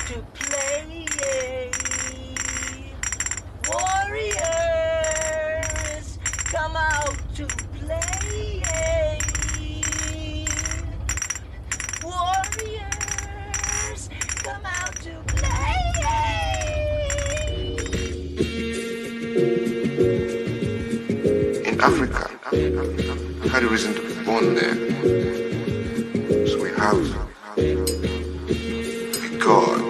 to play. Warriors, come out to play. Warriors, come out to play. In Africa, we had a reason to be born there. So we have a God.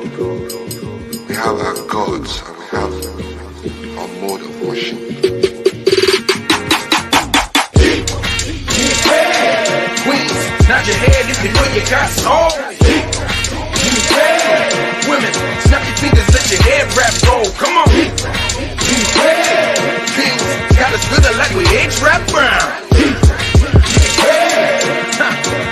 We have our gods and we have our mode of worship. Queens, nod your head if you know you got soul. Women, snap your fingers, let your head wrap roll. Come on. Kings, got us feeling like we age-rap brown.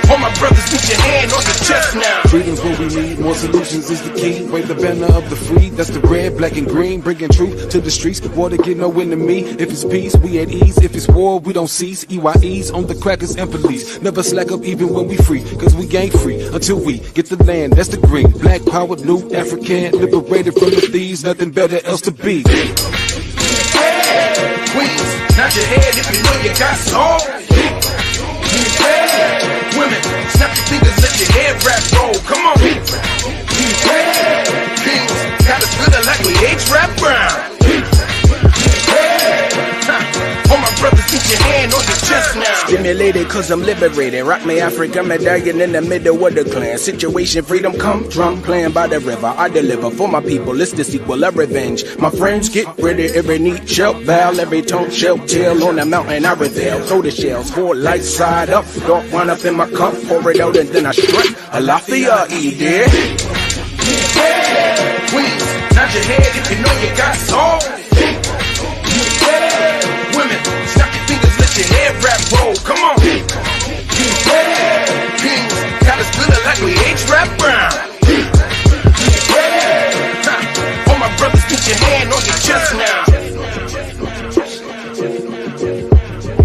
All my brothers, put your hand on your chest now. Freedom's what we need, more solutions is the key. Wave the banner of the free, that's the red, black and green. Bringing truth to the streets, water get no enemy. If it's peace, we at ease. If it's war, we don't cease. EYEs on the crackers and police. Never slack up even when we free, cause we ain't free until we get the land, that's the green. Black power, new African, liberated from the thieves. Nothing better else to be. Queens, nod your head if you know you got soul. Women, snap your fingers, let your head wrap roll. Come on. Kings, got us feeling like we age-rap brown. All my brothers, put your hand on your chest now. Stimulated cause I'm liberated. Rock me Africa medallion in the middle of the clan. Situation freedom come drum playing by the river. I deliver for my people. It's the sequel of revenge. My friends get ready. Every neat shell bow, every tone shell tail on the mountain I reveal. Throw the shells for light side up. Dark one up in my cup. Pour it out and then I strut. Alafia dear. Queens, nod your head if you know you got soul. Women, snap your fingers, let your head wrap roll. Come on. Kings, got us feeling like we age-rap brown. All my brothers, put your hand on your chest now.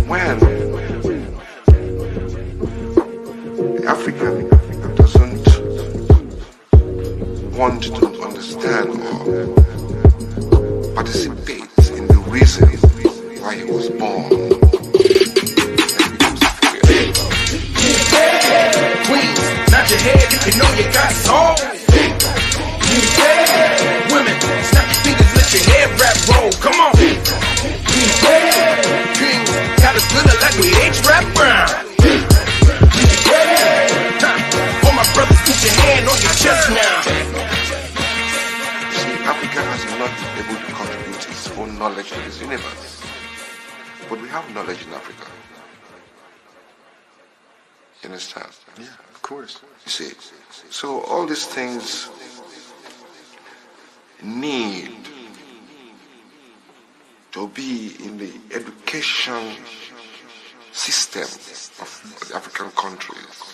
When the African doesn't want to understand or participate in the reason why he was born, Queens, nod your head if you know you got soul. Women, snap your fingers, let your head wrap roll. Come on. Kings, got us feeling like we age-rap brown. All my brothers, put your hand on your chest now. see, Africa has not been able to contribute its own knowledge to this universe. But we have knowledge in Africa. You understand? Yeah, of course. You see, so all these things need to be in the education system of the African countries.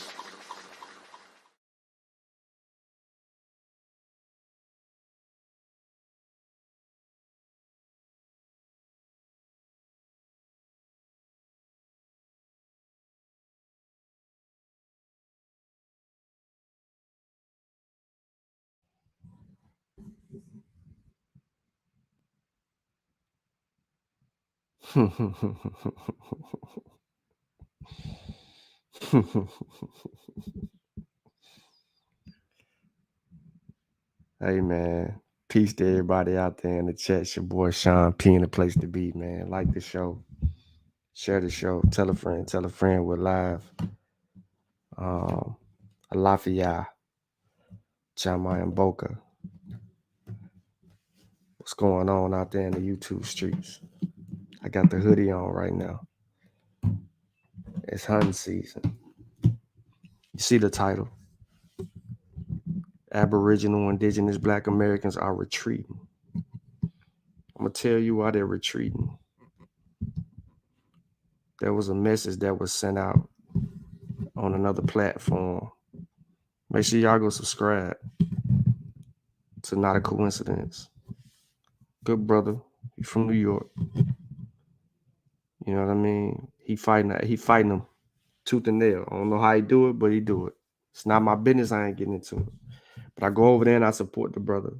Hey man, peace to everybody out there in the chat. It's your boy Sean P in the place to be, man. Like the show, share the show, tell a friend we're live. Alafia, Chama and Boca. What's going on out there in the YouTube streets? I got the hoodie on right now. It's hunting season. You see the title. Aboriginal, Indigenous, Black Americans are retreating. I'm going to tell you why they're retreating. There was a message that was sent out on another platform. Make sure y'all go subscribe to Not a Coincidence. Good brother. He's from New York. You know what I mean? He fighting them tooth and nail. I don't know how he do it, but he do it. It's not my business. I ain't getting into it. But I go over there and I support the brother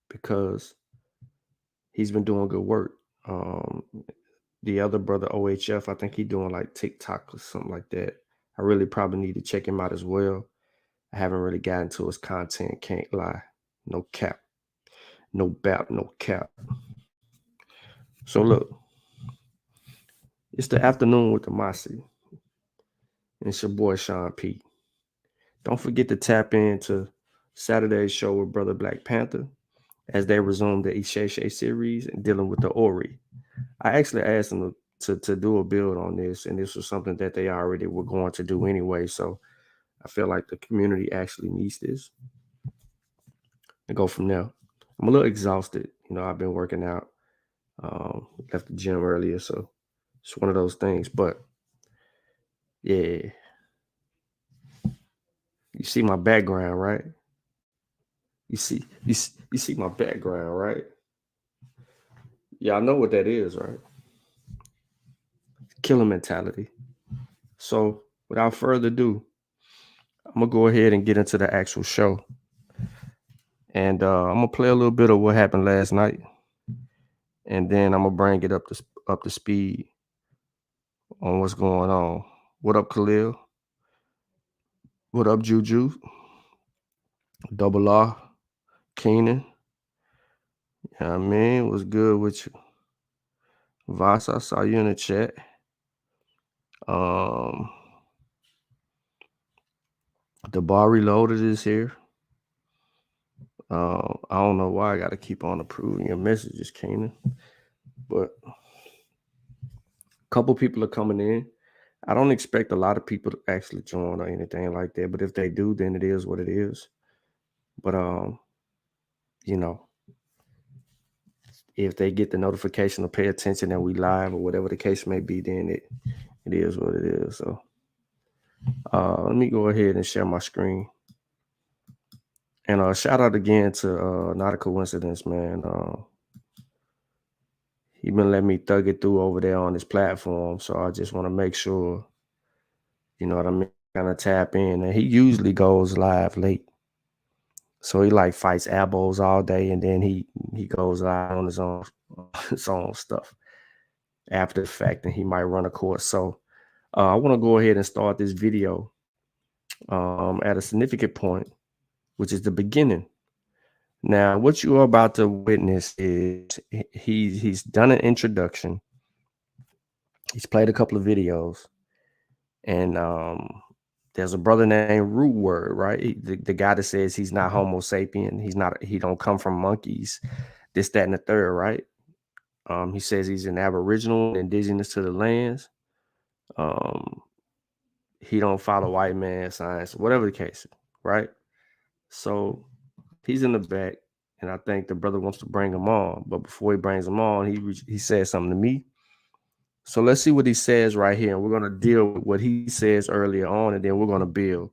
because he's been doing good work. The other brother, OHF, I think he's doing like TikTok or something like that. I really probably need to check him out as well. I haven't really gotten to his content, can't lie. No cap. No bap, no cap. So look, it's the afternoon with the Masi. And it's your boy Sean P. Don't forget to tap into Saturday's show with Brother Black Panther as they resume the Isheshe series and dealing with the Ori. I actually asked them to do a build on this, and this was something that they already were going to do anyway. So I feel like the community actually needs this. And go from there. I'm a little exhausted. You know, I've been working out. Left the gym earlier, so it's one of those things. But yeah, you see my background, right? You see my background, right? Yeah, I know what that is, right? Killer mentality. So without further ado, I'm gonna go ahead and get into the actual show. And I'm gonna play a little bit of what happened last night. And then I'm gonna bring it up to speed on what's going on. What up, Khalil? What up, Juju? Double R, Keenan. Yeah, I mean, what's good with you? Voss, I saw you in the chat. The bar reloaded is here. I don't know why I got to keep on approving your messages, Keenan. But a couple people are coming in. I don't expect a lot of people to actually join or anything like that. But if they do, then it is what it is. But, you know, if they get the notification to pay attention and we live or whatever the case may be, then it is what it is. So let me go ahead and share my screen. And shout out again to Not a Coincidence, man. He been letting me thug it through over there on his platform. So I just want to make sure, you know what I mean, kind of tap in. And he usually goes live late. So he like fights abos all day, and then he goes live on his own stuff after the fact, and he might run a course. So I want to go ahead and start this video at a significant point, which is the beginning. Now, what you are about to witness is he's done an introduction. He's played a couple of videos, and there's a brother named Root Word, right? The guy that says he's not Homo sapien, he don't come from monkeys, this, that, and the third, right? He says he's an Aboriginal and indigenous to the lands. He don't follow white man science, whatever the case, right? So he's in the back, and I think the brother wants to bring him on. But before he brings him on, he said something to me. So let's see what he says right here. And we're going to deal with what he says earlier on, and then we're going to build.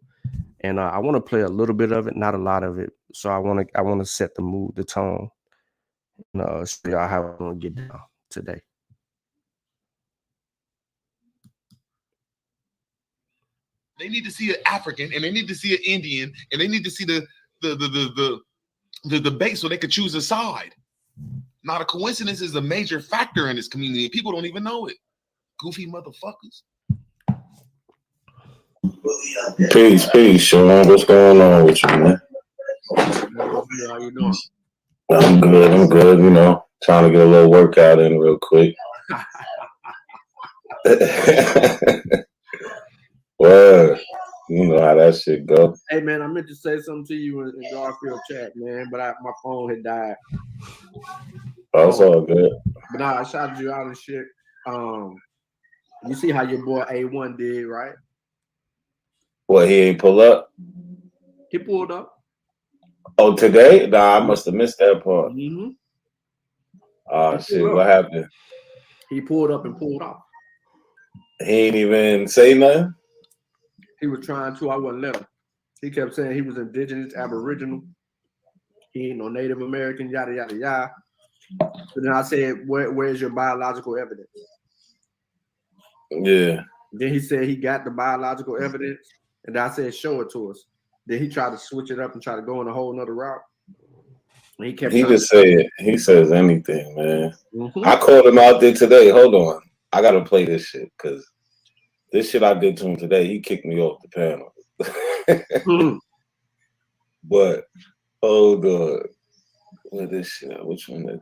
And I want to play a little bit of it, not a lot of it. So I want to set the mood, the tone, and show y'all how we're going to get down today. They need to see an African, and they need to see an Indian, and they need to see the debate so they could choose a side. Not a coincidence is a major factor in this community. People don't even know it. Goofy motherfuckers. Peace, Sean. What's going on with you, man? How you doing? I'm good. You know, trying to get a little workout in real quick. Well, you know how that shit go. Hey, man, I meant to say something to you in Garfield chat, man, but my phone had died. Oh, it's all good. But nah, I shouted you out and shit. You see how your boy A1 did, right? What, he ain't pull up? He pulled up. Oh, today? Nah, I must have missed that part. Mm-hmm. Oh, shit, what happened? He pulled up and pulled off. He ain't even say nothing? He was trying to, I wouldn't let him. He kept saying he was indigenous, Aboriginal. He ain't no Native American, yada, yada, yada. But then I said, where's your biological evidence? Yeah. Then he said he got the biological evidence. And I said, show it to us. Then he tried to switch it up and try to go in a whole nother route. And he kept. He just said he says anything, man. Mm-hmm. I called him out there today. Hold on, I gotta play this shit because this shit I did to him today. He kicked me off the panel. Mm-hmm. But hold on, where this shit at? Which one is it?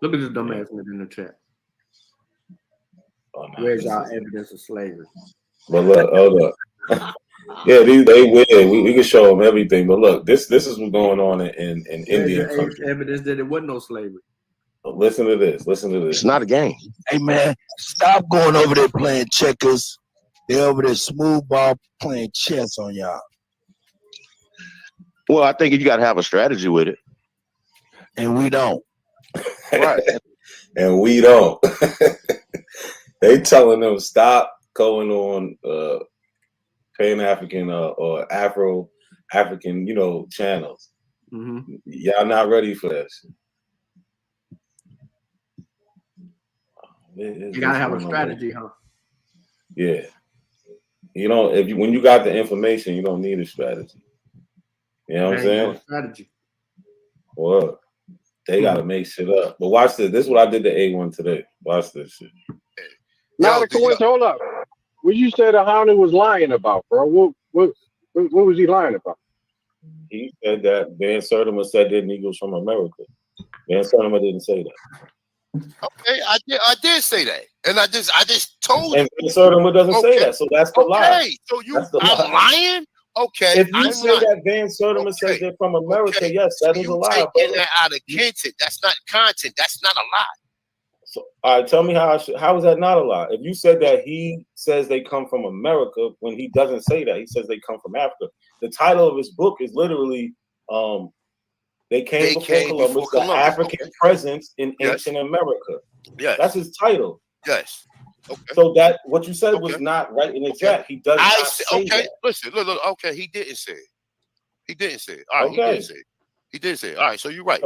Look at this dumbass nigga in the chat. Oh, no, Where's our evidence of slavery? But look, hold up. Yeah, they weird. We can show them everything. But look, this is what's going on in Indian country. Evidence that there wasn't no slavery. Listen to this. Listen to this. It's not a game. Hey man, stop going over there playing checkers. They're over there smooth ball playing chess on y'all. Well, I think you got to have a strategy with it. And we don't. Right. And we don't. They telling them stop going on Pan African or African, channels. Mm-hmm. Y'all not ready for that shit. You gotta have a strategy, huh? Yeah. When you got the information, you don't need a strategy. You know what I'm saying? Strategy. Well, they gotta make shit up. But watch this. This is what I did to A1 today. Watch this shit. Not a coincidence. Hold up. What you said the Hounded was lying about, bro? What was he lying about? He said that Van Sertima said that Negroes from America. Van Sertima didn't say that. Okay, I did say that, and I just told you. And Van Sertima doesn't say that, so that's the lie. Okay, so I'm lying. Okay, if you say that Van Sertima says they're from America, yes, that is a lie. Taking that out of content, that's not content. That's not a lie. So, all right, tell me how is that not a lie? If you said that he says they come from America when he doesn't say that, he says they come from Africa. The title of his book is literally They Came Before Columbus, the African Presence in Ancient America. Yes. That's his title. Yes. Okay. So that what you said was not right and exact. He does not say that. Listen, look, okay, he didn't say it. He didn't say it. All right, he didn't say it. He did say it. All right, so you're right.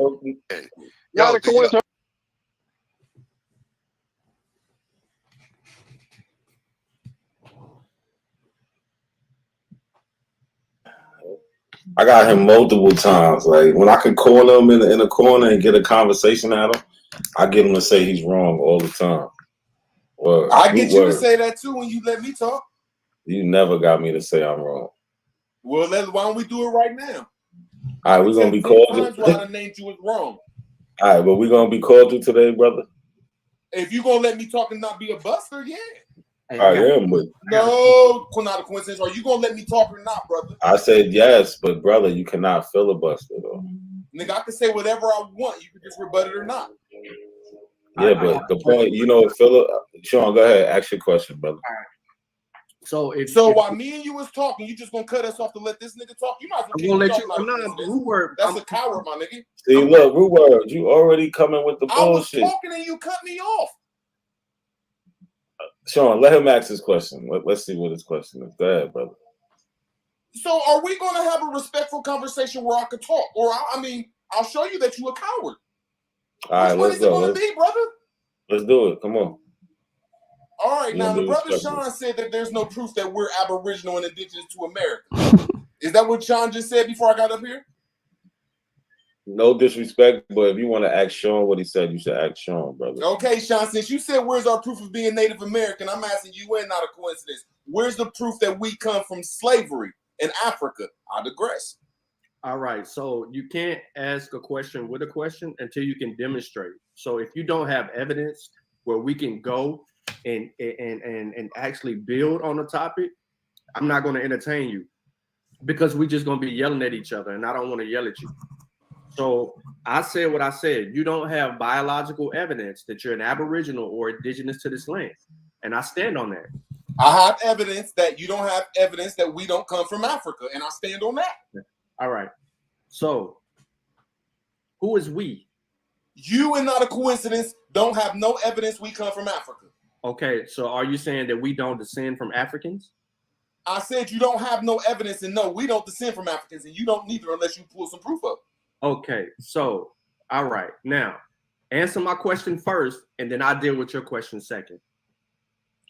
Not a coincidence. I got him multiple times. Like when I could call him in a corner and get a conversation at him, I get him to say he's wrong all the time. Well, I get you to say that too when you let me talk. You never got me to say I'm wrong. Well, why don't we do it right now? All right, we're gonna be cordial. Why I named you as wrong. All right, but we're gonna be cordial today, brother. If you gonna let me talk and not be a buster, yeah. I am, but no, not a coincidence. Are you gonna let me talk or not, brother? I said yes, but brother, you cannot filibuster though. Nigga, I can say whatever I want. You can just rebut it or not. Yeah, but the point, Sean, go ahead, ask your question, brother. So while me and you was talking, you just gonna cut us off to let this nigga talk? You might as well let you. That's a coward, my nigga. See, look, Rude Word, you already coming with the bullshit. I was talking and you cut me off. Sean, let him ask his question. Let's see what his question is. Go ahead, brother. So are we going to have a respectful conversation where I could talk? Or, I'll show you that you a coward. All right, let's go. What is it going to be, brother? Let's do it. Come on. All right, now the brother Sean said that there's no proof that we're Aboriginal and Indigenous to America. Is that what Sean just said before I got up here? No disrespect, but if you want to ask Sean what he said, you should ask Sean, brother. Okay, Sean, since you said where's our proof of being Native American, I'm asking you, and not a coincidence, where's the proof that we come from slavery in Africa? I digress. All right, so you can't ask a question with a question until you can demonstrate. So if you don't have evidence where we can go and actually build on the topic, I'm not going to entertain you because we're just going to be yelling at each other, and I don't want to yell at you. So I said what I said. You don't have biological evidence that you're an Aboriginal or Indigenous to this land, and I stand on that. I have evidence that you don't have evidence that we don't come from Africa, and I stand on that. All right. So who is we? You, and not a coincidence, don't have no evidence we come from Africa. Okay, so are you saying that we don't descend from Africans? I said you don't have no evidence, and no, we don't descend from Africans, and you don't neither unless you pull some proof up. Okay, so all right. Now, Answer my question first, and then I'll deal with your question second.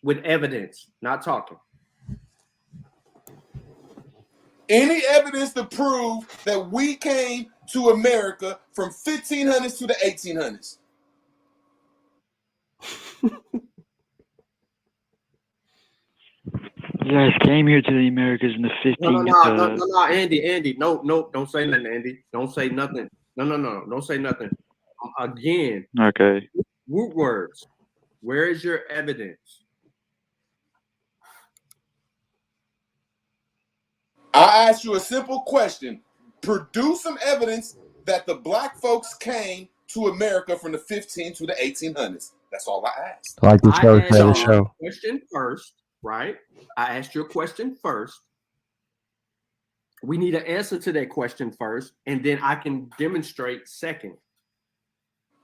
With evidence, not talking. Any evidence to prove that we came to America from 1500s to the 1800s? You guys came here to the Americas in the 1500s. No, Andy, no, don't say nothing, Andy. Don't say nothing. No, don't say nothing. Again. Okay. Root words. Where is your evidence? I asked you a simple question. Produce some evidence that the black folks came to America from the 15 to the 1800s. That's all I asked. Like the show, the show. Question first, right? I asked your question first. We need an answer to that question first, and then I can demonstrate second.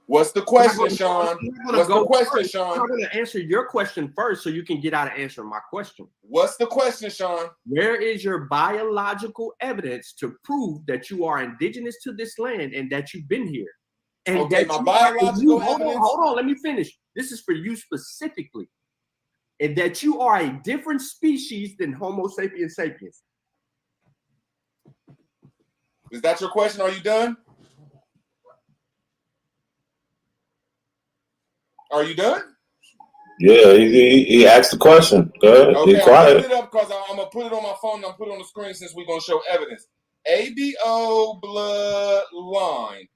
What's the question, Sean? What's the question, Sean? I'm going to answer your question first so you can get out of answering my question. What's the question, Sean? Where is your biological evidence to prove that you are indigenous to this land and that you've been here? And okay, my biological evidence. Hold on, let me finish. This is for you specifically. And that you are a different species than Homo sapiens sapiens. Is that your question? Are you done? Are you done? Yeah, he asked the question. Go ahead. Okay, Be quiet. I'm put it up because I'm gonna put it on my phone. I'm put it on the screen since we're gonna show evidence. ABO bloodline.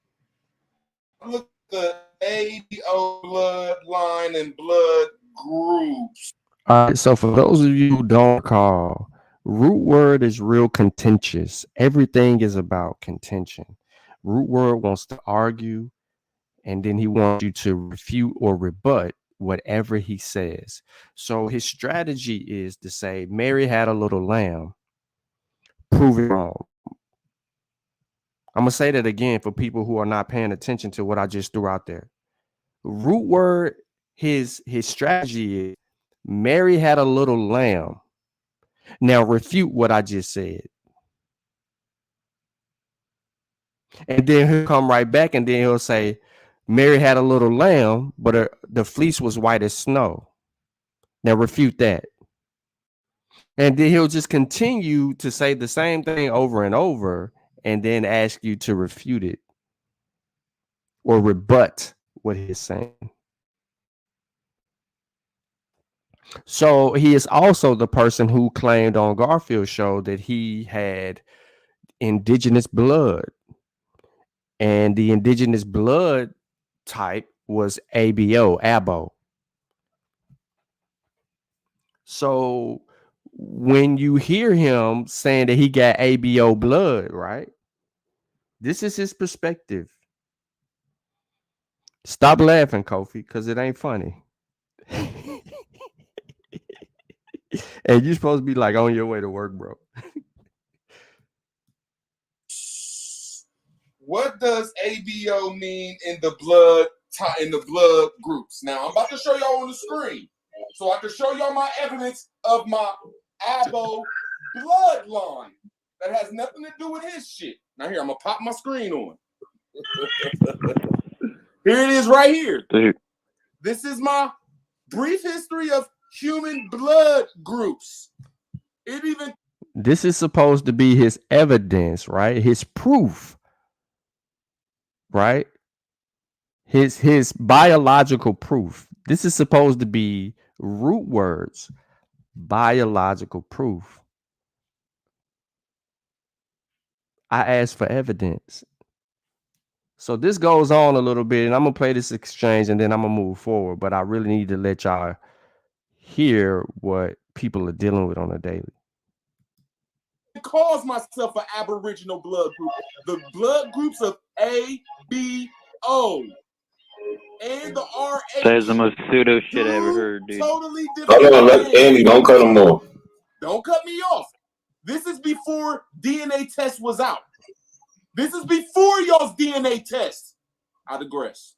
Look at the ABO bloodline and blood groups. All right. So for those of you who don't recall, root word is real contentious. Everything is about contention. Root word wants to argue, and then he wants you to refute or rebut whatever he says. So his strategy is to say, Mary had a little lamb. Prove it wrong. I'm going to say that again for people who are not paying attention to what I just threw out there. Root word, his strategy is, Mary had a little lamb. Now refute what I just said. And then he'll come right back and then he'll say, Mary had a little lamb, but the fleece was white as snow. Now refute that. And then he'll just continue to say the same thing over and over and then ask you to refute it or rebut what he's saying. So he is also the person who claimed on Garfield's show that he had indigenous blood. And the indigenous blood type was abo. So when you hear him saying that he got abo blood, right? This is his perspective. Stop laughing, Kofi, because it ain't funny. And you're supposed to be like on your way to work, bro. What does ABO mean in the blood groups? Now I'm about to show y'all on the screen, so I can show y'all my evidence of my abo bloodline that has nothing to do with his shit. Now here, I'm gonna pop my screen on. Here it is, right here. Dude. This is my brief history of human blood groups. This is supposed to be his evidence, right? His proof. Right? His biological proof. This is supposed to be root words, biological proof. I asked for evidence. So this goes on a little bit, and I'm gonna play this exchange and then I'm gonna move forward. But I really need to let y'all hear what people are dealing with on a daily. Calls myself an Aboriginal blood group. The blood groups of A, B, O, and the RH. That's the most pseudo shit I ever heard, dude. Totally different. Hold on, let Andy, don't cut him off. Don't cut me off. This is before DNA test was out. This is before y'all's DNA test. I digress.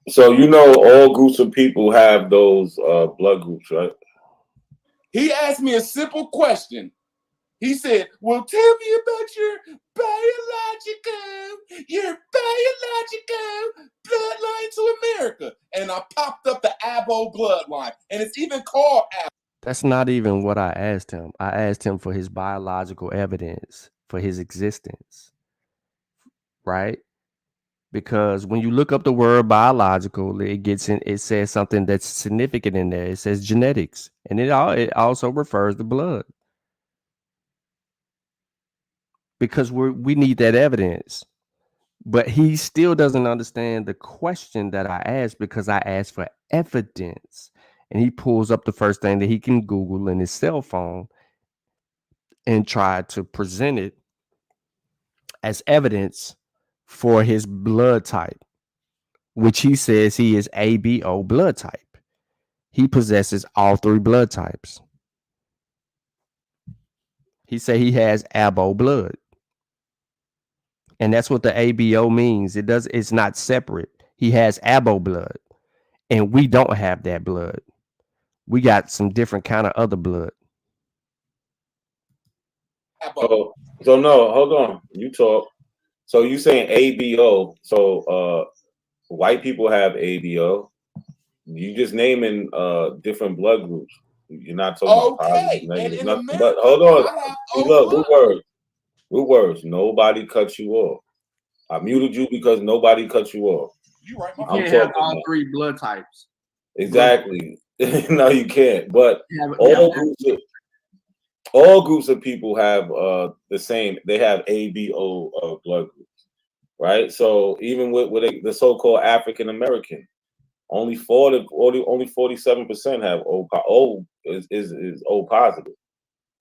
So you know all groups of people have those blood groups, right? He asked me a simple question. He said, well, tell me about your biological bloodline to America. And I popped up the Abo bloodline. And it's even called Abo. That's not even what I asked him. I asked him for his biological evidence for his existence, right? Because when you look up the word biological, it says something that's significant in there. It says genetics, and it also refers to blood. Because we need that evidence. But he still doesn't understand the question that I asked, because I asked for evidence. And he pulls up the first thing that he can Google in his cell phone and try to present it as evidence for his blood type, which he says he is ABO blood type. He possesses all 3 blood types. He said he has Abo blood. And that's what the ABO means. It's not separate. He has Abo blood. And we don't have that blood. We got some different kind of other blood. So no, hold on. You talk. So you saying ABO? So white people have ABO. You just naming different blood groups. You're not talking about positive, negative, nothing. But hold on. Look, root words. Nobody cut you off. I muted you because nobody cut you off. You right. You can't have all 3 blood types. Exactly. No, you can't. But all groups of people have the same. They have ABO blood groups, right? So even with the so-called African American, only 47% have O is O positive,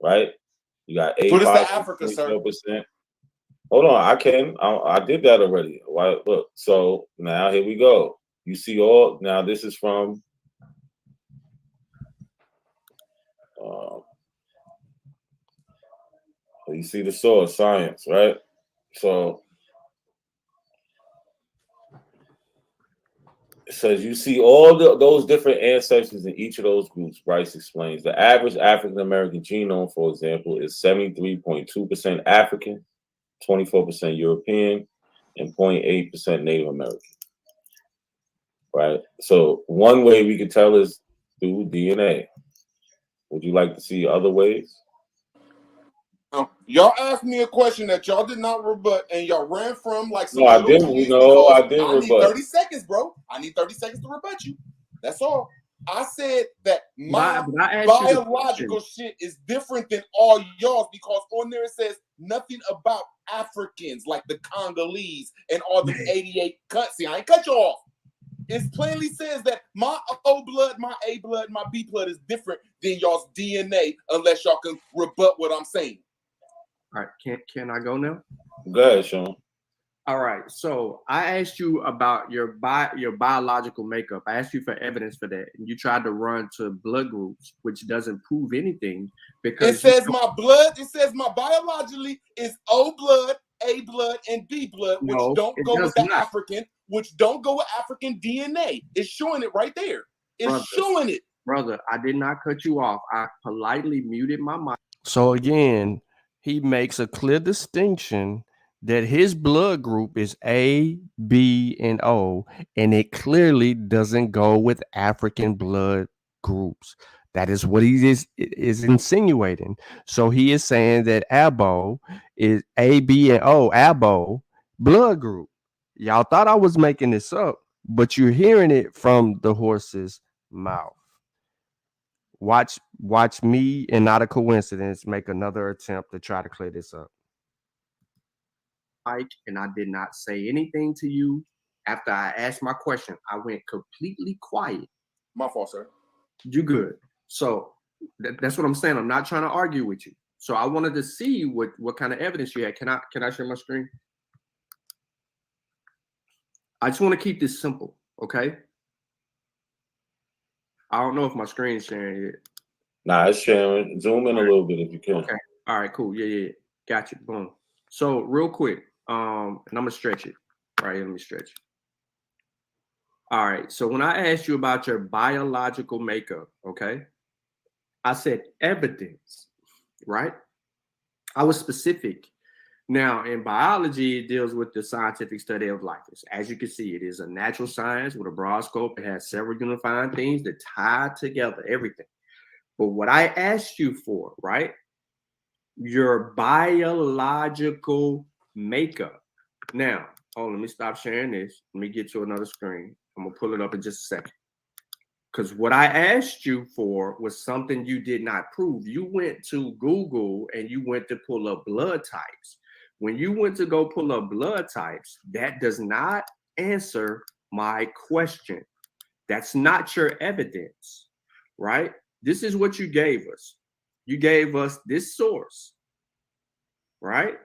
right? You got A positive, Africa, 24%. Hold on, I did that already. Why? Look, so now here we go. You see all now. This is from. You see the source, science, right? So it says you see all those different ancestors in each of those groups. Bryce explains the average African American genome, for example, is 73.2% African, 24% European, and 0.8% Native American. Right. So one way we can tell is through DNA. Would you like to see other ways? Y'all asked me a question that y'all did not rebut, and y'all ran from like some. No, I didn't. I did rebut. I need 30 seconds, bro. I need 30 seconds to rebut you. That's all. I said that my biological shit is different than all y'all's because on there it says nothing about Africans like the Congolese and all the 88 cuts. See, I ain't cut you off. It plainly says that my O blood, my A blood, my B blood is different than y'all's DNA unless y'all can rebut what I'm saying. All right, can I go now? Go ahead, Sean. All right, so I asked you about your biological makeup. I asked you for evidence for that, and you tried to run to blood groups, which doesn't prove anything because it says my blood. It says my biologically is O blood, A blood, and B blood, which don't go with the African, which don't go with African DNA. It's showing it right there. It's showing it, brother. I did not cut you off. I politely muted my mic. So again, he makes a clear distinction that his blood group is A, B, and O, and it clearly doesn't go with African blood groups. That is what he is insinuating. So he is saying that Abo is A, B, and O, Abo blood group. Y'all thought I was making this up, but you're hearing it from the horse's mouth. Watch me, and not a coincidence, make another attempt to try to clear this up. Mike, and I did not say anything to you after I asked my question. I went completely quiet. My fault, sir. You good. So that's what I'm saying. I'm not trying to argue with you. So I wanted to see what kind of evidence you had. Can I share my screen? I just want to keep this simple, okay? I don't know if my screen's sharing yet. Nah, it's sharing. Zoom in a little bit if you can. Okay. All right, cool. Yeah. Got you. Boom. So real quick, and I'm gonna stretch it. All right, let me stretch. All right. So when I asked you about your biological makeup, okay, I said evidence, right? I was specific. Now, in biology, it deals with the scientific study of life. As you can see, it is a natural science with a broad scope. It has several unifying things that tie together everything. But what I asked you for, right? Your biological makeup. Now, let me stop sharing this. Let me get to another screen. I'm going to pull it up in just a second. Because what I asked you for was something you did not prove. You went to Google and you went to pull up blood types. When you went to go pull up blood types, that does not answer my question. That's not your evidence, right? This is what you gave us. You gave us this source, right?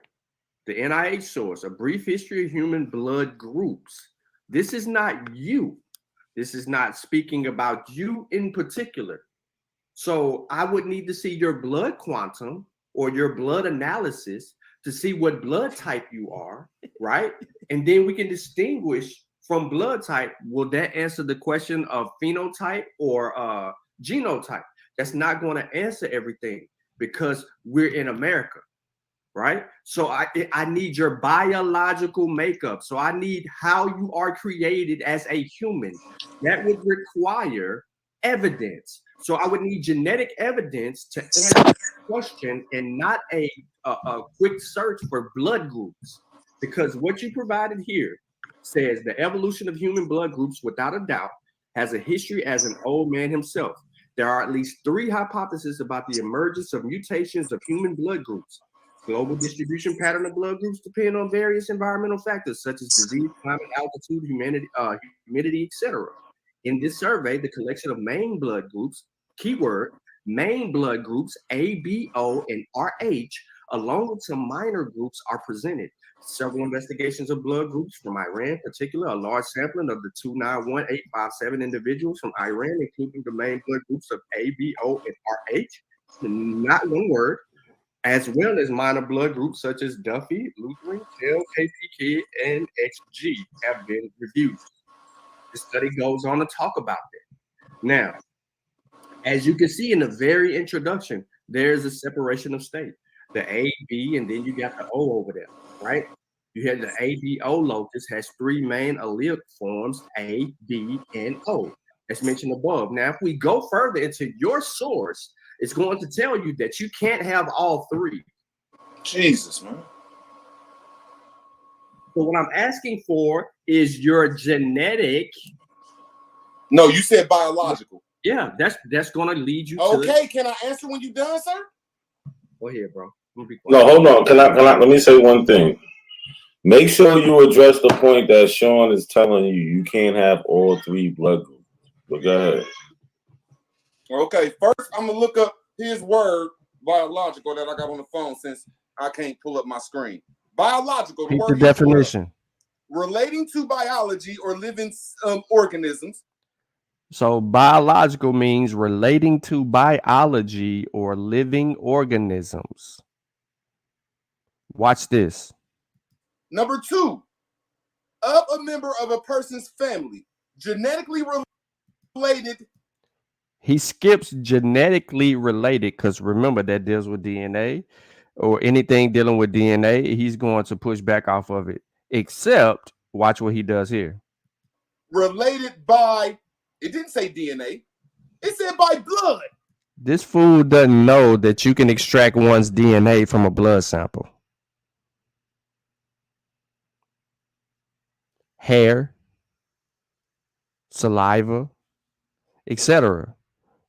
The NIH source, A Brief History of Human Blood Groups. This is not you. This is not speaking about you in particular. So I would need to see your blood quantum or your blood analysis to see what blood type you are, right? And then we can distinguish from blood type. Will that answer the question of phenotype or genotype? That's not going to answer everything because we're in America, right? So I need your biological makeup. So I need how you are created as a human. That would require evidence. So I would need genetic evidence to answer the question and not a quick search for blood groups. Because what you provided here says the evolution of human blood groups, without a doubt, has a history as an old man himself. There are at least 3 hypotheses about the emergence of mutations of human blood groups. Global distribution pattern of blood groups depend on various environmental factors such as disease, climate, altitude, humidity, etc. In this survey, the collection of main blood groups, keyword, main blood groups A, B, O, and RH, along with some minor groups, are presented. Several investigations of blood groups from Iran, in particular, a large sampling of the 291,857 individuals from Iran, including the main blood groups of A, B, O, and RH, not one word, as well as minor blood groups such as Duffy, Lutheran, Tel, KPK, and XG have been reviewed. The study goes on to talk about that. Now, as you can see in the very introduction, there's a separation of state. The A, B, and then you got the O over there, right? You have the ABO locus has 3 main allelic forms, A, B, and O, as mentioned above. Now, if we go further into your source, it's going to tell you that you can't have all 3. Jesus, man. So what I'm asking for is your genetic. No, you said biological. Yeah, that's going to lead you to. Okay, can I answer when you're done, sir? Go ahead, bro. No, hold on. Can I? Let me say one thing. Make sure you address the point that Sean is telling you. You can't have all 3 blood groups. But go ahead. Okay, first I'm gonna look up his word biological that I got on the phone since I can't pull up my screen. Biological, the word definition. Relating to biology or living organisms. So biological means relating to biology or living organisms. Watch this. Number 2, of a member of a person's family, genetically related. He skips genetically related because remember that deals with DNA or anything dealing with DNA. He's going to push back off of it, except watch what he does here. Related by, it didn't say DNA. It said by blood. This fool doesn't know that you can extract one's DNA from a blood sample. Hair, saliva, etc.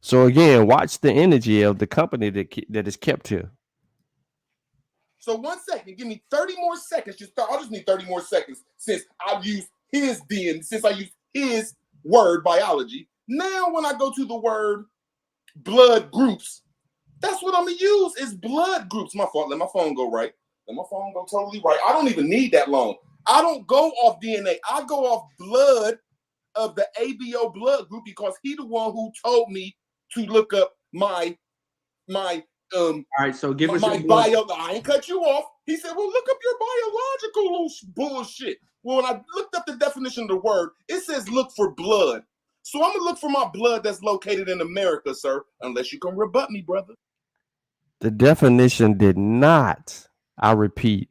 So again, watch the energy of the company that is kept here. So 1 second, give me 30 more seconds. I'll just need 30 more seconds since I've used his DNA, since I used his word biology. Now when I go to the word blood groups, that's what I'm gonna use is blood groups. My fault. Let my phone go right. Let my phone go totally right. I don't even need that long. I don't go off DNA. I go off blood of the ABO blood group because he the one who told me to look up my all right, so give us my bio. I ain't cut you off. He said, well, look up your biological bullshit. Well, when I looked up the definition of the word, it says look for blood. So I'm gonna look for my blood that's located in America, sir, unless you can rebut me, brother. The definition did not, I repeat,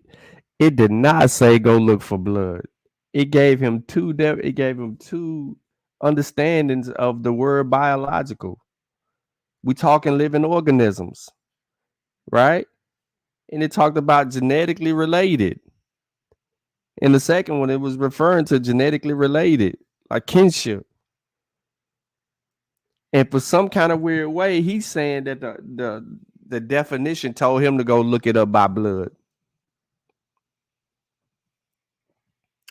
it did not say go look for blood. It gave him two understandings of the word biological. We talking living organisms, right? And it talked about genetically related. In the second one, it was referring to genetically related, like kinship. And for some kind of weird way, he's saying that the definition told him to go look it up by blood.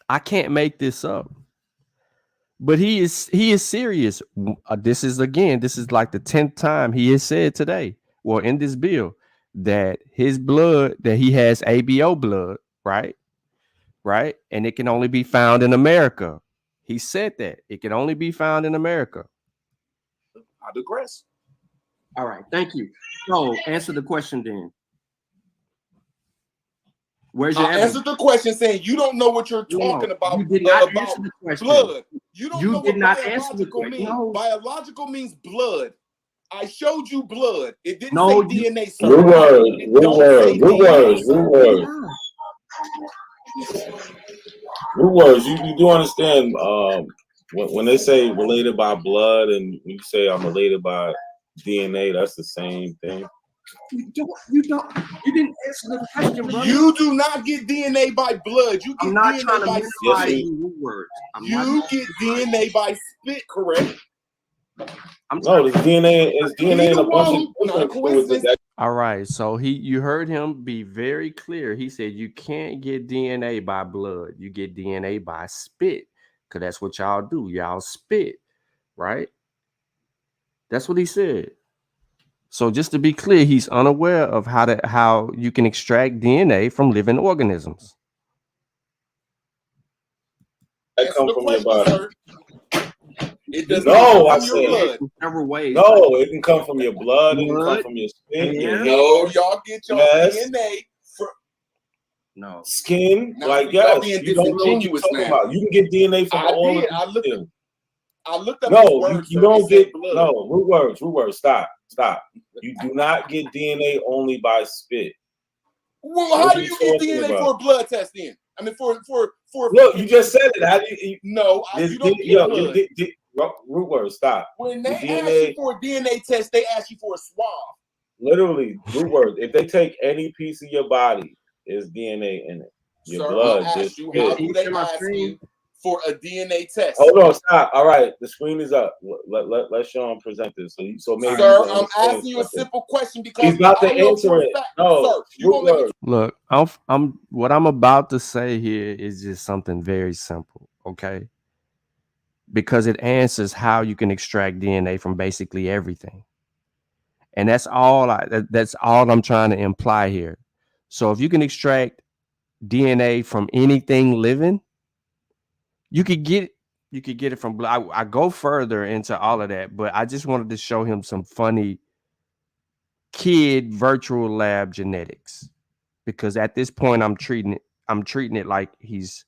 I can't make this up. But he is serious. This is like the 10th time he has said today, well, in this bill, that his blood, that he has ABO blood, right? Right? And it can only be found in America. He said that it can only be found in America. I digress. All right, thank you. So answer the question then. Where's your evidence? Answer the question saying you don't know what you're talking about. You did not answer the question. Blood. You don't know did what not answer the biological question. means. No. Biological means blood. I showed you blood. It didn't No, say DNA. Root words. You do understand when they say related by blood and you say I'm related by DNA, that's the same thing. You didn't answer the question, brother. You do not get DNA by blood. You get DNA by spit. You get DNA by spit, correct? No, the DNA is DNA in a bunch of different fluids. All right, so you heard him be very clear. He said you can't get DNA by blood. You get DNA by spit, because that's what y'all do. Y'all spit, right? That's what he said. So just to be clear, he's unaware of how you can extract DNA from living organisms. That come from your body. It does no, not I come from your blood. Several ways. No, it can come from your blood. It can come from your spit. Your hair. No, y'all get your DNA from skin. Now, like yes, being you don't know what you're talking about. You can get DNA from all of them. I looked up no, words, you don't get no root words. Stop. You do not get DNA only by spit. Well, how do you get DNA for a blood test then? I mean, for look, you just said it. How do you? No, you don't get blood. Root words. Stop. When they ask you for a DNA test, they ask you for a swab. Literally, root words. If they take any piece of your body, there's DNA in it. Your blood. How do they ask you for a DNA test? Hold on, stop. All right, the screen is up. Let Sean present this. So maybe. Sir, I'm asking you a simple question because he's about to answer it. No, sir, look, I'm what I'm about to say here is just something very simple, okay? Because it answers how you can extract DNA from basically everything, and that's all I'm trying to imply here. So if you can extract DNA from anything living, you could get it from blood. I go further into all of that, but I just wanted to show him some funny kid virtual lab genetics, because at this point I'm treating it like he's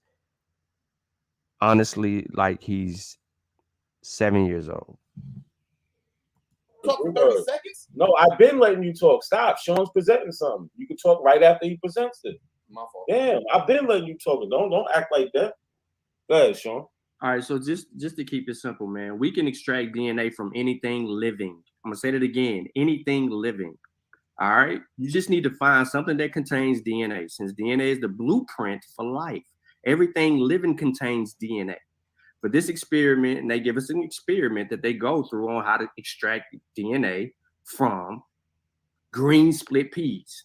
7 years old. Talk for 30 seconds? No, I've been letting you talk. Stop. Sean's presenting something. You can talk right after he presents it. My fault. Damn, I've been letting you talk. Don't act like that. Go ahead, Sean. All right, so just to keep it simple, man, we can extract DNA from anything living. I'm gonna say that again, anything living. All right, you just need to find something that contains DNA, since DNA is the blueprint for life. Everything living contains DNA. For this experiment, and they give us an experiment that they go through on how to extract DNA from green split peas.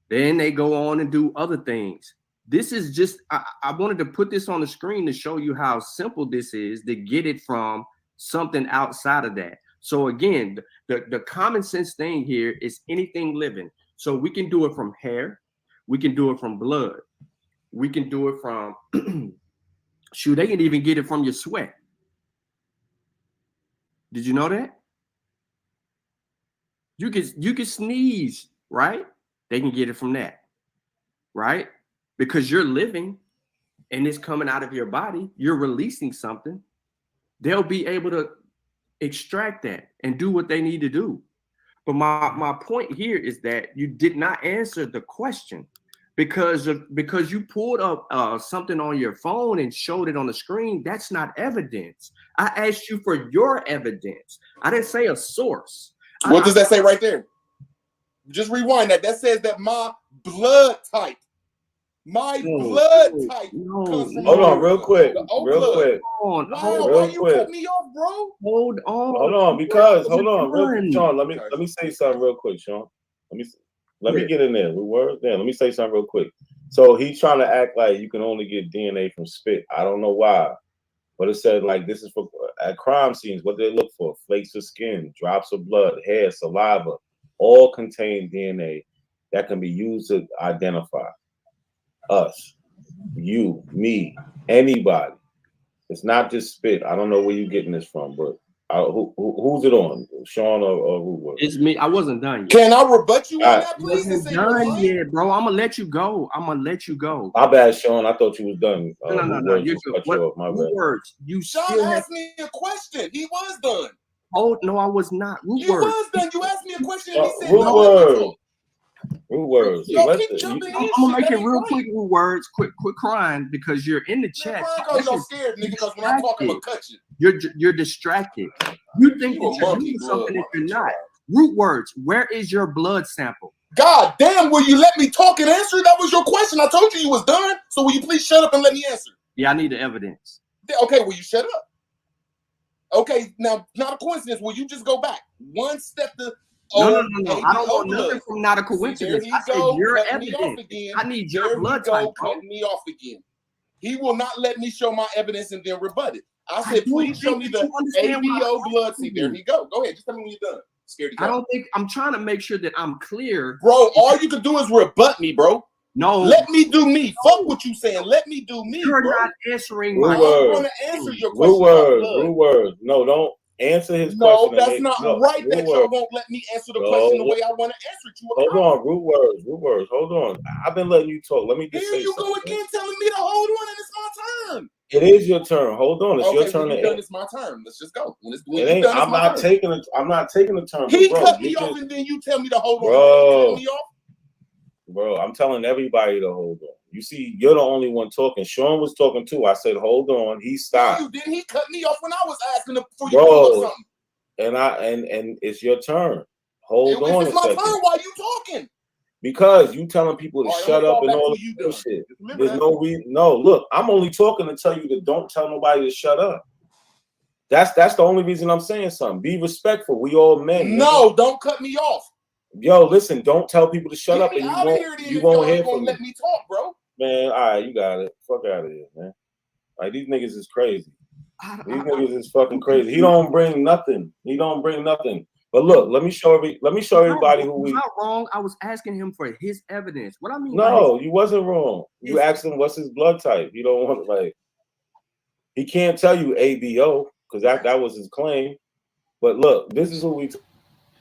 Then they go on and do other things. This is just, I wanted to put this on the screen to show you how simple this is to get it from something outside of that. So again, the common sense thing here is anything living. So we can do it from hair. We can do it from blood. We can do it from, shoot, they can even get it from your sweat. Did you know that? You can sneeze, right? They can get it from that, right? Because you're living and it's coming out of your body, you're releasing something. They'll be able to extract that and do what they need to do. But my point here is that you did not answer the question because you pulled up something on your phone and showed it on the screen. That's not evidence. I asked you for your evidence. I didn't say a source. What does that say right there? Just rewind that. That says that my blood type. Blood type. Hold on, real quick. Why you cut me off, bro? Hold on, because Sean, let me say something real quick, Sean. Let me get in there. Let me say something real quick. So he's trying to act like you can only get DNA from spit. I don't know why, but it said like this is for at crime scenes. What they look for: flakes of skin, drops of blood, hair, saliva, all contain DNA that can be used to identify us, you, me, anybody. It's not just spit. I don't know where you're getting this from, but who's it on? Sean or who? It's me. I wasn't done yet. Can I rebut you on that, please? Done yet, bro. I'm gonna let you go. My bad, Sean. I thought you was done. No. You're good. Words? You Sean asked me a question. He was done. Oh no, I was not. You was done. You asked me a question. And he said no. Root words. I'm gonna make it real quick. Root words. Quit crying because you're in the chat. Because you're scared, nigga. Because when I talk, I'm gonna cut you. You're distracted. You think that you're doing something that you're not. Root words. Where is your blood sample? God damn! Will you let me talk and answer? That was your question. I told you was done. So will you please shut up and let me answer? Yeah, I need the evidence. Okay, will you shut up? Okay, now not a coincidence. Will you just go back one step to? No. I don't want nothing from not a coincidence. I said your evidence. I need your blood type. Cut me off again. He will not let me show my evidence and then rebut it. I said, please show me the ABO blood. See, there he go. Go ahead. Just tell me when you're done. Scared to go. I don't think I'm trying to make sure that I'm clear. Bro, all you can do is rebut me, bro. No. Let me do me. Fuck what you saying. Let me do me. You're bro. Not answering my question. I want to answer your question. Root words. No, don't answer his question. No, that's not right that y'all won't let me answer the question the way I want to answer it. Hold on, root words. Hold on. I've been letting you talk. Let me just say you something. Go again telling me to hold on and it's my turn. It is your turn. Hold on. It's your turn. It's my turn. Let's just go. I'm not taking a turn. He cut me off and then you tell me to hold on. Bro. Me off? Bro, I'm telling everybody to hold on. You see, you're the only one talking. Sean was talking too. I said, hold on. He stopped. You didn't. He cut me off when I was asking him for you to do something. And it's your turn. Hold on. It's my turn while you talking. Because you telling people to shut up and all this shit. There's no reason. No, look, I'm only talking to tell you to don't tell nobody to shut up. That's the only reason I'm saying something. Be respectful. We all men. No, don't cut me off. Yo, listen, don't tell people to shut up and you won't hear from me. Let me talk, bro. Man, all right, you got it. Fuck out of here, man. Like, these niggas is crazy. These niggas is fucking crazy. He don't bring nothing. But look, let me show everybody who we. I'm not wrong. I was asking him for his evidence. What I mean? No, you wasn't wrong. You asked him what's his blood type. You don't want to like. He can't tell you ABO because that was his claim. But look, this is who we.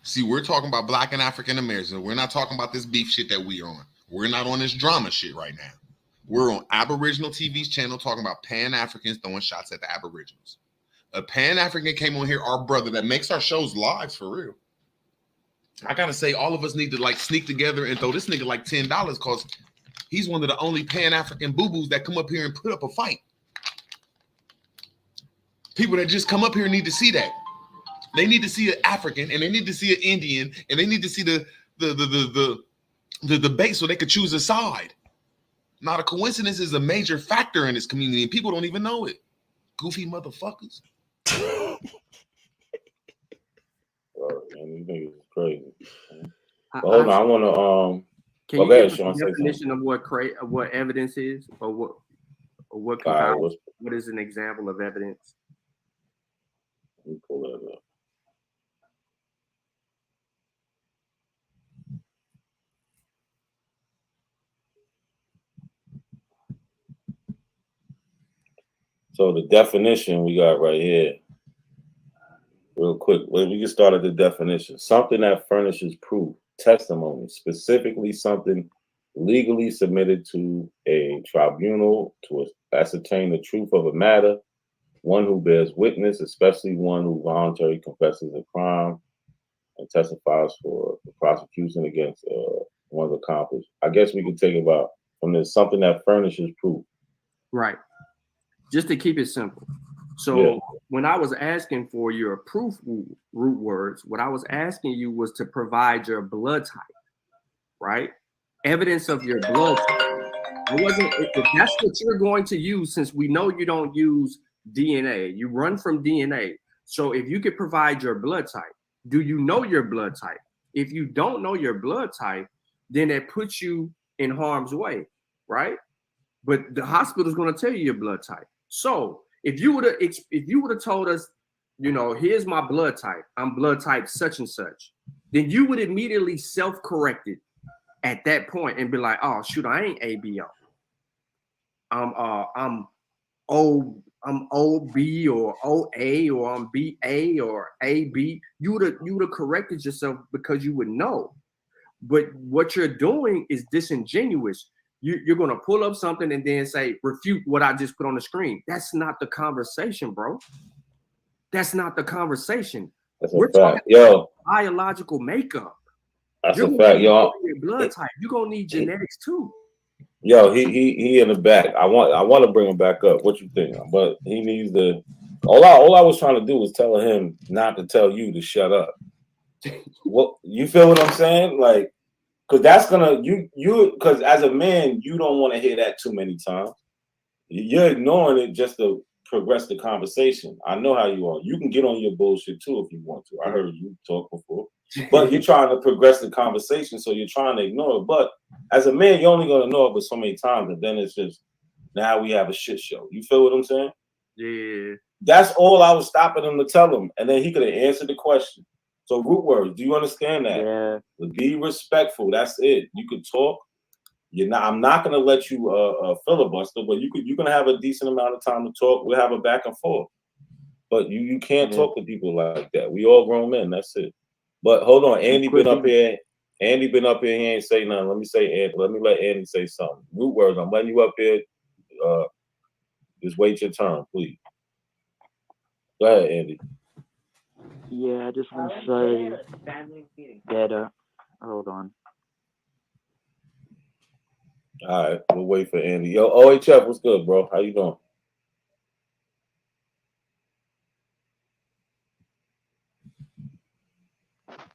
See, we're talking about Black and African Americans. We're not talking about this beef shit that we're on. We're not on this drama shit right now. We're on Aboriginal TV's channel talking about Pan-Africans throwing shots at the Aboriginals. A Pan-African came on here, our brother, that makes our shows live for real. I gotta say, all of us need to like sneak together and throw this nigga like $10 because he's one of the only Pan-African boo-boos that come up here and put up a fight. People that just come up here need to see that. They need to see an African and they need to see an Indian and they need to see the debate so they could choose a side. Not a coincidence is a major factor in this community and people don't even know it. Goofy motherfuckers. Man, these niggas is crazy. Hold on, I want to Can you give a definition of what evidence is, or what is an example of evidence? Let me pull that up. So the definition we got right here, real quick. We can start at the definition. Something that furnishes proof, testimony, specifically something legally submitted to a tribunal to ascertain the truth of a matter, one who bears witness, especially one who voluntarily confesses a crime and testifies for the prosecution against one's accomplice. I guess we could take about from this something that furnishes proof. Right. Just to keep it simple. So when I was asking for your proof root words, what I was asking you was to provide your blood type, right? Evidence of your blood type. It wasn't, if that's what you're going to use, since we know you don't use DNA, you run from DNA. So if you could provide your blood type, do you know your blood type? If you don't know your blood type, then it puts you in harm's way, right? But the hospital is going to tell you your blood type. So if you would have told us, you know, here's my blood type, I'm blood type such and such, then you would immediately self-corrected at that point and be like, oh shoot, I ain't ABO. I'm OB or OA or I'm BA or AB. You would have corrected yourself because you would know. But what you're doing is disingenuous. You're going to pull up something and then say, refute what I just put on the screen. That's not the conversation, bro. That's not the conversation. We're talking about biological makeup. That's a fact, yo. Your blood type. You're going to need genetics too. Yo, he in the back. I want to bring him back up. What you think? But he needs to. All I was trying to do was tell him not to tell you to shut up. What you feel what I'm saying? Like, because that's gonna because as a man you don't want to hear that too many times. You're ignoring it just to progress the conversation. I know how you are. You can get on your bullshit too if you want to. I heard you talk before. But you're trying to progress the conversation, so you're trying to ignore it. But as a man, you're only going to know it but so many times, and then it's just, now we have a shit show. You feel what I'm saying? Yeah. That's all I was stopping him to tell him, and then he could have answered the question. So root words, do you understand that? Yeah. Be respectful. That's it. You could talk. I'm not going to let you filibuster, but you can have a decent amount of time to talk. We'll have a back and forth. But you can't talk to people like that. We all grown men. That's it. But hold on, Andy been up here. Andy been up here. He ain't say nothing. Let me let Andy say something. Root words. I'm letting you up here. Just wait your turn, please. Go ahead, Andy. Yeah, I just want to say that. Hold on. All right, we'll wait for Andy. Yo, OHF, what's good, bro? How you doing?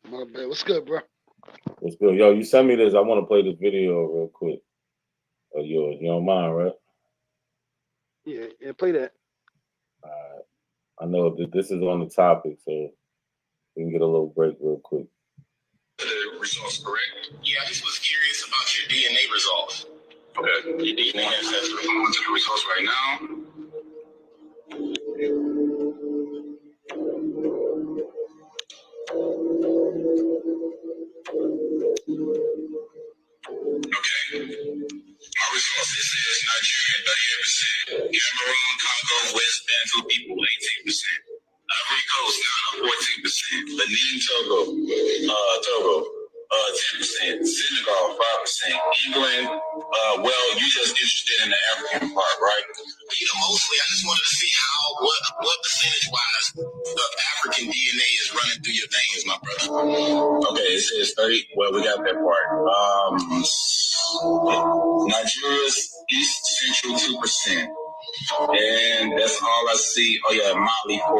My bad. What's good, bro? What's good? Yo, you sent me this. I want to play this video real quick of yours. You don't mind, right? Yeah, play that. All right. I know that this is on the topic, so we can get a little break real quick. The results correct? Yeah, I just was curious about your DNA results. Okay. Your DNA ancestry. I'm going to the results right now. Okay. My results, it says Nigerian 38%, Cameroon, Congo, West Bantu people 18%, Ivory Coast, Ghana 14%, Benin, Togo 10%, Senegal 5%, England. Well, you just interested in the African part, right? Yeah, mostly. I just wanted to see what percentage wise of African DNA is running through your veins, my brother. Okay, it says 30. Well, we got that part. Nigeria's East Central 2%. And that's all I see. Oh yeah, Mali 4%.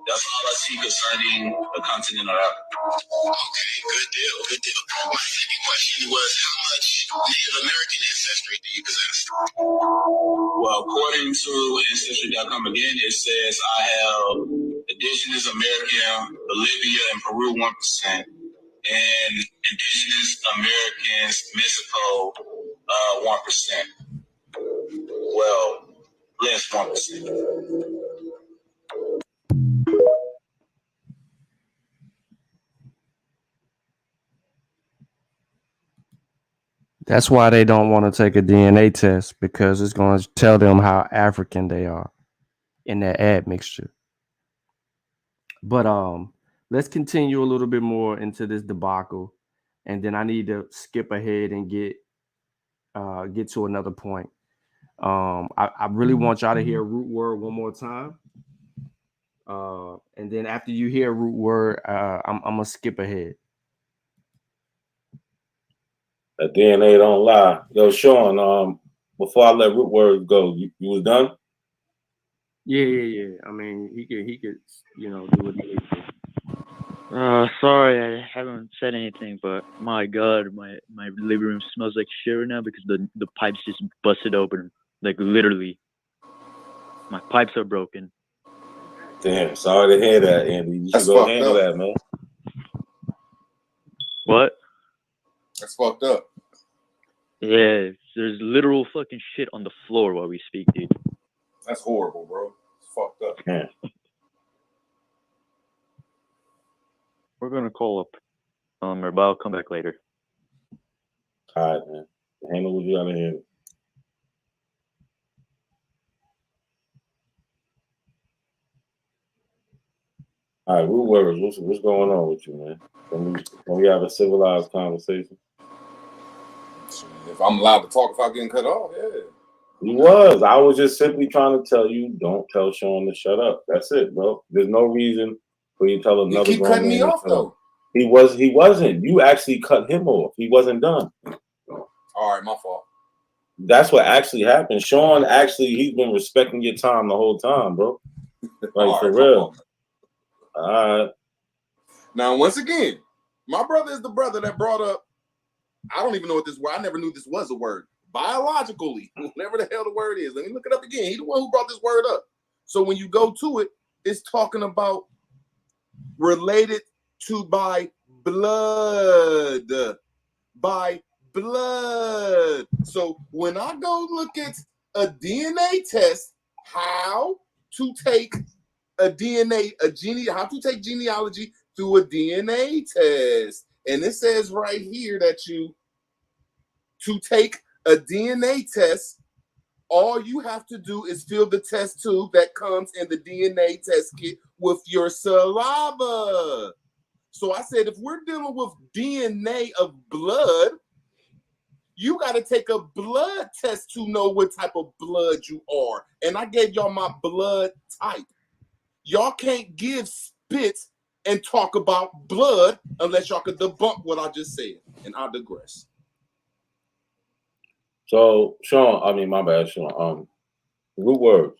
That's all I see concerning the continent of Africa. Okay, good deal, good deal. My second question was, how much Native American ancestry do you possess? Well, according to Ancestry.com again, it says I have Indigenous American, Bolivia, and Peru 1%, and Indigenous Americans, Mexico 1%. Well, less 1%. That's why they don't want to take a DNA test, because it's going to tell them how African they are in that admixture. But let's continue a little bit more into this debacle, and then I need to skip ahead and get to another point. I really want y'all to hear root word one more time. And then after you hear root word, I'm gonna skip ahead. That DNA don't lie. Yo, Sean, before I let root words go, you was done? Yeah. I mean, he could, do what he needs to. Sorry, I haven't said anything, but my God, my living room smells like shit right now because the pipes just busted open, like literally. My pipes are broken. Damn, sorry to hear that, Andy. You should go handle that, man. What? That's fucked up. Yeah, there's literal fucking shit on the floor while we speak, dude. That's horrible, bro. It's fucked up. Yeah. We're gonna call up but I'll come back later. All right, man. Handle what you gotta handle. All right, root words. What's going on with you, man? Can we have a civilized conversation? If I'm allowed to talk without getting cut off, yeah. He was. I was just simply trying to tell you, don't tell Sean to shut up. That's it, bro. There's no reason for you to tell another. You keep cutting me off, though. He wasn't. You actually cut him off. He wasn't done. All right, my fault. That's what actually happened. Sean, he's been respecting your time the whole time, bro. Like, for real. All right. Now, once again, my brother is the brother that brought up, I don't even know what this word, I never knew this was a word. Biologically, whatever the hell the word is. Let me look it up again. He's the one who brought this word up. So when you go to it, it's talking about related to by blood. By blood. So when I go look at a DNA test, how to take how to take genealogy through a DNA test. And it says right here that to take a DNA test, all you have to do is fill the test tube that comes in the DNA test kit with your saliva. So I said, if we're dealing with DNA of blood, you got to take a blood test to know what type of blood you are. And I gave y'all my blood type. Y'all can't give spit and talk about blood unless y'all could debunk what I just said. And I digress. So, Sean, my bad, Sean. Root words.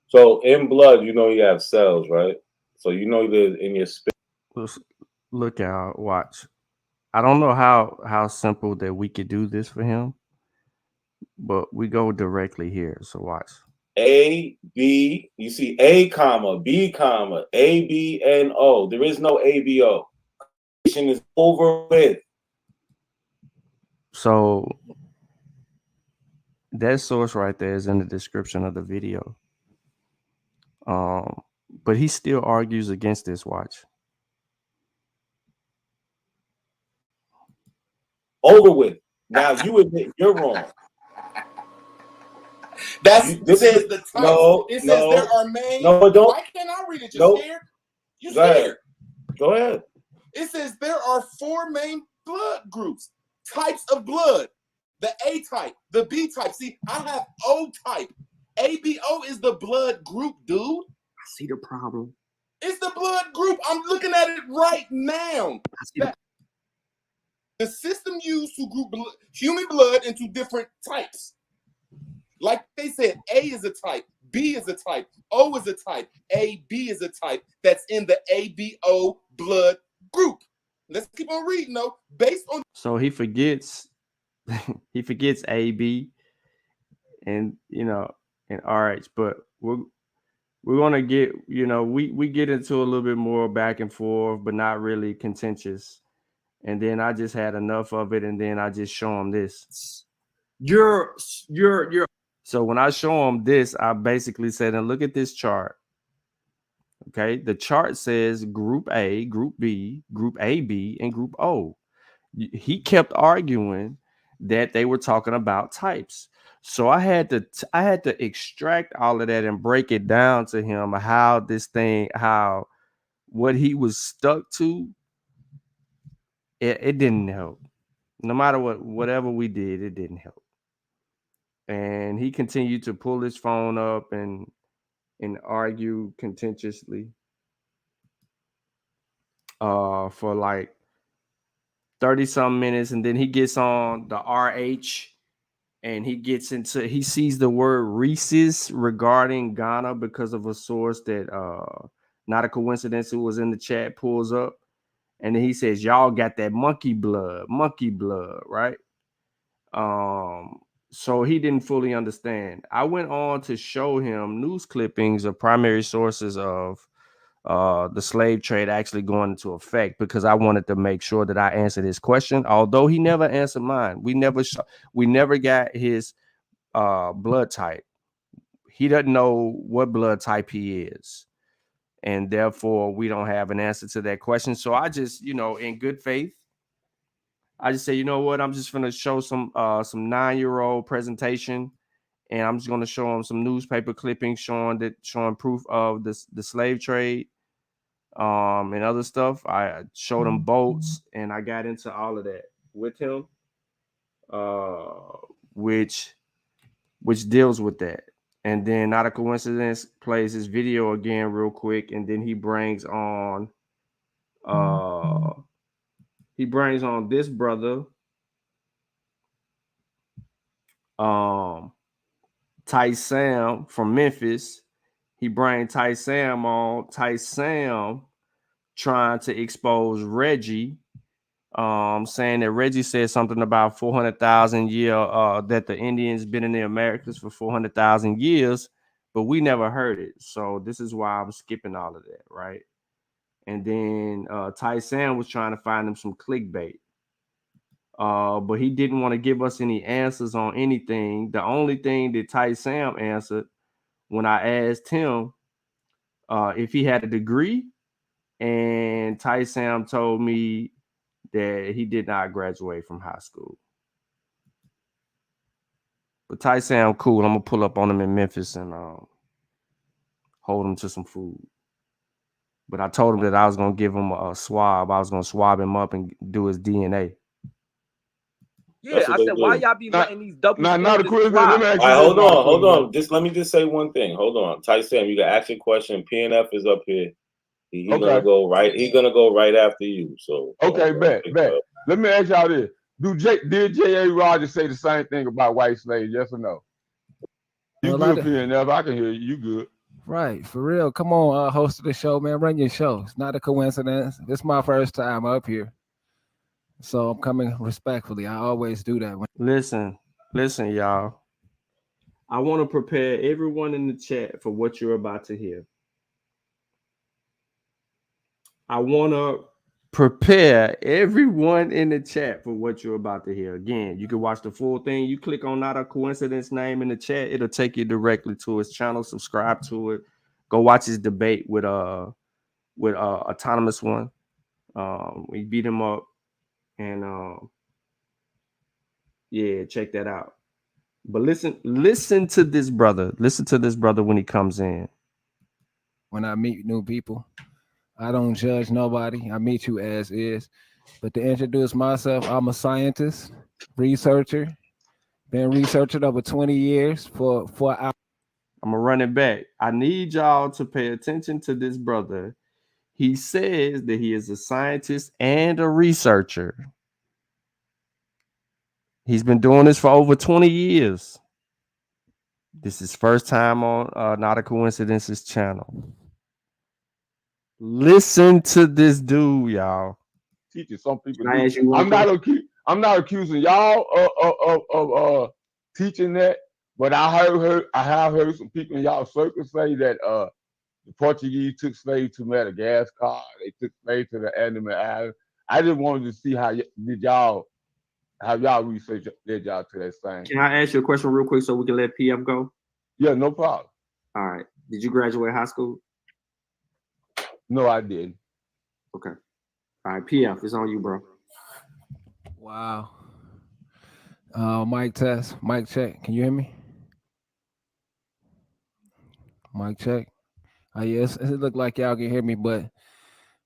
So, in blood, you have cells, right? So, that in your spit. Look out, watch. I don't know how simple that we could do this for him, but we go directly here. So watch. A, B, you see A, comma, B, comma, A, B, N, O. There is no ABO. Is over with. So that source right there is in the description of the video. But he still argues against this. Watch. Over with. Now you admit you're wrong. It says the type. It says there are main. No, don't. Why can't I read it? You're scared? You scared? Go ahead. It says there are 4 main blood groups, types of blood. The A type, the B type. See, I have O type. ABO is the blood group, dude. I see the problem. It's the blood group. I'm looking at it right now. The system used to group human blood into different types. Like they said, A is a type, B is a type, O is a type, AB is a type that's in the ABO blood group. Let's keep on reading though. Based on so he forgets AB and and RH, but we're gonna get we get into a little bit more back and forth, but not really contentious. And then I just had enough of it, and then I just show him this. You're. So when I show him this, I basically said, and look at this chart. Okay, the chart says Group A, Group B, Group AB, and Group O. He kept arguing that they were talking about types. So I had to extract all of that and break it down to him how what he was stuck to. It didn't help. No matter whatever we did, it didn't help. And he continued to pull his phone up and argue contentiously. for like 30 some minutes, and then he gets on the RH and he sees the word rhesus regarding Ghana because of a source that not a coincidence who was in the chat pulls up, and then he says, y'all got that monkey blood, right? So he didn't fully understand. I went on to show him news clippings of primary sources of the slave trade actually going into effect, because I wanted to make sure that I answered his question, although he never answered mine. We never got his blood type. He doesn't know what blood type he is, and therefore we don't have an answer to that question. So I just, in good faith, I just say, you know what, I'm just gonna show some 9-year-old presentation, and I'm just gonna show him some newspaper clippings showing proof of the slave trade, and other stuff. I showed him boats, and I got into all of that with him, which deals with that. And then, not a coincidence, plays his video again real quick, and then he brings on this brother, Ty Sam from Memphis. He brings Ty Sam on. Ty Sam trying to expose Reggie, saying that Reggie said something about 400,000 year that the Indians been in the Americas for 400,000 years, but we never heard it. So this is why I'm skipping all of that, right? And then Ty Sam was trying to find him some clickbait, but he didn't want to give us any answers on anything. The only thing that Ty Sam answered when I asked him if he had a degree, and Ty Sam told me that he did not graduate from high school. But Ty Sam cool. I'm gonna pull up on him in Memphis and hold him to some food. But I told him that I was gonna give him a swab. I was gonna swab him up and do his DNA. Yeah, I said, why y'all be letting these double not a quiz. All right, hold on. Just let me just say one thing. Hold on. Ty Sam, you can ask your question. PNF is up here. He's gonna go right. He's gonna go right after you. So okay, bet. Let me ask y'all this: did J.A. Rogers say the same thing about white slaves? Yes or no? You good, PNF? I can hear you. You good? Right, for real. Come on, host of the show, man. Run your show. It's not a coincidence. It's my first time up here, so I'm coming respectfully. I always do that. Listen, y'all. I want to prepare everyone in the chat for what you're about to hear. I want to prepare everyone in the chat for what you're about to hear. Again, you can watch the full thing. You click on Not a Coincidence name in the chat. It'll take you directly to his channel. Subscribe to it. Go watch his debate with Autonomous One. We beat him up, and yeah, check that out. But listen to this brother. Listen to this brother when he comes in. When I meet new people, I don't judge nobody. I meet you as is. But to introduce myself, I'm a scientist, researcher. Been researching over 20 years for our. I'm gonna run it back. I need y'all to pay attention to this brother. He says that he is a scientist and a researcher. He's been doing this for over 20 years. This is first time on Not a Coincidence's channel. Listen to this dude, y'all. Teaching some people. I'm not accusing y'all of teaching that, but I have heard some people in y'all circles say that the Portuguese took slaves to Madagascar. They took slaves to the Andaman Islands. I just wanted to see how y'all research led y'all to that same. Can I ask you a question real quick so we can let PF go? Yeah, no problem. All right. Did you graduate high school? No, I didn't. Okay. All right, PF, it's on you, bro. Wow. Mic test. Mic check. Can you hear me? Mic check. Yes, it look like y'all can hear me, but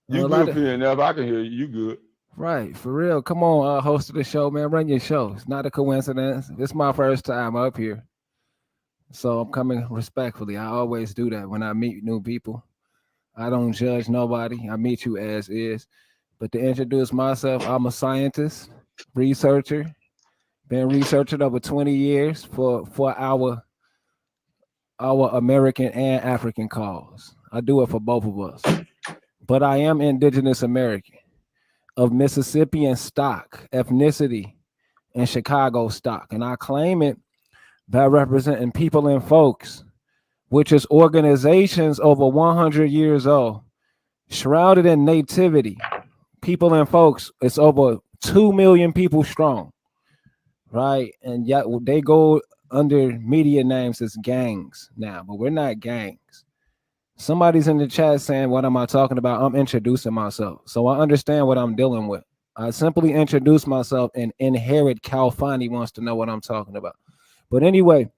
you good, PNF. I can hear you. You good. Right, for real. Come on, host of the show, man. Run your show. It's not a coincidence. It's my first time up here, so I'm coming respectfully. I always do that when I meet new people. I don't judge nobody. I meet you as is. But to introduce myself, I'm a scientist, researcher, been researching over 20 years for our American and African cause. I do it for both of us. But I am Indigenous American of Mississippian stock, ethnicity, and Chicago stock. And I claim it by representing people and folks, which is organizations over 100 years old, shrouded in nativity. People and folks, it's over 2 million people strong, right? And yet they go under media names as gangs now, but we're not gangs. Somebody's in the chat saying, what am I talking about? I'm introducing myself. So I understand what I'm dealing with. I simply introduce myself, and Inherit Calfani wants to know what I'm talking about. But anyway,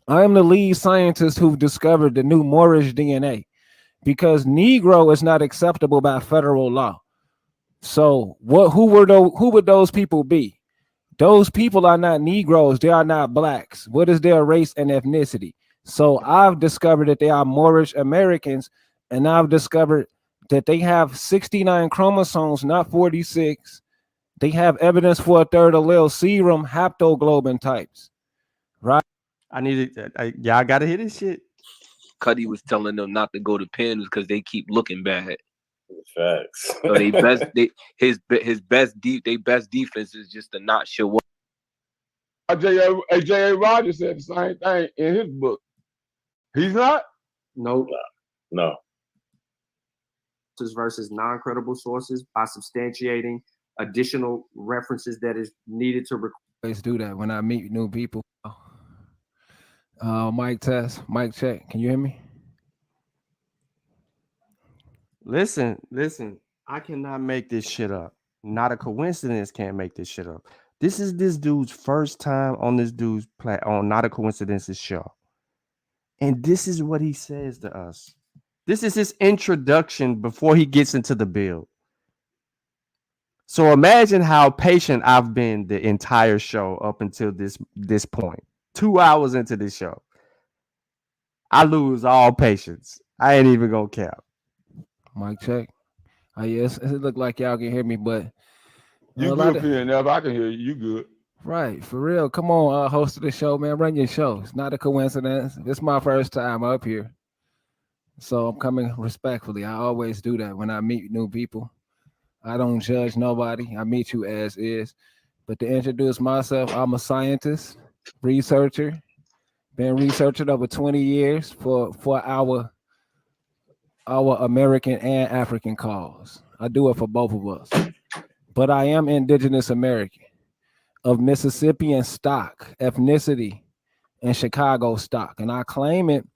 I am the lead scientist who discovered the new Moorish DNA because Negro is not acceptable by federal law. So who would those people be? Those people are not Negroes. They are not blacks. What is their race and ethnicity? So I've discovered that they are Moorish Americans, and I've discovered that they have 69 chromosomes, not 46. They have evidence for a third allele serum haptoglobin types, right? I need it. Y'all gotta hear this shit. Cuddy was telling them not to go to Penn because they keep looking bad. Facts. So his best defense is just to not show up. J.A. Rogers said the same thing in his book. He's not? Nope. No. Versus non-credible sources by substantiating additional references that is needed to always do that when I meet new people. Mic test, mic check. Can you hear me? Listen. I cannot make this shit up. Not a coincidence can't make this shit up. This is this dude's first time on this dude's on Not a Coincidence's show. And this is what he says to us. This is his introduction before he gets into the build. So imagine how patient I've been the entire show up until this point. 2 hours into this show. I lose all patience. I ain't even gonna cap. Mic check. Yes, it look like y'all can hear me, but you good, PNF. I can hear you. You good. Right, for real. Come on, host of the show, man. Run your show. It's not a coincidence. It's my first time up here. So I'm coming respectfully. I always do that when I meet new people. I don't judge nobody. I meet you as is. But to introduce myself, I'm a scientist, researcher. Been researching over 20 years for our American and African cause. I do it for both of us. But I am Indigenous American of Mississippian stock, ethnicity, and Chicago stock. And I claim it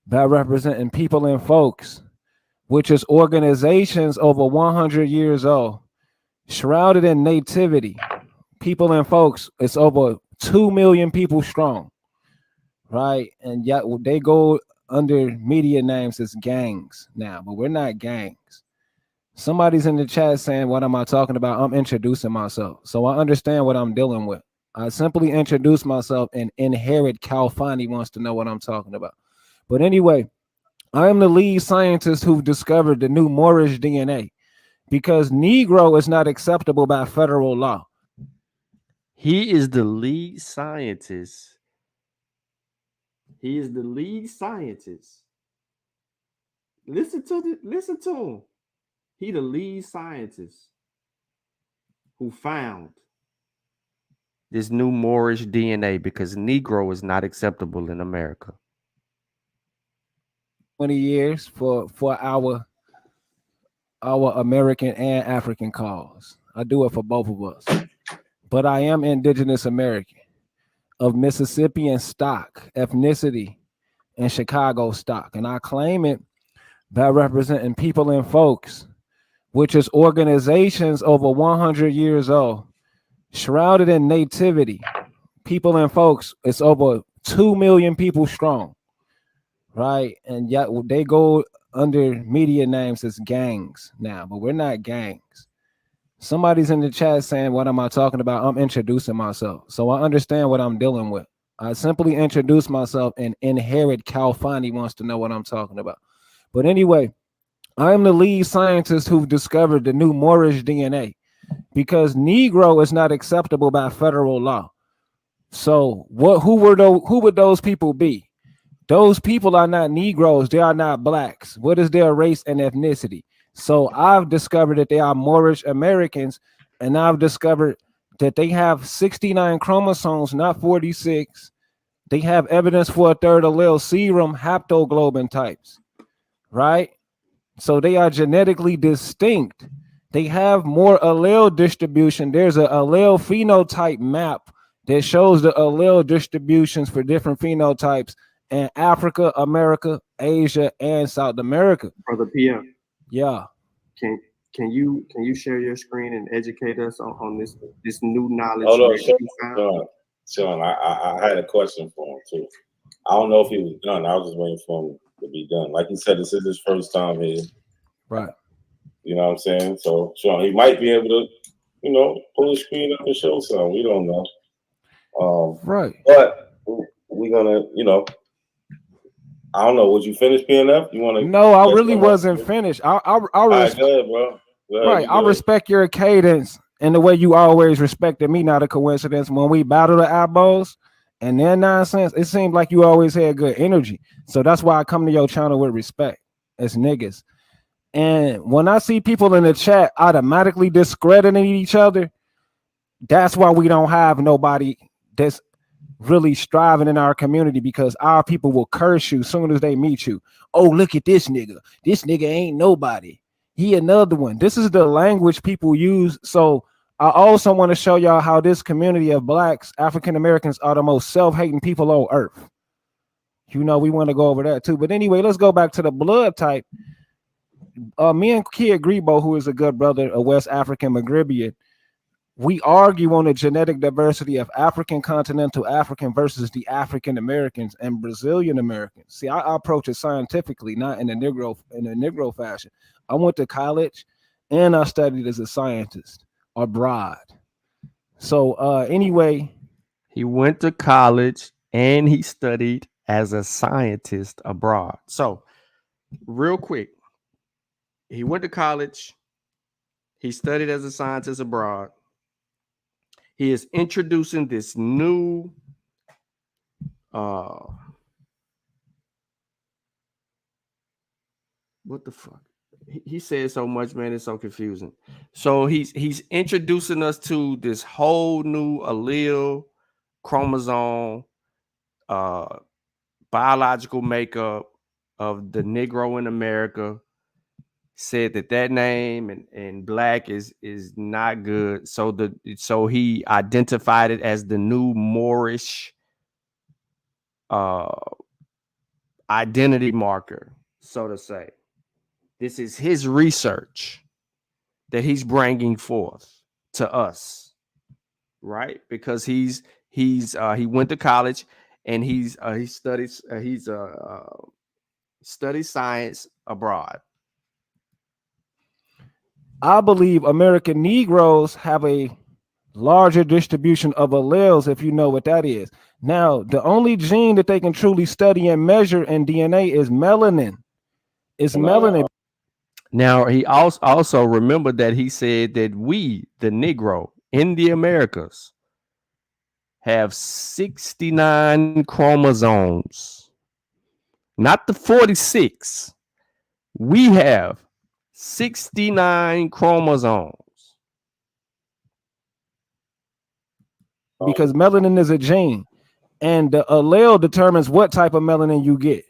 by representing people and folks, which is organizations over 100 years old, shrouded in nativity. People and folks, it's over 2 million people strong, right? And yet they go under media names as gangs now, but we're not gangs. Somebody's in the chat saying, what am I talking about? I'm introducing myself. So I understand what I'm dealing with. I simply introduce myself, and Inherit Calfani wants to know what I'm talking about. But anyway, I am the lead scientist who discovered the new Moorish DNA because Negro is not acceptable by federal law. He is the lead scientist. He is the lead scientist. Listen to him. He the lead scientist who found this new Moorish DNA because Negro is not acceptable in America. 20 years for our American and African cause. I do it for both of us. But I am Indigenous American of Mississippian stock, ethnicity, and Chicago stock. And I claim it by representing people and folks, which is organizations over 100 years old, shrouded in nativity. People and folks, it's over 2 million people strong, right? And yet they go under media names as gangs now, but we're not gangs. Somebody's in the chat saying, what am I talking about? I'm introducing myself. So I understand what I'm dealing with. I simply introduce myself, and Inherit Calfani wants to know what I'm talking about. But anyway, I am the lead scientist who discovered the new Moorish DNA because Negro is not acceptable by federal law. So who would those people be? Those people are not Negroes, they are not blacks. What is their race and ethnicity? So I've discovered that they are Moorish Americans, and I've discovered that they have 69 chromosomes, not 46. They have evidence for a third allele serum haptoglobin types, right? So they are genetically distinct. They have more allele distribution. There's an allele phenotype map that shows the allele distributions for different phenotypes in Africa, America, Asia, and South America. Brother PM. Yeah. Can you share your screen and educate us on this new knowledge? Hold on, that you found? Sean, I had a question for him too. I don't know if he was done. I was just waiting for him to be done. Like he said, this is his first time here. Right. You know what I'm saying? So Sean, he might be able to, pull his screen up and show something. We don't know. Right. But we're gonna, I don't know. Would you finish PNF? You want to? No, I really wasn't finished. I All right, good, bro. Good, right. I respect your cadence and the way you always respected me. Not a coincidence. When we battle the Abos and their nonsense, it seemed like you always had good energy. So that's why I come to your channel with respect as niggas. And when I see people in the chat automatically discrediting each other, that's why we don't have nobody that's really striving in our community, because our people will curse you soon as they meet you. Oh, look at this nigga. This nigga ain't nobody. He another one. This is the language people use. So I also want to show y'all how this community of blacks, African Americans, are the most self-hating people on earth. We want to go over that too. But anyway, let's go back to the blood type. Me and Kid Grebo, who is a good brother, a West African Maghrebian, we argue on the genetic diversity of African continental African versus the African Americans and Brazilian Americans. See, I approach it scientifically, not in a Negro fashion. I went to college and I studied as a scientist abroad. So anyway, he went to college and he studied as a scientist abroad. So real quick, he went to college, he studied as a scientist abroad. He is introducing this new what the fuck? He said so much, man, it's so confusing. So he's introducing us to this whole new allele, chromosome, biological makeup of the Negro in America. Said that name and black is not good. So he identified it as the new Moorish identity marker, so to say. This is his research that he's bringing forth to us, right? Because he went to college and he studies science abroad. I believe American Negroes have a larger distribution of alleles, if you know what that is. Now, the only gene that they can truly study and measure in DNA is melanin. It's melanin. Now, he also remember that he said that we, the Negro in the Americas, have 69 chromosomes, not the 46. We have 69 chromosomes. Because melanin is a gene, and the allele determines what type of melanin you get.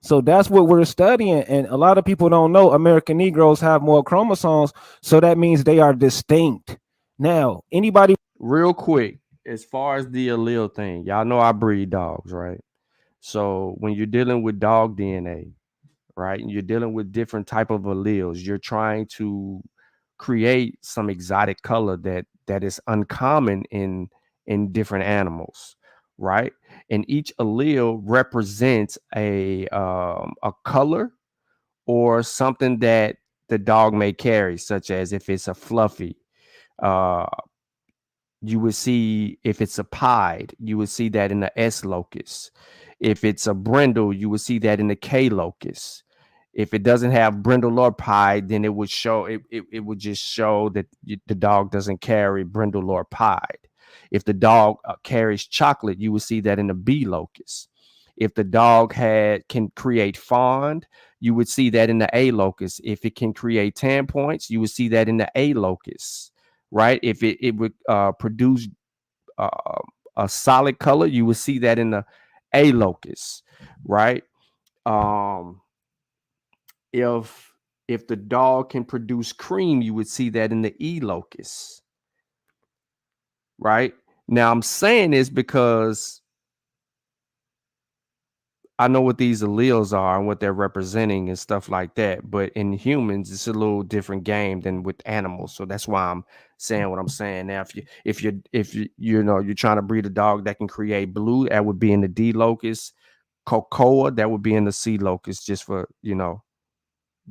So that's what we're studying. And a lot of people don't know American Negroes have more chromosomes. So that means they are distinct. Now, anybody real quick, as far as the allele thing, y'all know I breed dogs, right? So when you're dealing with dog DNA, right, and you're dealing with different type of alleles, you're trying to create some exotic color that is uncommon in different animals, right? And each allele represents a color or something that the dog may carry, such as if it's a fluffy, you would see, if it's a pied, you would see that in the S locus. If it's a brindle, you would see that in the K locus. If it doesn't have brindle or pied, then it would show it would just show that the dog doesn't carry brindle or pied. If the dog carries chocolate, you would see that in the B locus. If the dog can create fond, you would see that in the A locus. If it can create 10 points, you would see that in the A locus, right? If it would produce a solid color, you would see that in the A locus, right? If the dog can produce cream, you would see that in the E locus, right? Now I'm saying this because I know what these alleles are and what they're representing and stuff like that. But in humans, it's a little different game than with animals. So that's why I'm saying what I'm saying. Now, if you're trying to breed a dog that can create blue, that would be in the D locus. Cocoa, that would be in the C locus, just for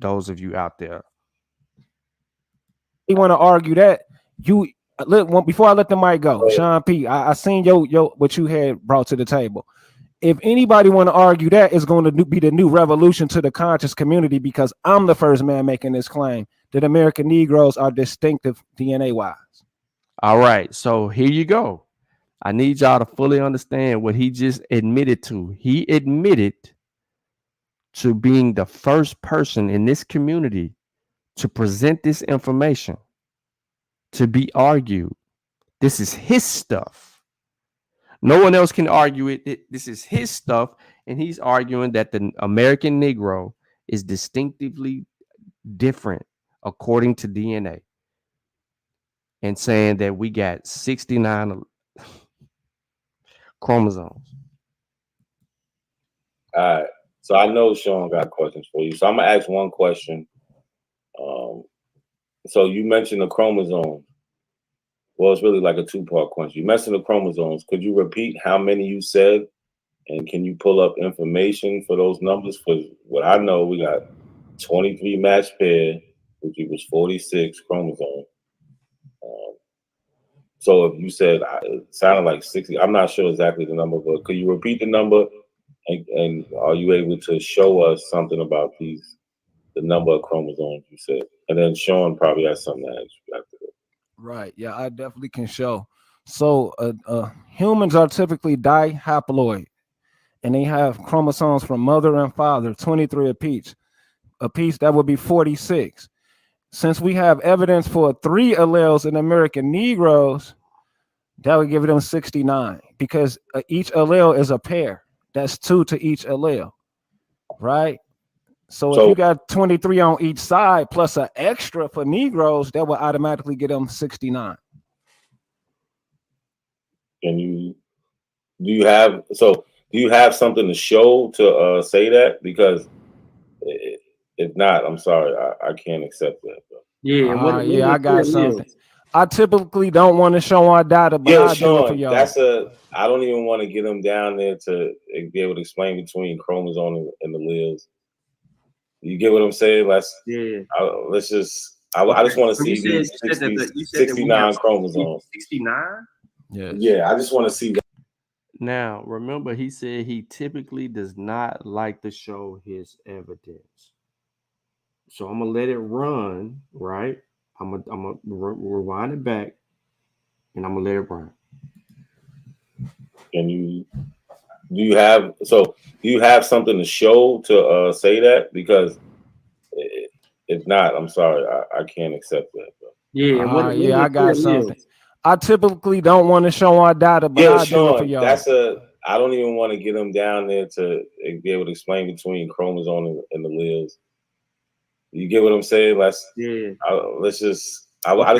those of you out there. You want to argue that before I let the mic go, Sean P. I seen what you had brought to the table. If anybody want to argue that, it's going to be the new revolution to the conscious community, because I'm the first man making this claim that American Negroes are distinctive DNA wise. All right, so here you go. I need y'all to fully understand what he just admitted to. He admitted to being the first person in this community to present this information, to be argued. This is his stuff. No one else can argue it. This is his stuff, and he's arguing that the American Negro is distinctively different according to DNA, and saying that we got 69 chromosomes. All right. So I know Sean got questions for you. So I'm gonna ask one question. So you mentioned the chromosomes. Well, it's really like a two-part question. You mentioned the chromosomes. Could you repeat how many you said? And can you pull up information for those numbers? For what I know, we got 23 matched pair, which equals 46 chromosomes. So if you said, it sounded like 60, I'm not sure exactly the number, but could you repeat the number? And are you able to show us something about the number of chromosomes you said? And then Sean probably has something to ask you after that. Right. Yeah, I definitely can show. So humans are typically dihaploid, and they have chromosomes from mother and father, 23 apiece. That would be 46. Since we have evidence for 3 alleles in American Negroes, that would give them 69, because each allele is a pair. That's 2 to each allele, right? So if you got 23 on each side plus an extra for Negroes, that will automatically get them 69. And do you have something to show to say that? Because if not, I'm sorry, I can't accept that. Bro. Yeah, I got something. I typically don't want to show our data, but I'll do it for y'all. I don't even want to get them down there to be able to explain between chromosome and the alleles. You get what I'm saying? I just want to see these 69 chromosomes. 69? Yes. Yeah, I just want to see that. Now, remember, he said he typically does not like to show his evidence. So I'm going to let it run, right? I'm gonna rewind it back, and I'm going to let it run. And do you have something to show to say that? Because if not, I'm sorry, I can't accept that. Bro. Yeah, I got something. I typically don't want to show our data, but I'll do it for y'all. I don't even want to get them down there to be able to explain between chromosome and the alleles. You get what I'm saying? I just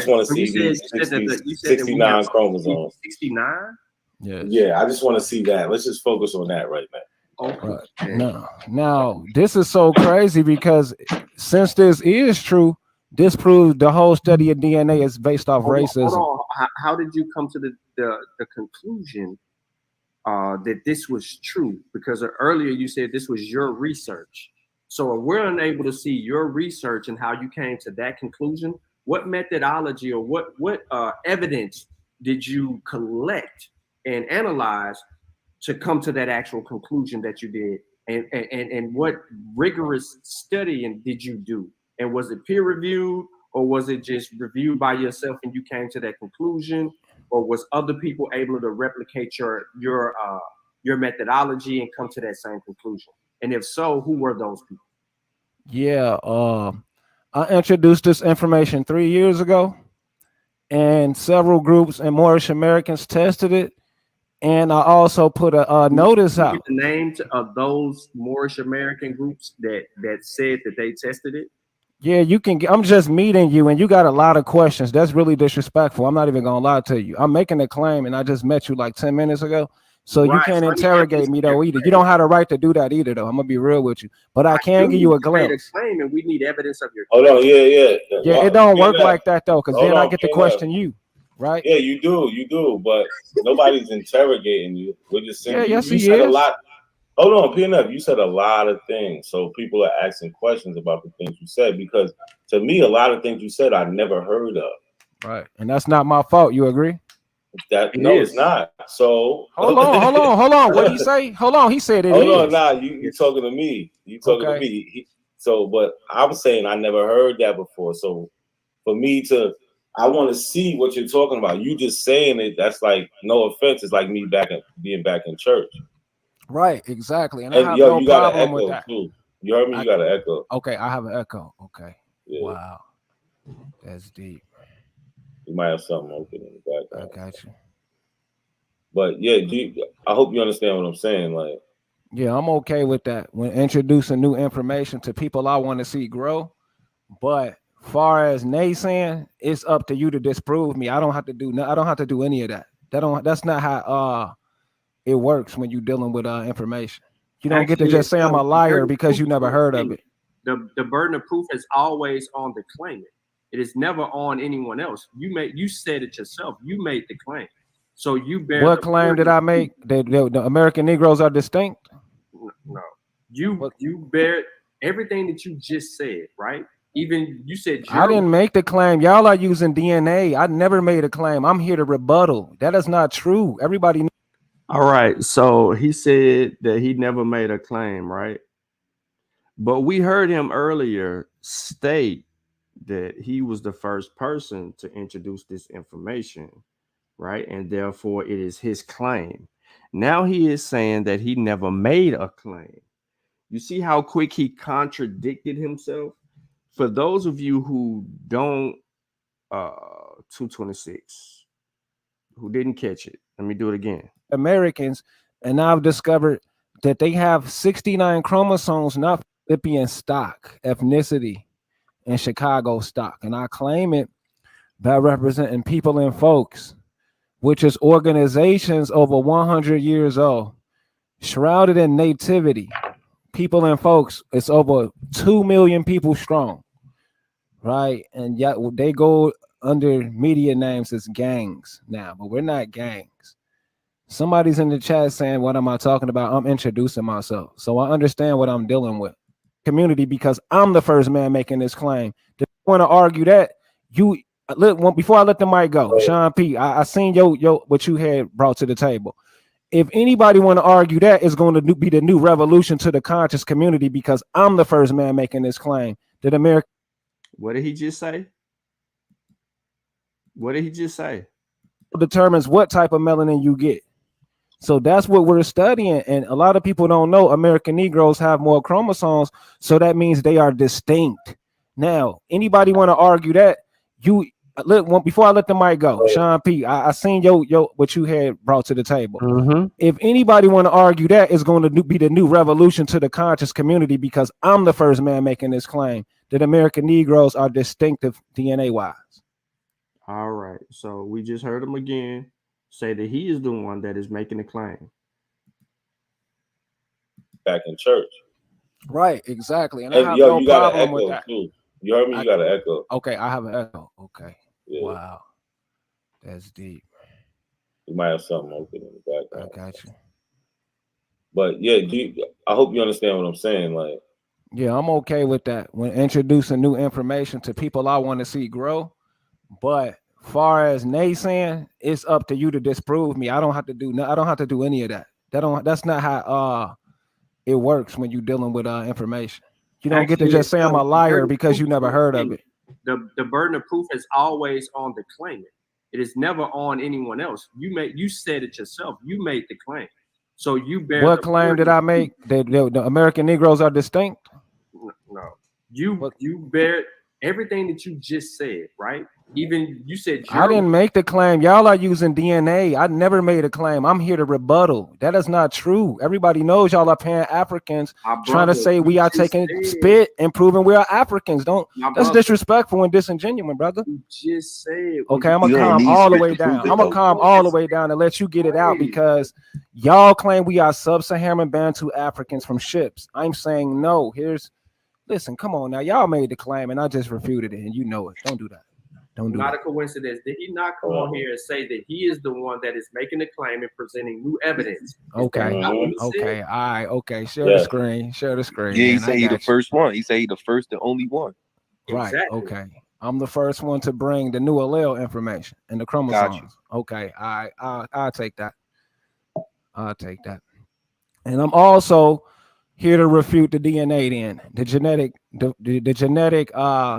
want to see these 69 chromosomes. 69? Yes. Yeah, I just want to see that. Let's just focus on that right now. Right. Now, this is so crazy, because since this is true, this proves the whole study of DNA is based off racism. Hold on. How did you come to the conclusion that this was true? Because earlier you said this was your research. So if we're unable to see your research and how you came to that conclusion, what methodology or what evidence did you collect and analyze to come to that actual conclusion that you did And what rigorous studying did you do? And was it peer reviewed, or was it just reviewed by yourself and you came to that conclusion, or was other people able to replicate your methodology and come to that same conclusion? And if so, who were those people? Yeah, I introduced this information 3 years ago, and several groups and Moorish Americans tested it. And I also put a notice out. The names of those Moorish American groups that said that they tested it. Yeah, you can. I'm just meeting you, and you got a lot of questions. That's really disrespectful. I'm not even gonna lie to you. I'm making a claim, and I just met you like 10 minutes ago. So you can't interrogate me though either. You don't have the right to do that either, though. I'm gonna be real with you, but I can give you a glimpse. Claim, and we need evidence of your. Hold on, yeah. Yeah, it don't work like that though, because then I get to question you, right? Yeah, you do, but nobody's interrogating you. We're just saying. Yeah, yes, you said a lot. Hold on, PNF, you said a lot of things, so people are asking questions about the things you said, because to me, a lot of things you said I never heard of. Right, and that's not my fault. You agree? It's not. So hold on. What did he say? Hold on, he said it is. Hold on, nah, you talking to me. You talking to me. But I was saying I never heard that before. So for me I want to see what you're talking about. You just saying it, that's like, no offense, it's like me being back in church. Right, exactly. And I have no you got problem an with echo that. too. You heard me? You got an echo. Okay, I have an echo. Okay. Yeah. Wow. That's deep. You might have something open in the background. I got you. But yeah, I hope you understand what I'm saying. Like, yeah, I'm okay with that. When introducing new information to people I want to see grow. But far as naysaying, it's up to you to disprove me. I don't have to do any of that. That's not how it works when you're dealing with information. You don't get to just say I'm a liar because you never heard of it. The burden of proof is always on the claimant. It is never on anyone else. You said it yourself. You made the claim. So you bear. What claim did I make? That the American Negroes are distinct? No. You bear everything that you just said, right? Even you said I didn't make the claim. Y'all are using DNA. I never made a claim. I'm here to rebuttal. That is not true. Everybody knows. All right. So he said that he never made a claim, right? But we heard him earlier state that he was the first person to introduce this information, right? And therefore it is his claim. Now he is saying that he never made a claim. You see how quick he contradicted himself? For those of you who don't 226, who didn't catch it, let me do it again. Americans, and I've discovered that they have 69 chromosomes, not Philippian stock, ethnicity, and Chicago stock. And I claim it by representing people and folks, which is organizations over 100 years old, shrouded in nativity. People and folks, it's over 2 million people strong, right? And yet they go under media names as gangs now, but we're not gangs. Somebody's in the chat saying, what am I talking about? I'm introducing myself. So I understand what I'm dealing with. Community, because I'm the first man making this claim. If you want to argue that, before I let the mic go, Sean P, I seen what you had brought to the table. If anybody want to argue that, it's going to be the new revolution to the conscious community, because I'm the first man making this claim that America. What did he just say? What did he just say? Determines what type of melanin you get. So that's what we're studying. And a lot of people don't know American Negroes have more chromosomes. So that means they are distinct. Now, anybody want to argue that? Before I let the mic go, Sean P, I seen what you had brought to the table. If anybody want to argue that, it's going to be the new revolution to the conscious community, because I'm the first man making this claim that American Negroes are distinctive DNA wise. All right. So we just heard him again say that he is the one that is making the claim. Back in church. Right, exactly. And I have no problem with that. Too. You heard me? You got an echo. Okay, I have an echo. Okay. Yeah. Wow. That's deep. You might have something open in the background. I got you. But yeah, I hope you understand what I'm saying. Like, yeah, I'm okay with that. When introducing new information to people I want to see grow. But far as naysaying, it's up to you to disprove me. I don't have to do any of that. That's not how it works when you're dealing with information. You don't get to Actually, just say I'm a liar because you never heard of it. The burden of proof is always on the claimant. It is never on anyone else. You said it yourself. You made the claim, so you bear. What claim did I make? That the American Negroes are distinct? No, you bear everything that you just said, right? Even you said I didn't make the claim. Y'all are using DNA. I never made a claim. I'm here to rebuttal. That is not true. Everybody knows y'all are Pan Africans trying to say we are taking spit and proving we are Africans. That's disrespectful and disingenuous, brother. You just said. Okay, I'm gonna calm all the way down. I'm gonna calm all the way down and let you get it out because y'all claim we are sub-Saharan Bantu Africans from ships. I'm saying no. Listen, come on now. Y'all made the claim and I just refuted it, and you know it. Don't do that. Don't do Not that. a coincidence. Did he not come on here and say that he is the one that is making the claim and presenting new evidence? Okay. Okay. All right. Okay. Share the screen. Share the screen. Yeah, he man. said he the first one. He said he the first and only one. Right. Okay. I'm the first one to bring the new allele information and the chromosomes. Okay. All right. I'll take that. I'll take that. And I'm also here to refute the DNA then, the genetic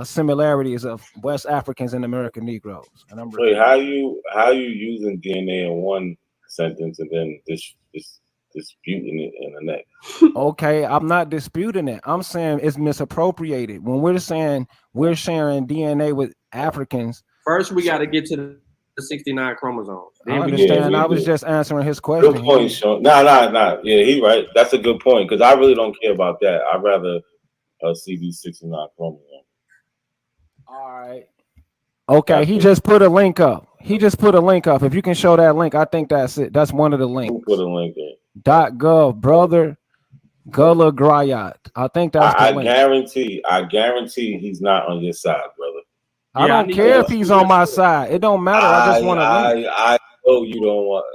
similarities of West Africans and American Negroes. And I'm Wait, how you using DNA in one sentence and then disputing it in the next? Okay, I'm not disputing it. I'm saying it's misappropriated. When we're saying we're sharing DNA with Africans, first we got to get to the 69 chromosomes. I understand. I was just answering his question. Good point, Sean. Nah. Yeah, he's right. That's a good point because I really don't care about that. I'd rather see these 69 chromosomes. All right. Okay, he just put a link up. If you can show that link, I think that's it. That's one of the links. Put a link in. .gov, brother. Gullah Grayat. I think that's the link. I guarantee he's not on your side, brother. I don't care if he's on my side. It don't matter. I just want to link. I know you don't want.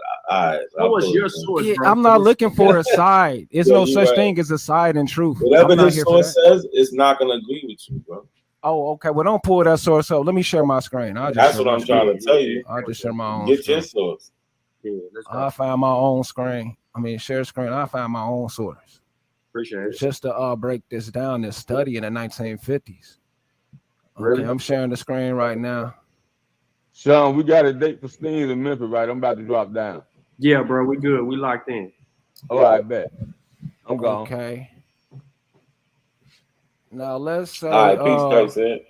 What was your source, bro? I'm not looking for a side. There's no such thing as a side in truth. Whatever his source says, it's not going to agree with you, bro. Oh, okay. Well, don't pull that source up. Let me share my screen. That's what I'm trying to tell you. I'll just share my own. Get your source. I found my own screen. Share screen. I found my own source. Appreciate it. Just to break this down, this study in the 1950s. Really? Okay, I'm sharing the screen right now. Sean, we got a date for Steams in Memphis, right? I'm about to drop down. Yeah, bro, we good. We locked in. All right, bet. I'm gone. Okay. Now let's say. All right, peace,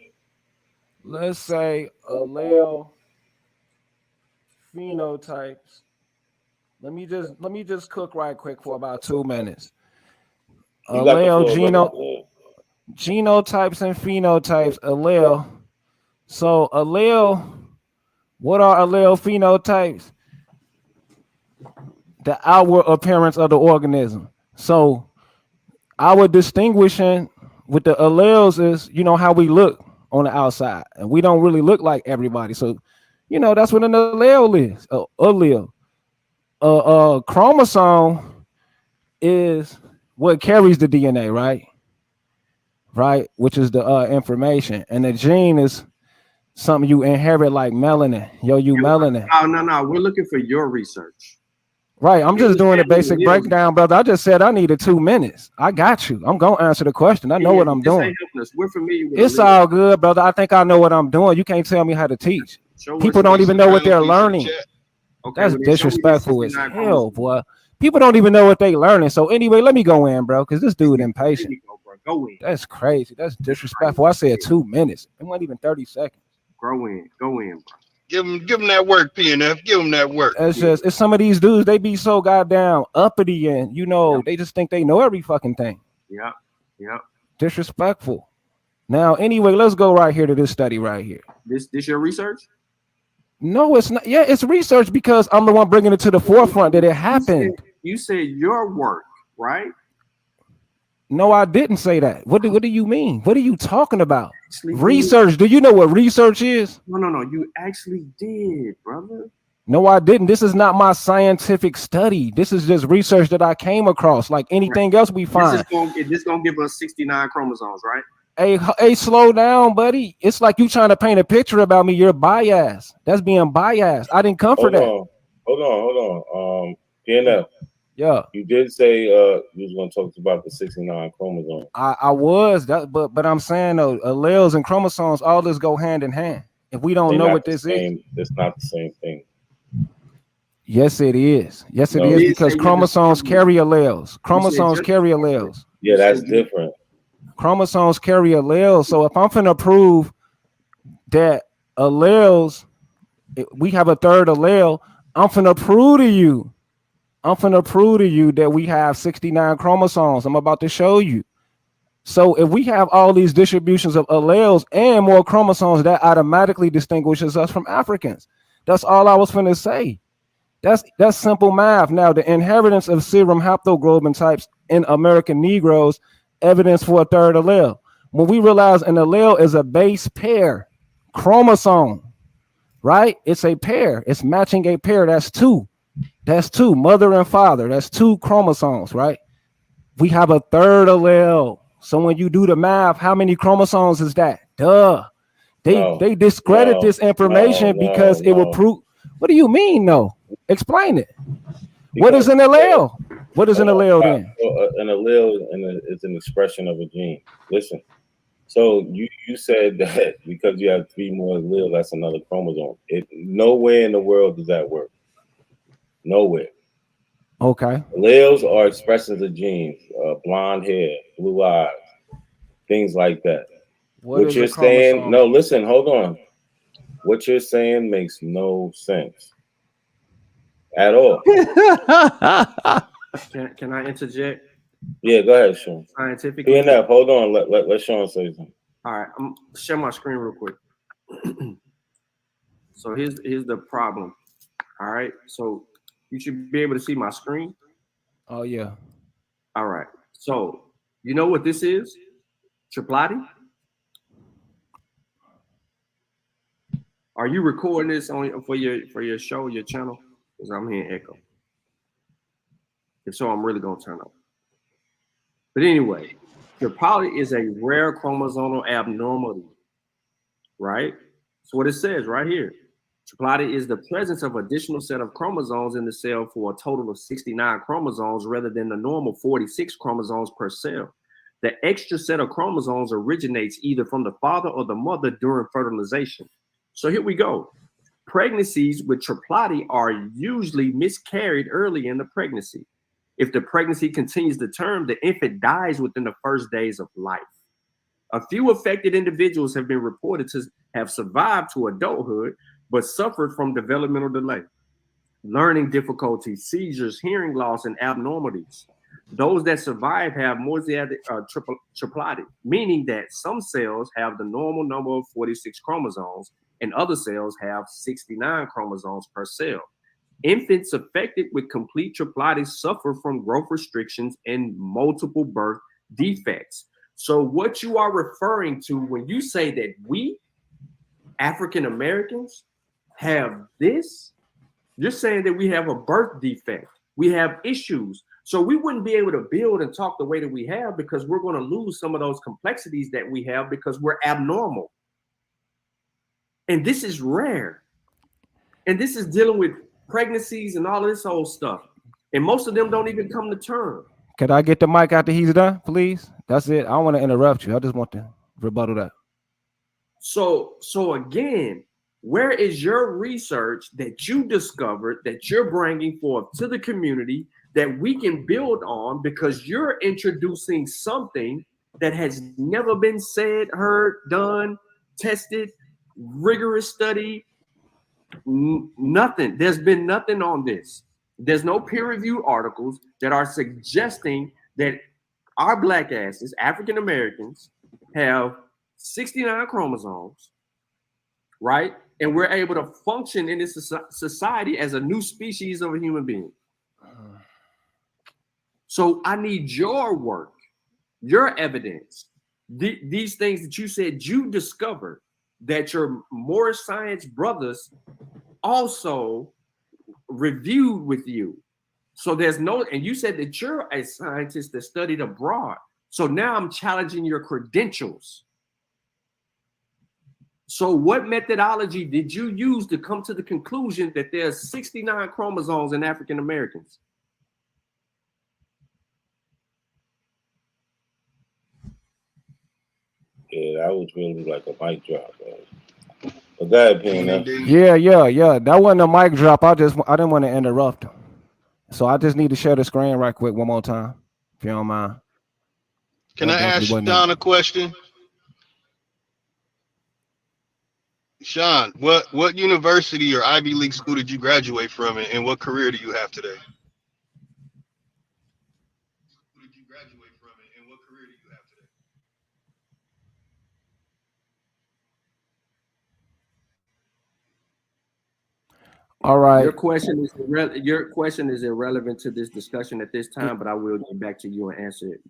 let's say allele phenotypes. Let me just cook right quick for about 2 minutes. Allele genotypes and phenotypes. Allele. So allele. What are allele phenotypes? The outward appearance of the organism. So our distinguishing with the alleles is, how we look on the outside, and we don't really look like everybody. So, that's what an allele is. Allele. Chromosome is what carries the DNA, right? Right, which is the information, and the gene is something you inherit, like melanin. Melanin. No. We're looking for your research. Right, I'm just doing a basic breakdown, brother. I just said I needed 2 minutes. I got you. I'm gonna answer the question. I know what I'm doing. We're familiar with it's all good, brother. I think I know what I'm doing. You can't tell me how to teach. People don't even know what they're learning. That's disrespectful as hell, boy. People don't even know what they're learning. So anyway, let me go in, bro, because this dude impatient. Go in. That's crazy. That's disrespectful. I said 2 minutes. It wasn't even 30 seconds. Go in, bro. Give him that work, PNF. Give him that work. It's some of these dudes, they be so goddamn uppity and they just think they know every fucking thing. Yeah. Disrespectful. Now, anyway, let's go right here to this study right here. This your research? No, it's not. Yeah, it's research because I'm the one bringing it to the forefront that it happened. You said your work, right? No, I didn't say that. What do you mean? What are you talking about? Research. Do you know what research is? No. You actually did, brother. No, I didn't. This is not my scientific study. This is just research that I came across, like anything else we find. This is gonna give us 69 chromosomes, right? Hey, slow down, buddy. It's like you trying to paint a picture about me. You're biased. That's being biased. I didn't come for that. Hold on. PNF. Yeah. You did say you was going to talk about the 69 chromosomes. I was that, but I'm saying though, alleles and chromosomes, all this go hand in hand. If we don't know what this is, it's not the same thing. yes, it is. Yes, it No. is because chromosomes carry alleles. Chromosomes carry alleles. Yeah, that's different. Chromosomes carry alleles. So if I'm finna prove that alleles, we have a third allele, I'm finna prove to you. That we have 69 chromosomes. I'm about to show you. So if we have all these distributions of alleles and more chromosomes, that automatically distinguishes us from Africans. That's all I was finna say. That's simple math. Now, the inheritance of serum haploglobin types in American Negroes, evidence for a third allele. When we realize an allele is a base pair chromosome, right? It's a pair. It's matching a pair. That's two. That's two. Mother and father. That's two chromosomes, right? We have a third allele. So when you do the math, how many chromosomes is that? Duh. They discredit this information because it will prove. What do you mean, no? Explain it. What is an allele? What is an allele then? An allele is an expression of a gene. Listen. So you said that because you have 3 more alleles, that's another chromosome. Nowhere in the world does that work. Nowhere. Okay. Alleles are expressions of genes, blonde hair, blue eyes, things like that. What you're saying, no, listen, hold on. What you're saying makes no sense at all. Can I interject? Yeah, go ahead, Sean. Scientific. PNF, hold on. Let Sean say something. All right, I'm share my screen real quick. So here's the problem. All right, so you should be able to see my screen. Oh yeah. All right. So you know what this is? Triploidy. Are you recording this on for your show, your channel? Because I'm hearing echo. If so, I'm really gonna turn up. But anyway, Triploidy is a rare chromosomal abnormality, right? So what it says right here. Triploidy is the presence of additional set of chromosomes in the cell for a total of 69 chromosomes rather than the normal 46 chromosomes per cell. The extra set of chromosomes originates either from the father or the mother during fertilization. So here we go. Pregnancies with Triploidy are usually miscarried early in the pregnancy. If the pregnancy continues to term, the infant dies within the first days of life. A few affected individuals have been reported to have survived to adulthood, but suffered from developmental delay, learning difficulties, seizures, hearing loss, and abnormalities. Those that survive have mosaic Triploidy, meaning that some cells have the normal number of 46 chromosomes and other cells have 69 chromosomes per cell. Infants affected with complete Triploidy suffer from growth restrictions and multiple birth defects. So what you are referring to when you say that we, African Americans, have this, you're saying that we have a birth defect. We have issues. So we wouldn't be able to build and talk the way that we have because we're going to lose some of those complexities that we have because we're abnormal. And this is rare. And this is dealing with pregnancies and all this old stuff. And most of them don't even come to term. Could I get the mic after he's done, please? That's it. I don't want to interrupt you. I just want to rebuttal that. So again, where is your research that you discovered that you're bringing forth to the community that we can build on because you're introducing something that has never been said, heard, done, tested, rigorous study, nothing. There's been nothing on this. There's no peer-reviewed articles that are suggesting that our black asses, African Americans, have 69 chromosomes, right? And we're able to function in this society as a new species of a human being. So I need your work, your evidence, these things that you said you discovered that your Moorish science brothers also reviewed with you. So there's no, and you said that you're a scientist that studied abroad. So now I'm challenging your credentials. So what methodology did you use to come to the conclusion that there's 69 chromosomes in African Americans? Yeah, that was really like a mic drop, bro. But go ahead, PNF. Yeah. That wasn't a mic drop. I didn't want to interrupt him. So I just need to share the screen right quick one more time, if you don't mind. Can I ask Sean a question? Sean, what university or Ivy League school did you graduate from, and what career do you have today? All right. Your question is irrelevant to this discussion at this time, but I will get back to you and answer it.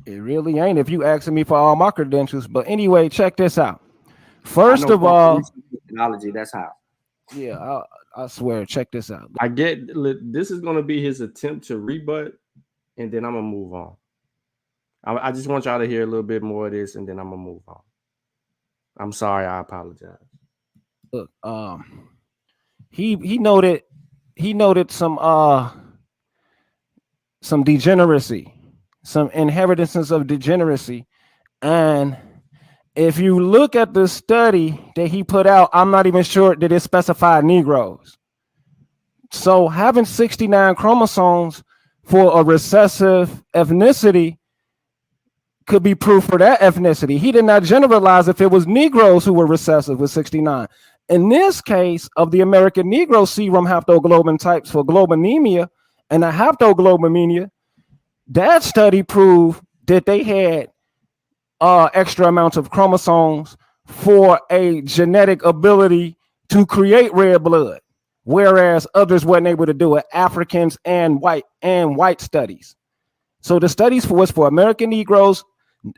It really ain't if you asking me for all my credentials. But anyway, check this out. First of all, technology, that's how. Yeah, I swear. Check this out. I get this is going to be his attempt to rebut, and then I'm gonna move on. I just want y'all to hear a little bit more of this, and then I'm gonna move on. I'm sorry. I apologize. Look, he noted some degeneracy, some inheritances of degeneracy, and if you look at the study that he put out, I'm not even sure that it specified Negroes. So having 69 chromosomes for a recessive ethnicity could be proof for that ethnicity. He did not generalize if it was Negroes who were recessive with 69. In this case of the American Negro serum haptoglobin types for globinemia and a haptoglobemia, that study proved that they had extra amounts of chromosomes for a genetic ability to create red blood, whereas others weren't able to do it, Africans and white studies. So the studies was for American Negroes,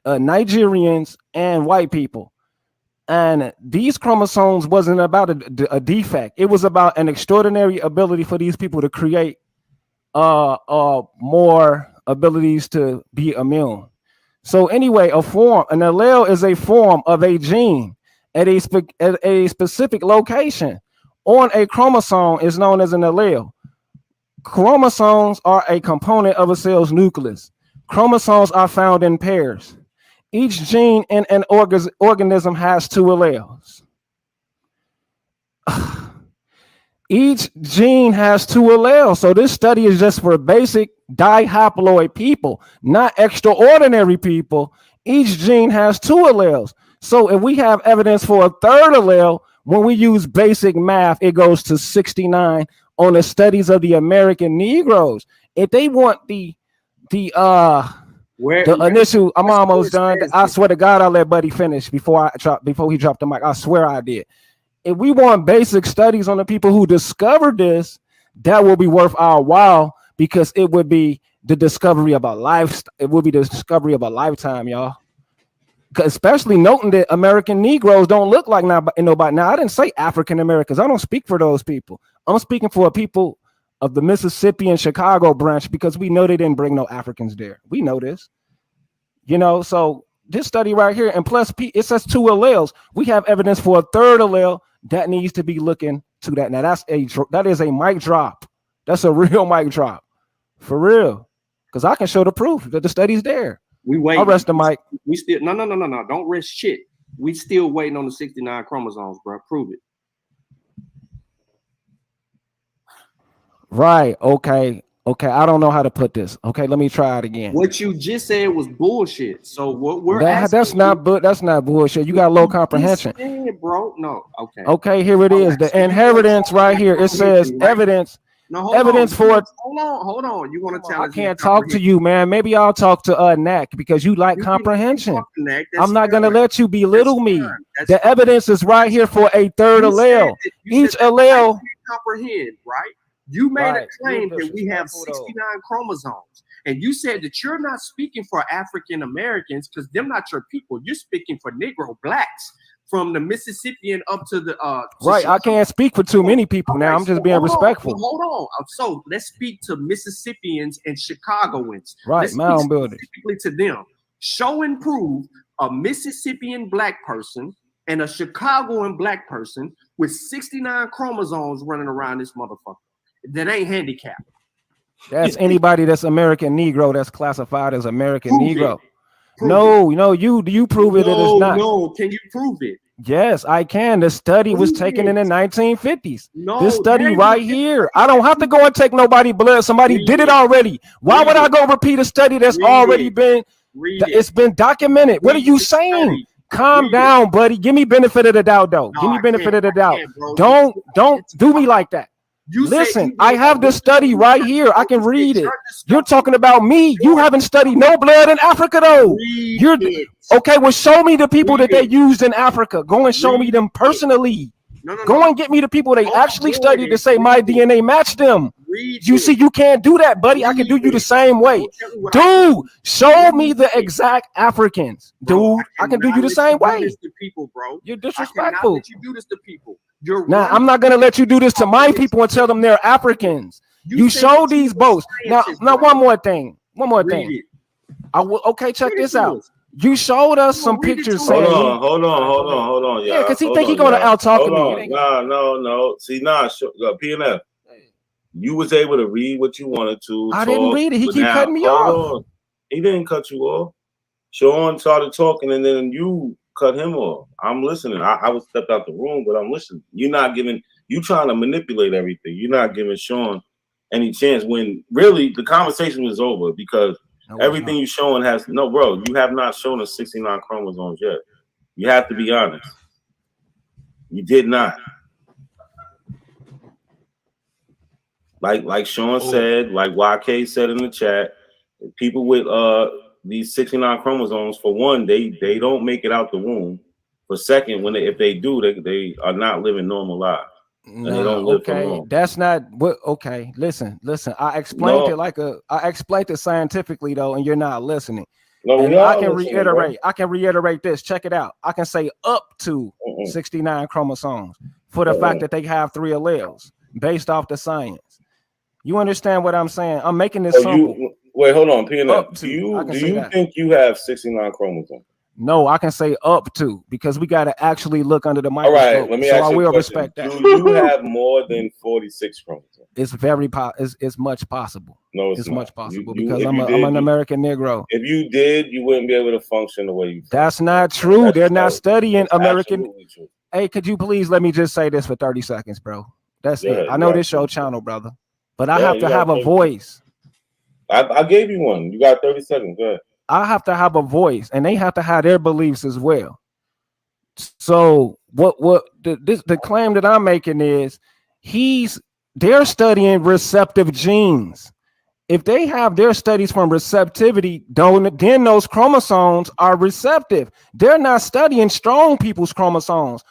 Nigerians, and white people. And these chromosomes wasn't about a defect. It was about an extraordinary ability for these people to create more abilities to be immune. So anyway, an allele is a form of a gene at a specific location on a chromosome is known as an allele. Chromosomes are a component of a cell's nucleus. Chromosomes are found in pairs. Each gene in an organism has two alleles. Each gene has two alleles. So this study is just for basic dihaploid people, not extraordinary people. Each gene has two alleles. So if we have evidence for a third allele, when we use basic math, it goes to 69 on the studies of the American Negroes. If they want the initial, I'm almost done. I swear to God, I'll let Buddy finish before he dropped the mic. I swear I did. If we want basic studies on the people who discovered this, that will be worth our while, because it would be the discovery of a life. It would be the discovery of a lifetime, y'all. Especially noting that American Negroes don't look like nobody. Now, I didn't say African Americans. I don't speak for those people. I'm speaking for people of the Mississippi and Chicago branch, because we know they didn't bring no Africans there. We know this. So this study right here, and plus it says two alleles. We have evidence for a third allele that needs to be looking to that. Now that is a mic drop. That's a real mic drop, for real. Because I can show the proof that the study's there. We wait. I'll rest the mic. We still no. Don't rest shit. We still waiting on the 69 chromosomes, bro. Prove it. Right. Okay. I don't know how to put this. Okay, let me try it again. What you just said was bullshit. So what we're that's not bullshit. You got low comprehension, bro. No. Okay. Okay, here it is. The inheritance right here. It says evidence. No, evidence for. Hold on. You want to tell? I can't talk to you, man. Maybe I'll talk to Knack, because you like comprehension. I'm not gonna let you belittle me. The evidence is right here for a third allele. Each allele. Comprehend, right? You made a claim that we have 69 chromosomes, and you said that you're not speaking for African Americans because they're not your people. You're speaking for Negro blacks from the Mississippian up to the right. Chicago. I can't speak for too many people now. I'm just being respectful. Hold on. So let's speak to Mississippians and Chicagoans. Right, mound builders. Specifically to them. Show and prove a Mississippian black person and a Chicagoan black person with 69 chromosomes running around this motherfucker that ain't handicapped. That's anybody that's American Negro that's classified as American Negro. No, you prove it that it's not. No, can you prove it? Yes, I can. The study was taken in the 1950s. No, This study Daniel, right here. I don't have to go and take nobody blood. Somebody did it already. Why would I go repeat a study that's already been? It's been documented. What are you saying? Calm down, buddy. Give me benefit of the doubt, though. Give me benefit of the doubt. Don't do me like that. Listen, I have the study right here. I can read it. You're talking about me. You haven't studied no blood in Africa, though. You're okay. Well, show me the people that they used in Africa. Go and show me them personally. Go and get me the people they actually studied to say my DNA matched them. You see, you can't do that, buddy. I can do you the same way. Dude, show me the exact Africans. Dude, I can do you the same way. You're disrespectful. You do this to people. Now, I'm not going to let you do this to my people and tell them they're Africans. You show these boats. Now, one more thing. I will. Okay, check this out. You showed us some pictures saying. Hold on, yeah, because he think he's going to out-talk me. No. See, PNF. You was able to read what you wanted to. I didn't read it. He keep cutting me off. He didn't cut you off. Sean started talking, and then you cut him off. I'm listening. I was stepped out the room, but I'm listening. You're not giving. You trying to manipulate everything. You're not giving Sean any chance when really the conversation was over because everything you showing has no, bro. You have not shown us 69 chromosomes yet. You have to be honest. You did not. Like Sean said, like YK said in the chat, people with these 69 chromosomes, for one, they don't make it out the womb. For second, if they do, they are not living normal lives. And they don't live for long. That's not what. Okay, listen. I explained I explained it scientifically though, and you're not listening. I can reiterate this. Check it out. I can say up to 69 chromosomes for the fact that they have 3 alleles based off the science. You understand what I'm saying? I'm making this simple. Wait, hold on, PNF. Do you think you have 69 chromosomes? No, I can say up to because we got to actually look under the microscope. All right, let me ask you a question. Respect that. Do you have more than 46 chromosomes? It's very it's much possible. No, it's much possible because I'm an American Negro. If you did, you wouldn't be able to function the way you. That's not true. They're not studying American. Hey, could you please let me just say this for 30 seconds, bro? That's it. I know this your channel, brother, but I have to have a voice. I gave you one. You got 30 seconds. Go ahead. I have to have a voice, and they have to have their beliefs as well. So the claim that I'm making is they're studying receptive genes. If they have their studies from receptivity, then those chromosomes are receptive. They're not studying strong people's chromosomes.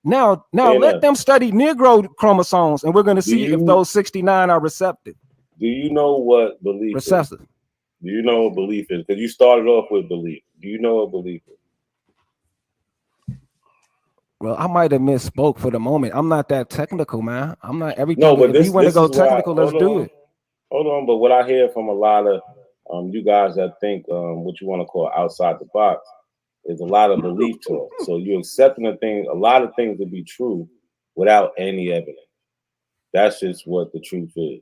Now let them study Negro chromosomes, and we're going to see if those 69 are receptive. Do you know what belief receptive? Do you know what belief is? Because you started off with belief. Do you know what belief is? Well, I might have misspoke for the moment. I'm not that technical, man. I'm not everything. No, but if you want to go technical, let's do it. Hold on, but what I hear from a lot of you guys that think what you want to call outside the box is a lot of belief talk. So you're accepting a lot of things to be true without any evidence. That's just what the truth is.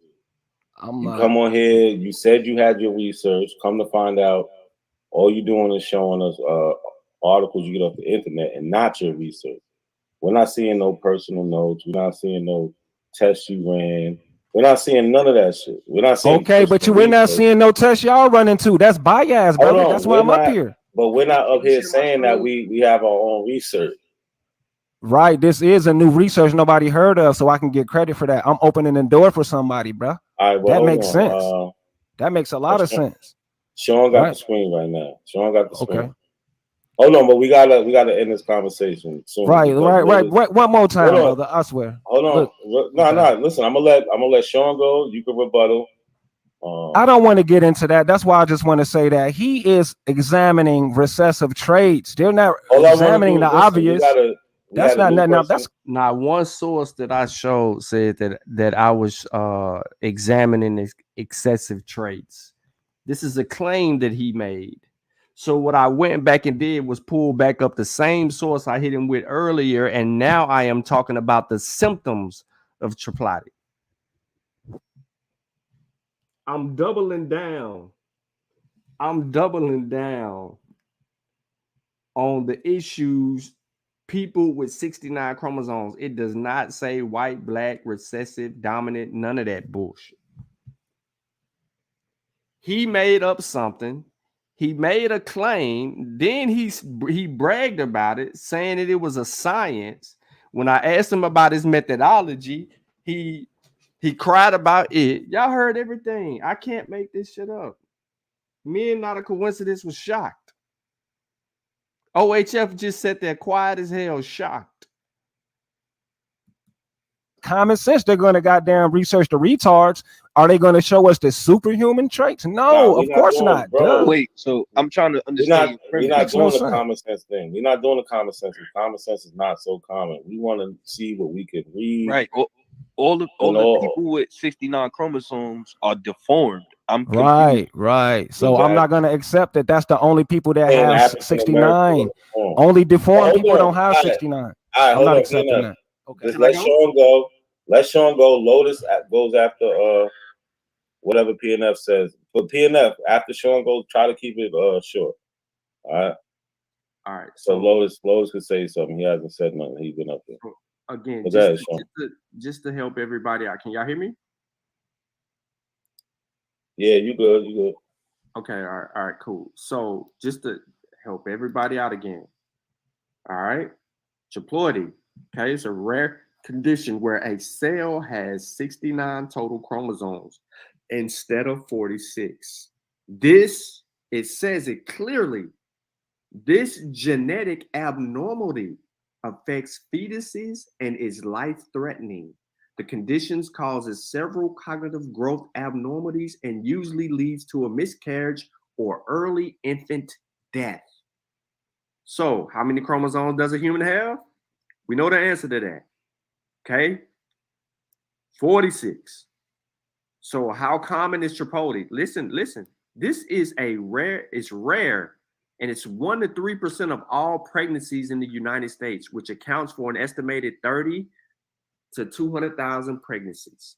Come on here. You said you had your research. Come to find out, all you're doing is showing us articles you get off the internet and not your research. We're not seeing no personal notes. We're not seeing no tests you ran. We're not seeing none of that shit. We're not seeing. Okay, but we're not seeing no tests y'all running to. That's bias, brother. That's why I'm up here. But we're not up here saying that we have our own research. Right. This is a new research nobody heard of, so I can get credit for that. I'm opening the door for somebody, bro. All right, well, that makes sense. That makes a lot of sense. Sean got the screen right now. Sean got the screen. Hold on, but we gotta end this conversation soon. Right. One more time, brother. I swear. Hold on. No. Listen, I'm gonna let Sean go. You can rebuttal. I don't want to get into that. That's why I just want to say that he is examining recessive traits. They're not examining the obvious. That's not nothing. That's not one source that I showed said that I was examining excessive traits. This is a claim that he made. So what I went back and did was pull back up the same source I hit him with earlier, and now I am talking about the symptoms of Triploidy. I'm doubling down. on the issues people with 69 chromosomes. It does not say white, black, recessive, dominant, none of that bullshit. He made up something. He made a claim. Then he bragged about it, saying that it was a science. When I asked him about his methodology, he cried about it. Y'all heard everything. I can't make this shit up. Me and Not a Coincidence was shocked. OHF just sat there quiet as hell, shocked. Common sense, they're going to goddamn research the retards. Are they going to show us the superhuman traits? No, of course not. Wait, so I'm trying to understand. We're not doing the common sense thing. We're not doing the common sense. Common sense is not so common. We want to see what we could read. Right. All the people with 69 chromosomes are deformed. I'm confused. Right. So I'm not going to accept that that's the only people that have 69. Only deformed people don't have 69. I'm not accepting that. Okay. Just let Sean go. Let Sean go. Lotus goes after whatever PNF says. But PNF, after Sean goes, try to keep it short. All right. So Lotus could say something. He hasn't said nothing. He's been up there. Again, just to help everybody out. Can y'all hear me? Yeah, you good. You good. Okay. All right. Cool. So just to help everybody out again. All right. Triploidy. Okay, it's a rare condition where a cell has 69 total chromosomes instead of 46. This, it says it clearly, this genetic abnormality affects fetuses and is life-threatening. The condition causes several cognitive growth abnormalities and usually leads to a miscarriage or early infant death. So, how many chromosomes does a human have? We know the answer to that. Okay. 46. So how common is Triploidy? Listen. This is it's rare, and it's 1 to 3% of all pregnancies in the United States, which accounts for an estimated 30 to 200,000 pregnancies.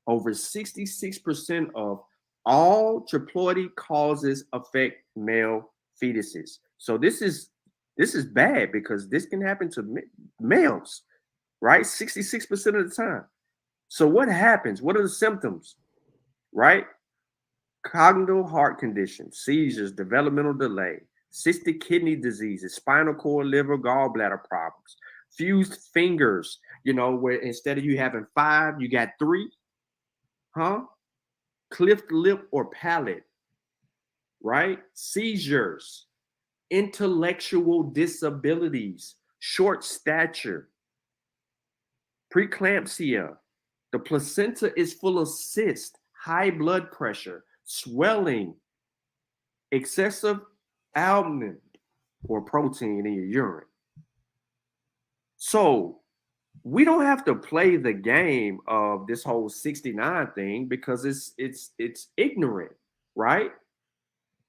Over 66% of all Triploidy causes affect male fetuses. So this is bad because this can happen to males, right? 66% of the time. So what happens? What are the symptoms, right? Congenital heart conditions, seizures, developmental delay, cystic kidney diseases, spinal cord, liver, gallbladder problems, fused fingers, where instead of you having 5, you got 3, cleft lip or palate, right? Seizures, intellectual disabilities, short stature, preeclampsia. The placenta is full of cysts, high blood pressure, swelling, excessive albumin or protein in your urine. So we don't have to play the game of this whole 69 thing because it's ignorant, right?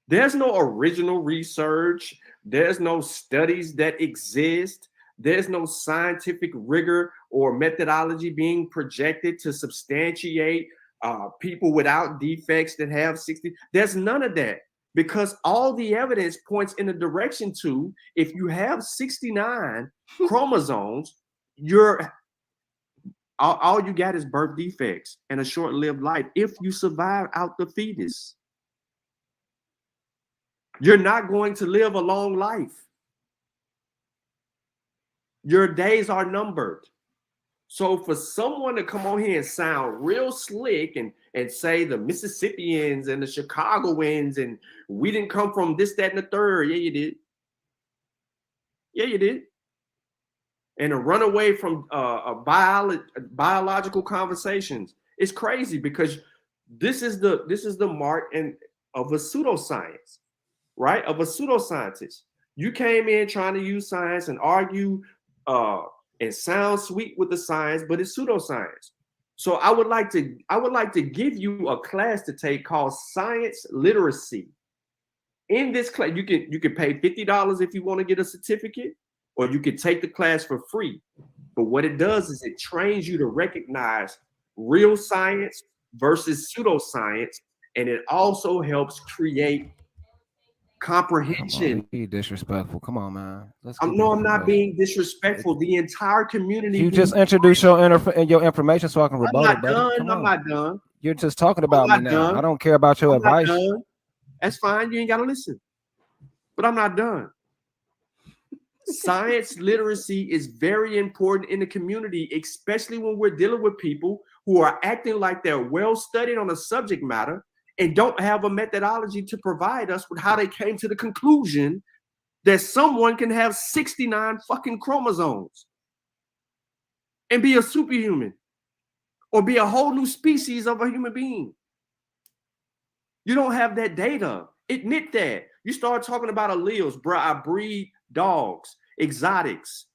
There's no original research. There's no studies that exist. There's no scientific rigor or methodology being projected to substantiate people without defects that have 60. There's none of that because all the evidence points in the direction to if you have 69 chromosomes, all you got is birth defects and a short-lived life if you survive out the fetus. You're not going to live a long life. Your days are numbered. So for someone to come on here and sound real slick and say the Mississippians and the Chicagoans and we didn't come from this, that, and the third. Yeah, you did. Yeah, you did. And to run away from biological conversations. It's crazy because this is the mark of a pseudoscience. Right? Of a pseudoscientist. You came in trying to use science and argue and sound sweet with the science, but it's pseudoscience. So I would like to give you a class to take called science literacy. In this class, you can pay $50 if you want to get a certificate, or you can take the class for free. But what it does is it trains you to recognize real science versus pseudoscience, and it also helps create comprehension. Be disrespectful. Come on, man. I'm not being disrespectful. The entire community. You just introduce your information so I can rebut it, buddy. I'm not done. You're just talking about me now. Done. I don't care about your advice. That's fine. You ain't got to listen. But I'm not done. Science literacy is very important in the community, especially when we're dealing with people who are acting like they're well studied on a subject matter and don't have a methodology to provide us with how they came to the conclusion that someone can have 69 fucking chromosomes and be a superhuman or be a whole new species of a human being. You don't have that data. Admit that. You start talking about alleles, bro. I breed dogs, exotics.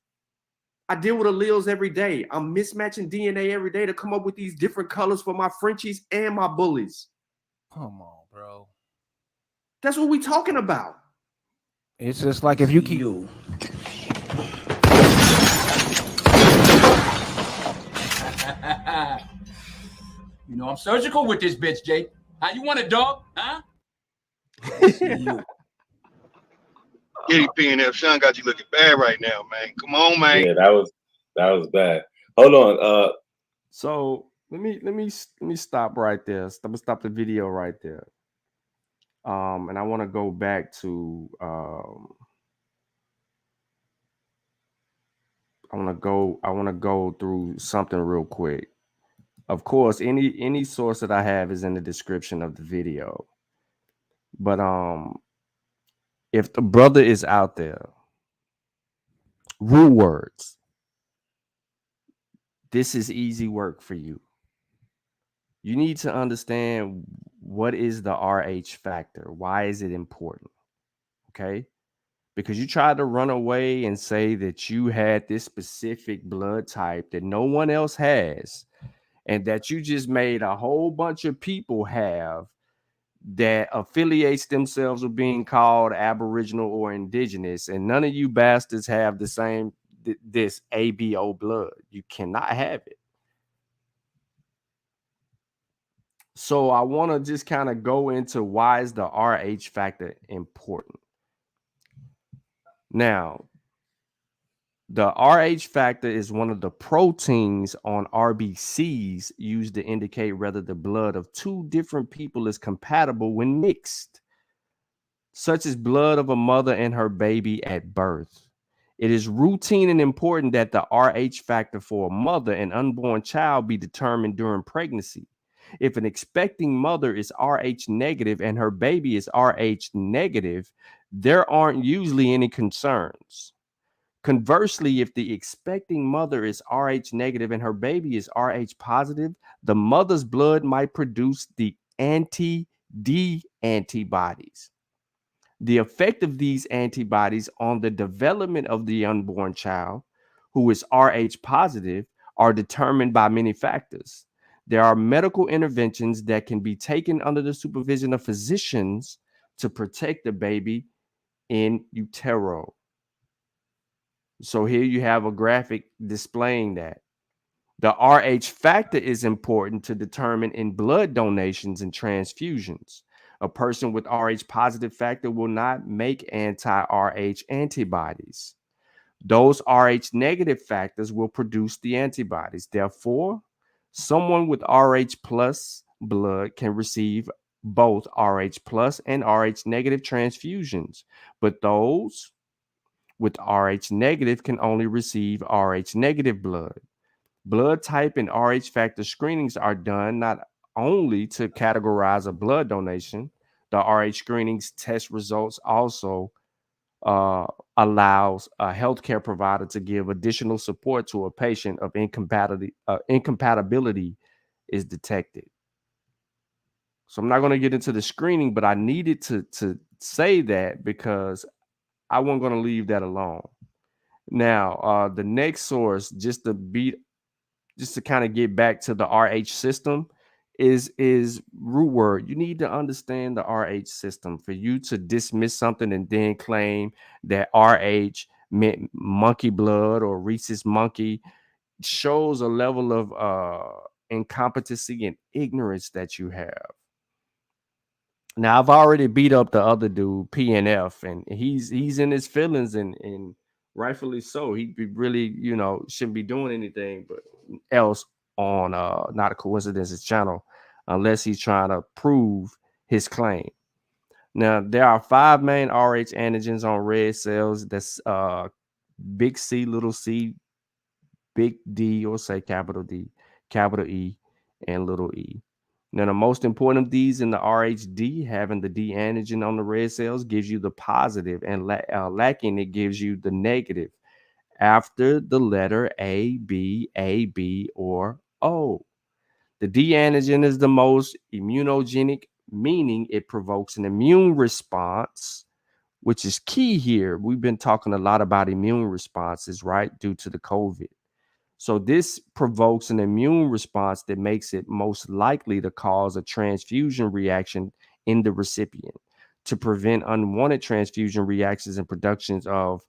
I deal with alleles every day. I'm mismatching DNA every day to come up with these different colors for my Frenchies and my bullies. Come on, bro. That's what we're talking about. It's just like if you keep You know, I'm surgical with this bitch, Jake. How you want it, dog? Huh? Giddy P&F, Sean got you looking bad right now, man. Come on, man. Yeah, that was bad. Hold on. So let me stop right there. I'm gonna stop the video right there. And I want to go back to I want to go through something real quick. Of course, any source that I have is in the description of the video. But if the brother is out there, rule words. This is easy work for you. You need to understand what is the RH factor. Why is it important? Okay? Because you tried to run away and say that you had this specific blood type that no one else has, and that you just made a whole bunch of people have that affiliates themselves with being called Aboriginal or Indigenous, and none of you bastards have the same this ABO blood. You cannot have it. So I want to just kind of go into why is the RH factor important. Now, the RH factor is one of the proteins on RBCs used to indicate whether the blood of two different people is compatible when mixed, such as blood of a mother and her baby at birth. It is routine and important that the RH factor for a mother and unborn child be determined during pregnancy. If an expecting mother is RH negative and her baby is RH negative, there aren't usually any concerns. Conversely, if the expecting mother is RH negative and her baby is RH positive, the mother's blood might produce the anti-D antibodies. The effect of these antibodies on the development of the unborn child who is RH positive are determined by many factors. There are medical interventions that can be taken under the supervision of physicians to protect the baby in utero. So here you have a graphic displaying that. The RH factor is important to determine in blood donations and transfusions. A person with RH positive factor will not make anti-RH antibodies. Those RH negative factors will produce the antibodies. Therefore, someone with RH plus blood can receive both RH plus and RH negative transfusions, but those with RH negative can only receive RH negative blood. Blood type and RH factor screenings are done not only to categorize a blood donation. The RH screenings test results also allows a healthcare provider to give additional support to a patient of incompatibility is detected. So I'm not going to get into the screening, but I needed to say that because I wasn't going to leave that alone. Now, the next source, just to kind of get back to the RH system, is root word. You need to understand the RH system. For you to dismiss something and then claim that RH meant monkey blood or rhesus monkey shows a level of incompetency and ignorance that you have. Now I've already beat up the other dude, PNF, and he's in his feelings, and rightfully so. He really, shouldn't be doing anything but else on Not a Coincidence's channel unless he's trying to prove his claim. Now there are 5 main Rh antigens on red cells. That's big C, little c, big D, or say capital D, capital E, and little e. Now, the most important of these in the RHD, having the D antigen on the red cells gives you the positive, and lacking it gives you the negative after the letter A, B, or O. The D antigen is the most immunogenic, meaning it provokes an immune response, which is key here. We've been talking a lot about immune responses, right, due to the COVID. So this provokes an immune response that makes it most likely to cause a transfusion reaction in the recipient. To prevent unwanted transfusion reactions and productions of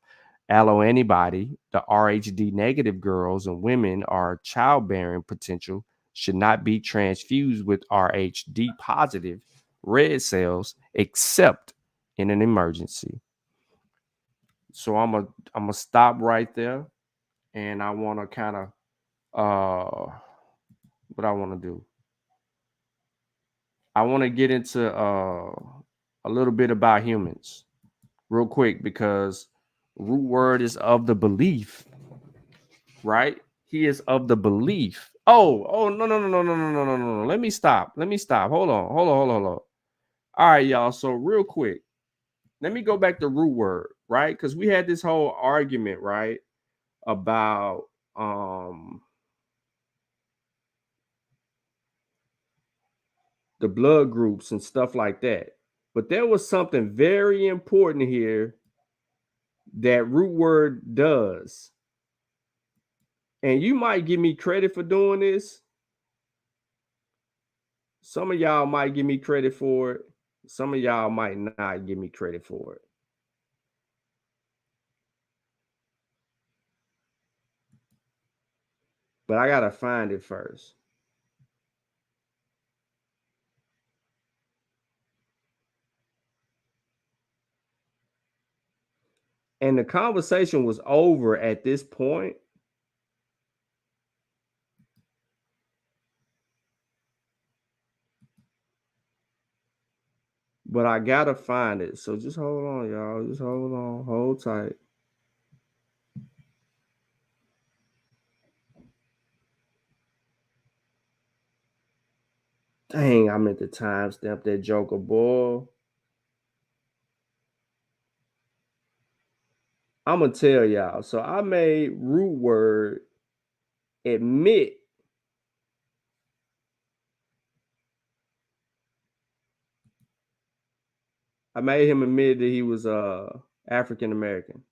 alloantibody, the RHD negative girls and women are childbearing potential should not be transfused with RHD positive red cells except in an emergency. So I'm gonna stop right there, and I want to kind of what I want to do. I want to get into a little bit about humans real quick, because root word is of the belief, right? He is of the belief. Oh, no. Let me stop. Hold on. All right, y'all. So real quick, let me go back to root word, right? Because we had this whole argument, right, about the blood groups and stuff like that. But there was something very important here that root word does. And you might give me credit for doing this. Some of y'all might give me credit for it. Some of y'all might not give me credit for it. But I got to find it first. And the conversation was over at this point. But I got to find it. So just hold on, y'all. Just hold on. Hold tight. Dang, I meant to timestamp that joker, boy. I'm going to tell y'all. So I made root word admit I made him admit that he was African American.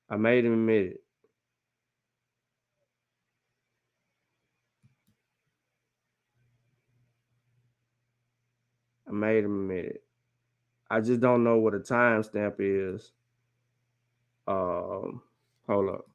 I made him admit it. I made him admit it. I just don't know what a timestamp is. Hold up.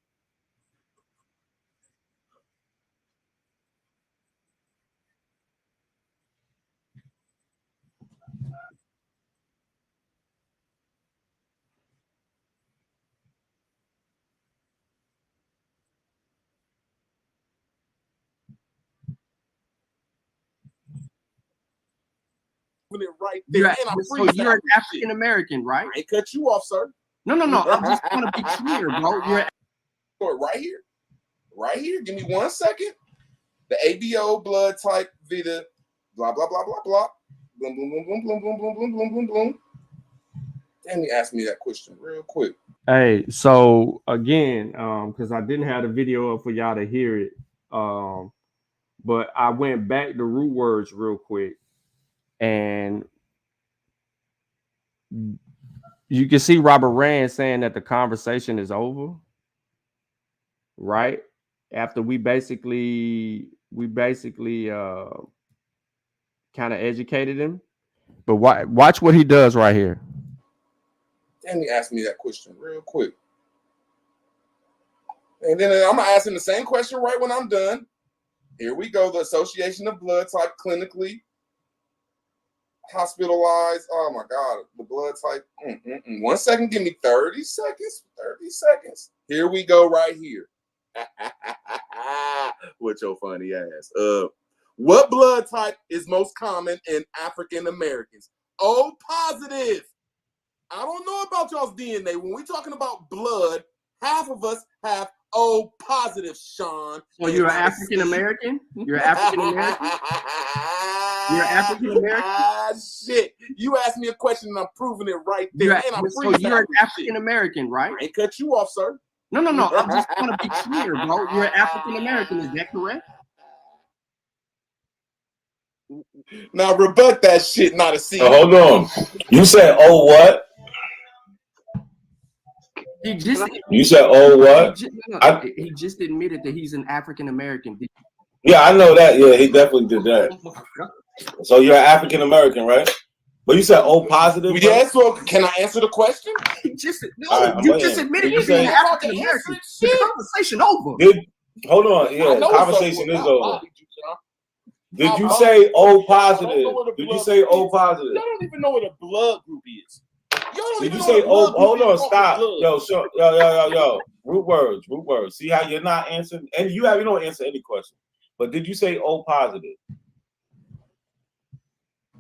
It right there, and I'm So you're an African American, right? I cut you off, sir. No. I just want to be clear, bro. You're right here. Give me 1 second. The ABO blood type Vita, blah blah blah blah blah. Boom boom boom boom boom boom boom boom boom boom boom. Let me ask me that question real quick. Hey, so again, because I didn't have the video up for y'all to hear it, but I went back to root words real quick, and you can see Robert Rand saying that the conversation is over, right? After we basically kind of educated him. But watch what he does right here. Let me ask me that question real quick. And then I'm going to ask him the same question right when I'm done. Here we go. The association of blood type clinically hospitalized. Oh, my God. The blood type. 1 second. Give me 30 seconds. 30 seconds. Here we go right here. What your funny ass. What blood type is most common in African Americans? O positive. I don't know about y'all's DNA. When we're talking about blood, half of us have O positive, Sean. So you're African American? You're African American? You're African American? Shit. You asked me a question and I'm proving it right there. So you're an African American, right? I ain't cut you off, sir. No. I just want to be clear, bro. You're African American. Is that correct? Now rebut that shit, not a C. Hold on. You said, oh, what? You said, oh, what? He just admitted that he's an African American. Yeah, I know that. Yeah, he definitely did that. So you're African American, right? But you said O positive? Yes, well, can I answer the question? You just admitted he's an African American. The conversation over. Hold on. Yeah, the conversation is over. Did you say O positive? Did you say O positive? Y'all don't even know what a blood group is. Did you say O? Hold on, stop. Yo. Root words. See how you're not answering? And you don't answer any question. But did you say O positive?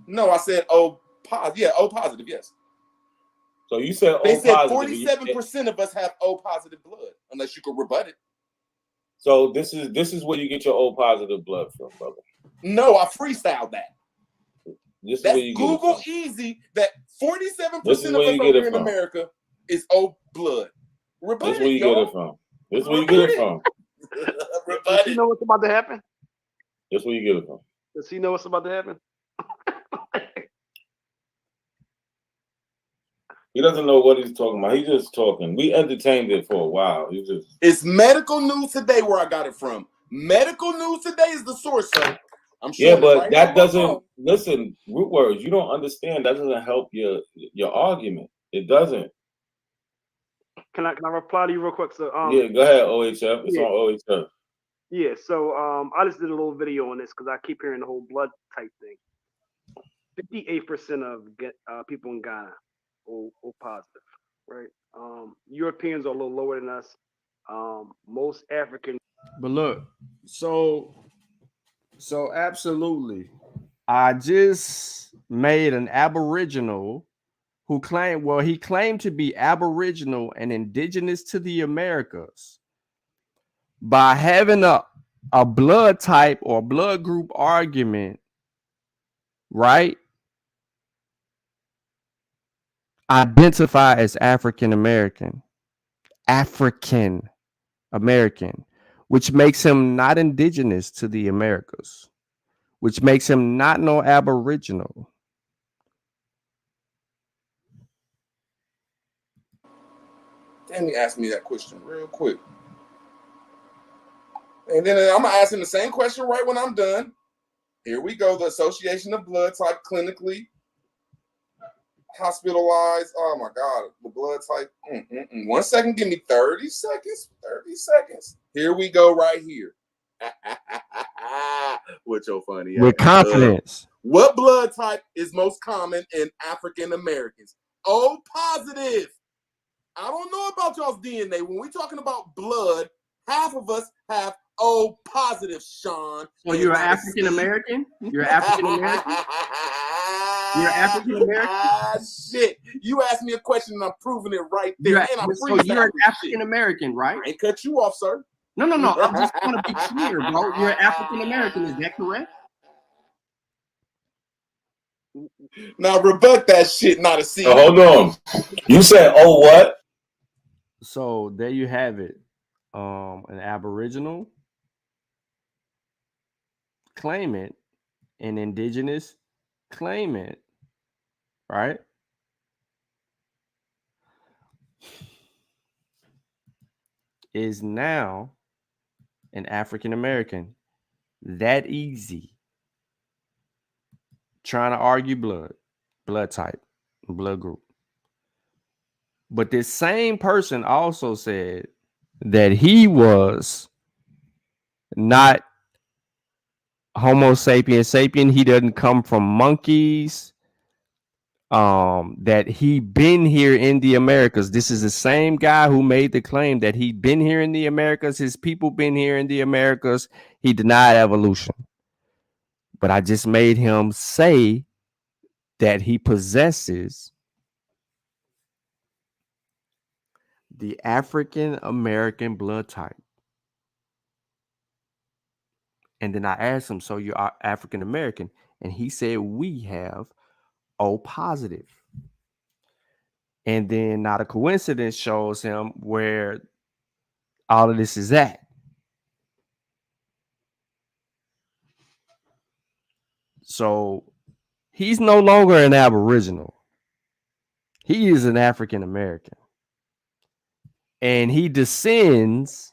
No, I said O positive. Yeah, O positive, yes. So you said O positive. They said positive. 47% of us have O positive blood, unless you could rebut it. So this is where you get your O positive blood from, brother. No, I freestyled that. That's Google easy that 47% of us over here in America is O blood. That's where you get it from. That's where you get it from. Does he know what's about to happen? That's where you get it from. Does he know what's about to happen? He doesn't know what he's talking about. He's just talking. We entertained it for a while. It's Medical News Today where I got it from. Medical News Today is the source, sir. I'm sure. Yeah, but that doesn't listen. Root words. You don't understand. That doesn't help your argument. It doesn't. Can I reply to you real quick? So yeah, go ahead. OHF. It's on OHF. Yeah. So I just did a little video on this because I keep hearing the whole blood type thing. 58% of people in Ghana O positive, right? Europeans are a little lower than us. Most African. But look, so absolutely. I just made an Aboriginal who claimed to be Aboriginal and indigenous to the Americas by having a blood type or blood group argument, right? Identify as African American, which makes him not indigenous to the Americas, which makes him not no Aboriginal. Let me ask me that question real quick. And then I'm going to ask him the same question right when I'm done. Here we go. The association of blood type clinically hospitalized. Oh, my God. The blood type. 1 second. Give me 30 seconds. 30 seconds. Here we go right here. What your funny ass. With confidence. What blood type is most common in African Americans? O positive. I don't know about y'all's DNA. When we're talking about blood, half of us have O positive, Sean. So you're African American? You're African American? You're African American? Shit. You asked me a question and I'm proving it right there. So you're an African American, right? I ain't cut you off, sir. No. I just want to be clear, bro. You're African American. Is that correct? Now rebut that shit, not a C. Hold on. You said, oh, what? So there you have it. An Aboriginal claimant, an indigenous claimant, right? Is now an African American. That easy. Trying to argue blood type, blood group. But this same person also said that he was not Homo sapiens sapien. He doesn't come from monkeys. That he been here in the Americas. This is the same guy who made the claim that he'd been here in the Americas. His people been here in the Americas. He denied evolution. But I just made him say that he possesses the African American blood type. And then I asked him, so you're African American? And he said, we have O positive. And then not a coincidence shows him where all of this is at. So he's no longer an Aboriginal. He is an African American. And he descends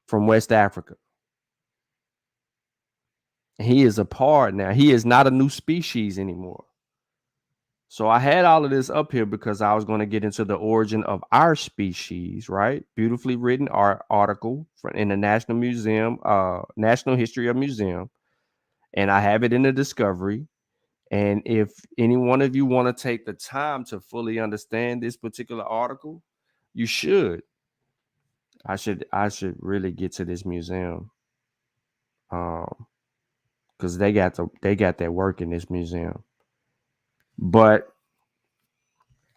from West Africa. He is a part now. He is not a new species anymore. So I had all of this up here because I was going to get into the origin of our species, right? Beautifully written article in the National Museum, National History of Museum. And I have it in the Discovery. And if any one of you want to take the time to fully understand this particular article, you should. I should really get to this museum. Because they got that work in this museum. But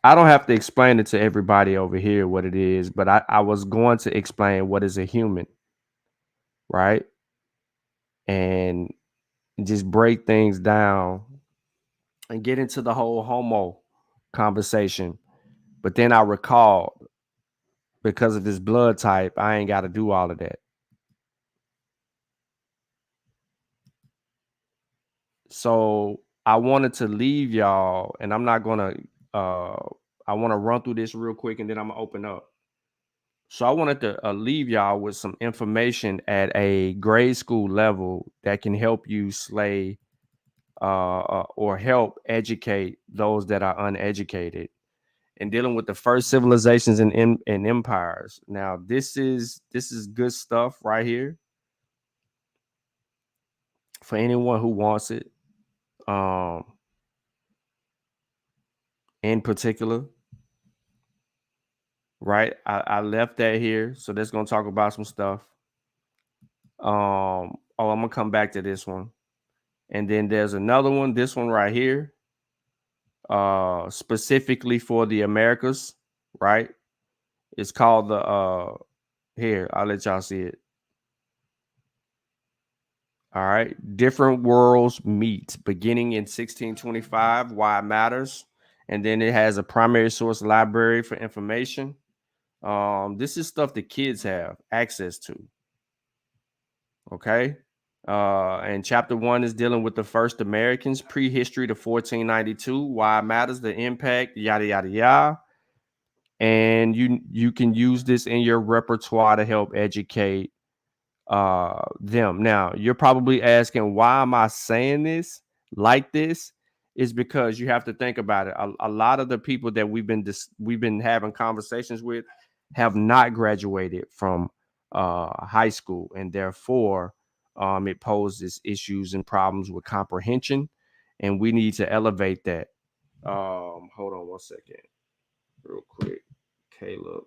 I don't have to explain it to everybody over here what it is, but I was going to explain what is a human, right? And just break things down and get into the whole homo conversation. But then I recalled, because of his blood type, I ain't got to do all of that. So I wanted to leave y'all, and I'm not going to, I want to run through this real quick, and then I'm going to open up. So I wanted to leave y'all with some information at a grade school level that can help you slay or help educate those that are uneducated and dealing with the first civilizations and empires. Now, this is good stuff right here for anyone who wants it. In particular, right? I left that here, so that's gonna talk about some stuff. I'm gonna come back to this one, and then there's another one. This one right here, specifically for the Americas, right? It's called the here. I'll let y'all see it. All right, different worlds meet, beginning in 1625. Why it matters, and then it has a primary source library for information. This is stuff that kids have access to. Okay. And chapter 1 is dealing with the first Americans, prehistory to 1492, why it matters, the impact, yada yada yada. And you can use this in your repertoire to help educate them. Now, you're probably asking, why am I saying this like this? Is because you have to think about it. A lot of the people that we've been having conversations with have not graduated from high school, and therefore it poses issues and problems with comprehension, and we need to elevate that. Hold on one second, real quick, Caleb.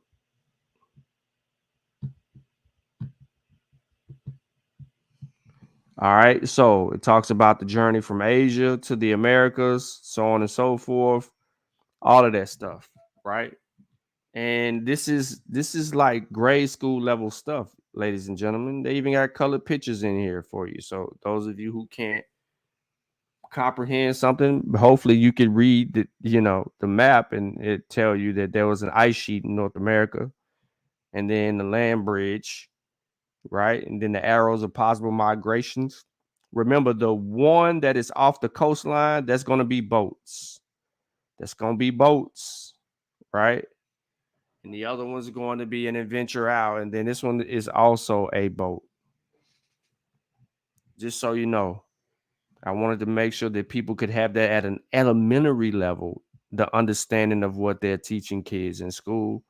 All right, so it talks about the journey from Asia to the Americas, so on and so forth, all of that stuff, right? And this is like grade school level stuff, ladies and gentlemen. They even got colored pictures in here for you. So those of you who can't comprehend something, hopefully you could read the map, and it tell you that there was an ice sheet in North America, and then the land bridge, right? And then the arrows of possible migrations. Remember, the one that is off the coastline, that's going to be boats. That's going to be boats, right? And the other one's going to be an adventure out. And then this one is also a boat. Just so you know, I wanted to make sure that people could have that at an elementary level, the understanding of what they're teaching kids in school.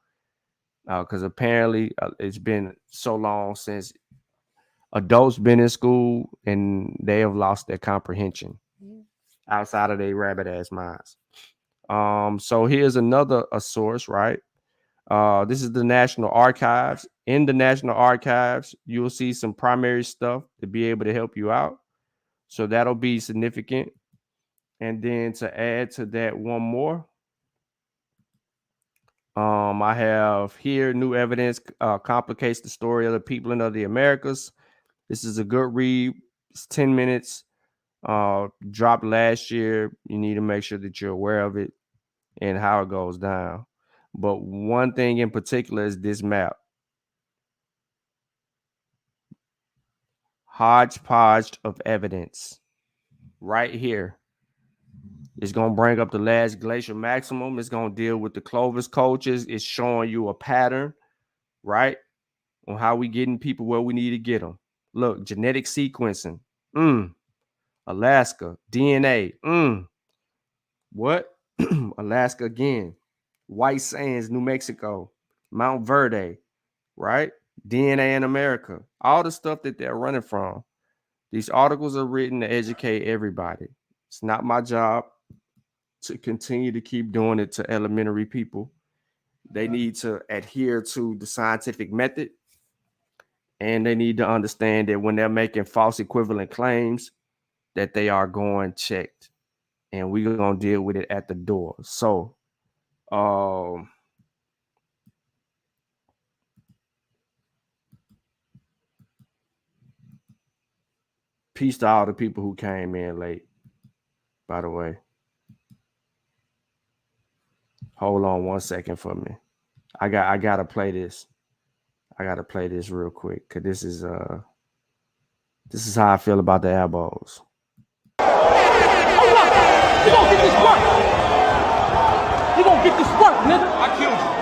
Because apparently it's been so long since adults been in school and they have lost their comprehension outside of their rabbit ass minds. So here's another source, right? This is the National Archives. In the National Archives, you'll see some primary stuff to be able to help you out. So that'll be significant. And then to add to that one more, I have here new evidence complicates the story of the people and of the Americas. This is a good read. It's 10 minutes. Dropped last year. You need to make sure that you're aware of it and how it goes down. But one thing in particular is this map. Hodgepodge of evidence right here. It's going to bring up the last glacial maximum. It's going to deal with the Clovis cultures. It's showing you a pattern, right, on how we getting people where we need to get them. Look, genetic sequencing. Alaska. DNA. What? Alaska again. White Sands, New Mexico. Mount Verde, right? DNA in America. All the stuff that they're running from. These articles are written to educate everybody. It's not my job to continue to keep doing it to elementary people. They need to adhere to the scientific method, and they need to understand that when they're making false equivalent claims, that they are going checked, and we're going to deal with it at the door. So, peace to all the people who came in late, by the way. Hold on 1 second for me. I gotta play this. I gotta play this real quick because this is how I feel about the elbows. Hold up! You gonna get this work! You gonna get this work, nigga! I killed you.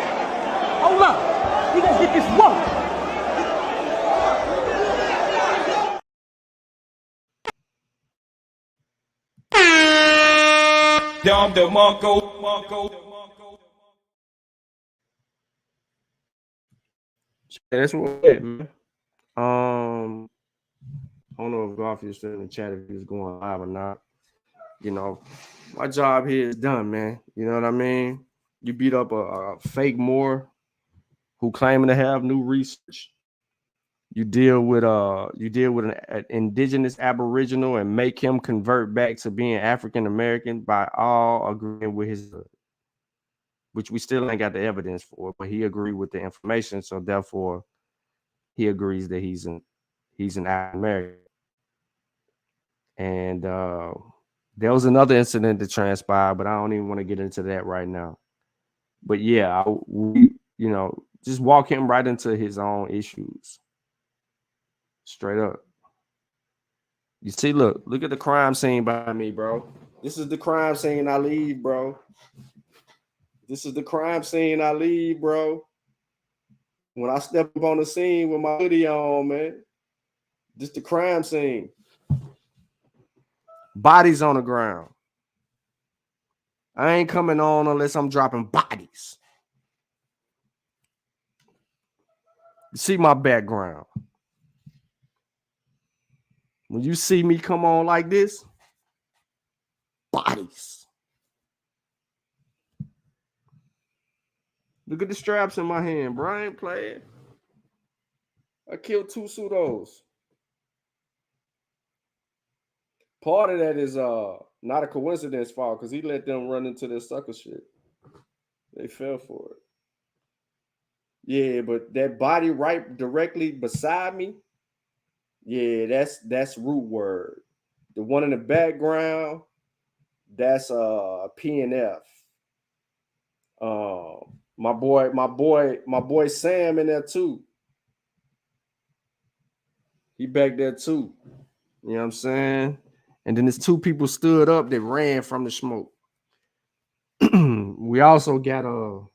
Hold up! You gonna get this work! Dom the Monko. That's what it, man. I don't know if Garfield's still in the chat if he was going live or not. You know, my job here is done, man. You know what I mean? You beat up a fake Moor who claiming to have new research. You deal with an indigenous Aboriginal and make him convert back to being African American by all agreeing with his, which we still ain't got the evidence for, but he agreed with the information, so therefore he agrees that he's an African American. And there was another incident that transpired, but I don't even want to get into that right now. But yeah, we just walk him right into his own issues. Straight up. You see, look at the crime scene by me, bro. This is the crime scene I leave, bro. This is the crime scene I leave, bro. When I step up on the scene with my hoodie on, man. This the crime scene. Bodies on the ground. I ain't coming on unless I'm dropping bodies. You see my background. When you see me come on like this, bodies. Look at the straps in my hand, bro. I ain't playing. I killed 2 pseudos. Part of that is not a coincidence fault because he let them run into their sucker shit. They fell for it. Yeah, but that body right directly beside me, yeah, that's root word. The one in the background, that's PNF. My boy Sam in there too. He back there too. You know what I'm saying? And then there's 2 people stood up that ran from the smoke. We also got your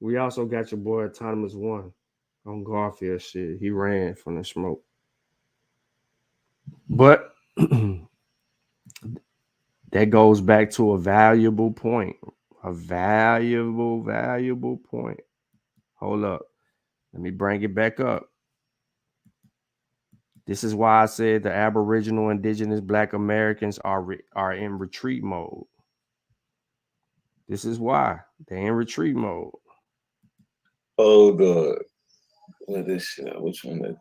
boy Autonomous One on Garfield shit. He ran from the smoke. But That goes back to a valuable point. A valuable point. Hold up. Let me bring it back up. This is why I said the Aboriginal, Indigenous, Black Americans are in retreat mode. This is why they're in retreat mode. Oh, good. What is shit? Which one is it?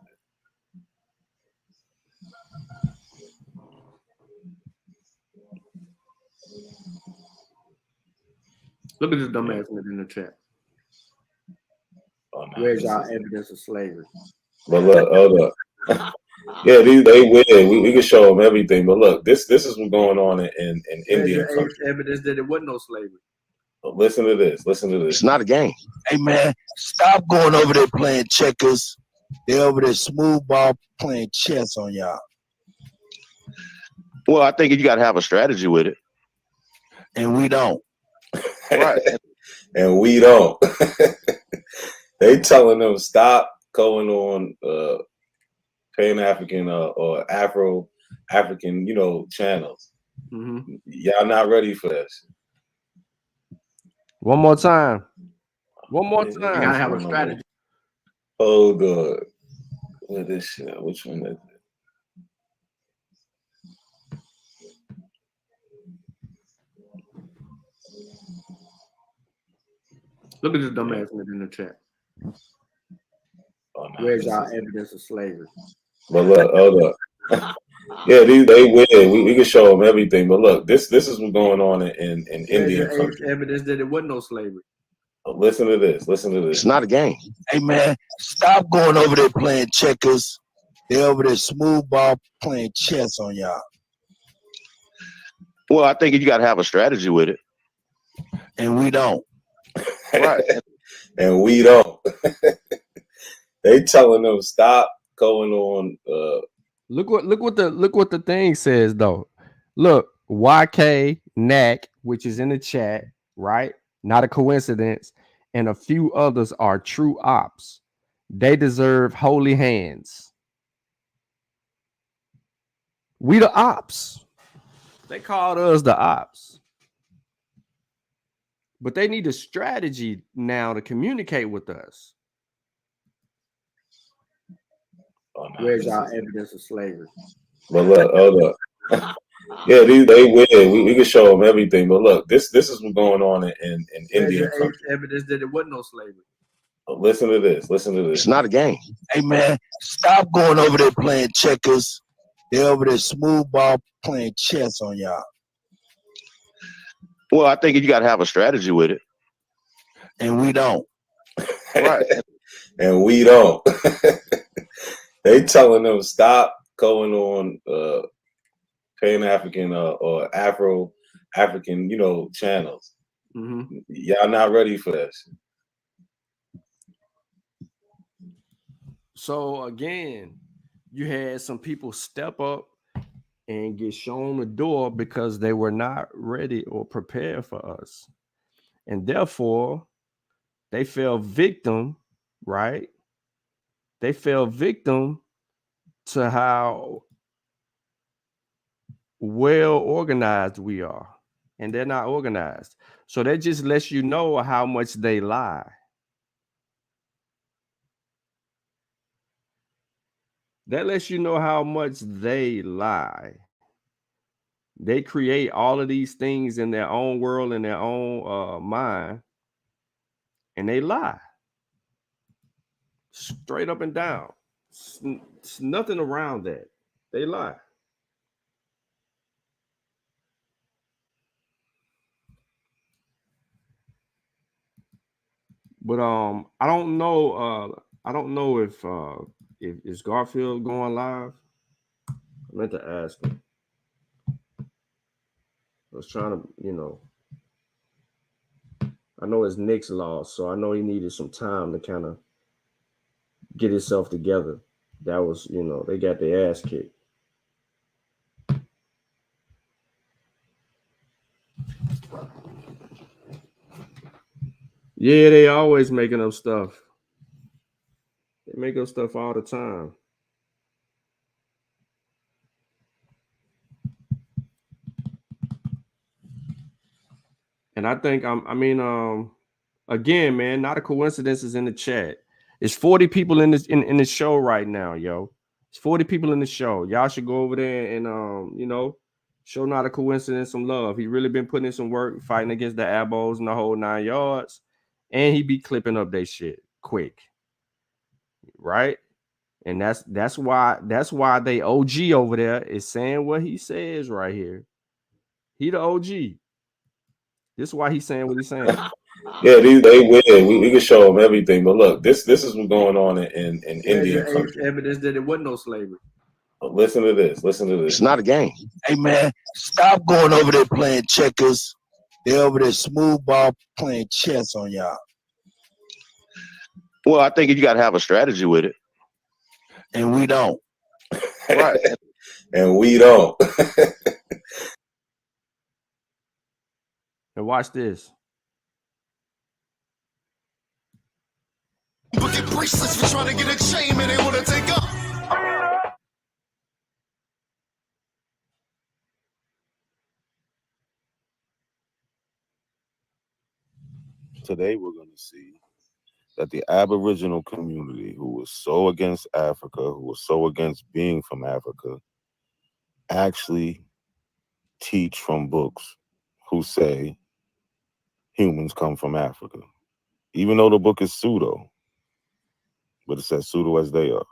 Look at this dumbass in the chat. Oh, no, Where's our evidence of slavery? But look, hold up. Yeah, they win. We can show them everything. But look, this is what's going on in Indian country. Evidence that there wasn't no slavery. But listen to this. Listen to this. It's not a game. Hey man, stop going over there playing checkers. They're over there smooth ball playing chess on y'all. Well, I think you got to have a strategy with it. And we don't. Right. And we don't. They telling them stop going on Pan-African or Afro-African, channels. Mm-hmm. Y'all not ready for this. One more time. One more time. You gotta have a strategy. Oh, good. What is shit? Which one is it? Look at this dumbass in the chat. Oh, no, Where's our evidence of slavery? But look, hold up. Yeah, they win. We can show them everything. But look, this is what's going on in Indian country. Evidence that there wasn't no slavery. Listen to this. Listen to this. It's not a game. Hey man, stop going over there playing checkers. They're over there smooth ball playing chess on y'all. Well, I think you got to have a strategy with it. And we don't. Right. And we don't. They telling them stop going on. Look what the thing says though. Look, YK Knack, which is in the chat, right? Not a coincidence, and a few others are true ops. They deserve holy hands. We the ops. They called us the ops. But they need a strategy now to communicate with us. Oh, no, Where's our evidence of slavery? But look, hold up. Yeah, they win. We can show them everything. But look, this is what's going on in Indian country. Evidence that there wasn't no slavery. Listen to this. Listen to this. It's not a game. Hey man, stop going over there playing checkers. They're over there smooth ball playing chess on y'all. Well, I think you got to have a strategy with it. And we don't. Right. And we don't. They telling them stop going on Pan-African or Afro-African, channels. Mm-hmm. Y'all not ready for this. So again, you had some people step up and get shown the door because they were not ready or prepared for us. And therefore, they fell victim, right? They fell victim to how well organized we are. And they're not organized. So that just lets you know how much they lie. That lets you know how much they lie. They create all of these things in their own world, in their own mind, and they lie. Straight up and down. It's nothing around that. They lie. But I don't know if is Garfield going live. I meant to ask him. I was trying to, I know it's Nick's loss, so I know he needed some time to kind of get himself together. That was, they got their ass kicked. Yeah, they always making up stuff. They make up stuff all the time. And I think again, man, not a coincidence is in the chat. It's 40 people in this in the show right now, yo. It's 40 people in the show. Y'all should go over there and show Not a Coincidence some love. He really been putting in some work, fighting against the abos and the whole 9 yards. And he be clipping up their shit quick. Right? And that's why they OG over there is saying what he says right here. He the OG. This is why he's saying what he's saying. Yeah, they win. We can show them everything. But look, this is what's going on in Indian country. Evidence that it wasn't no slavery. Listen to this. Listen to this. It's not a game. Hey man, stop going over there playing checkers. They're over there smooth ball playing chess on y'all. Well, I think you got to have a strategy with it. And we don't. Right. And we don't. And watch this. Get bracelets for trying to get a chain, man, they want to take up. Today we're going to see that the Aboriginal community, who was so against Africa, who was so against being from Africa, actually teach from books who say humans come from Africa. Even though the book is pseudo, but it says pseudo as they are.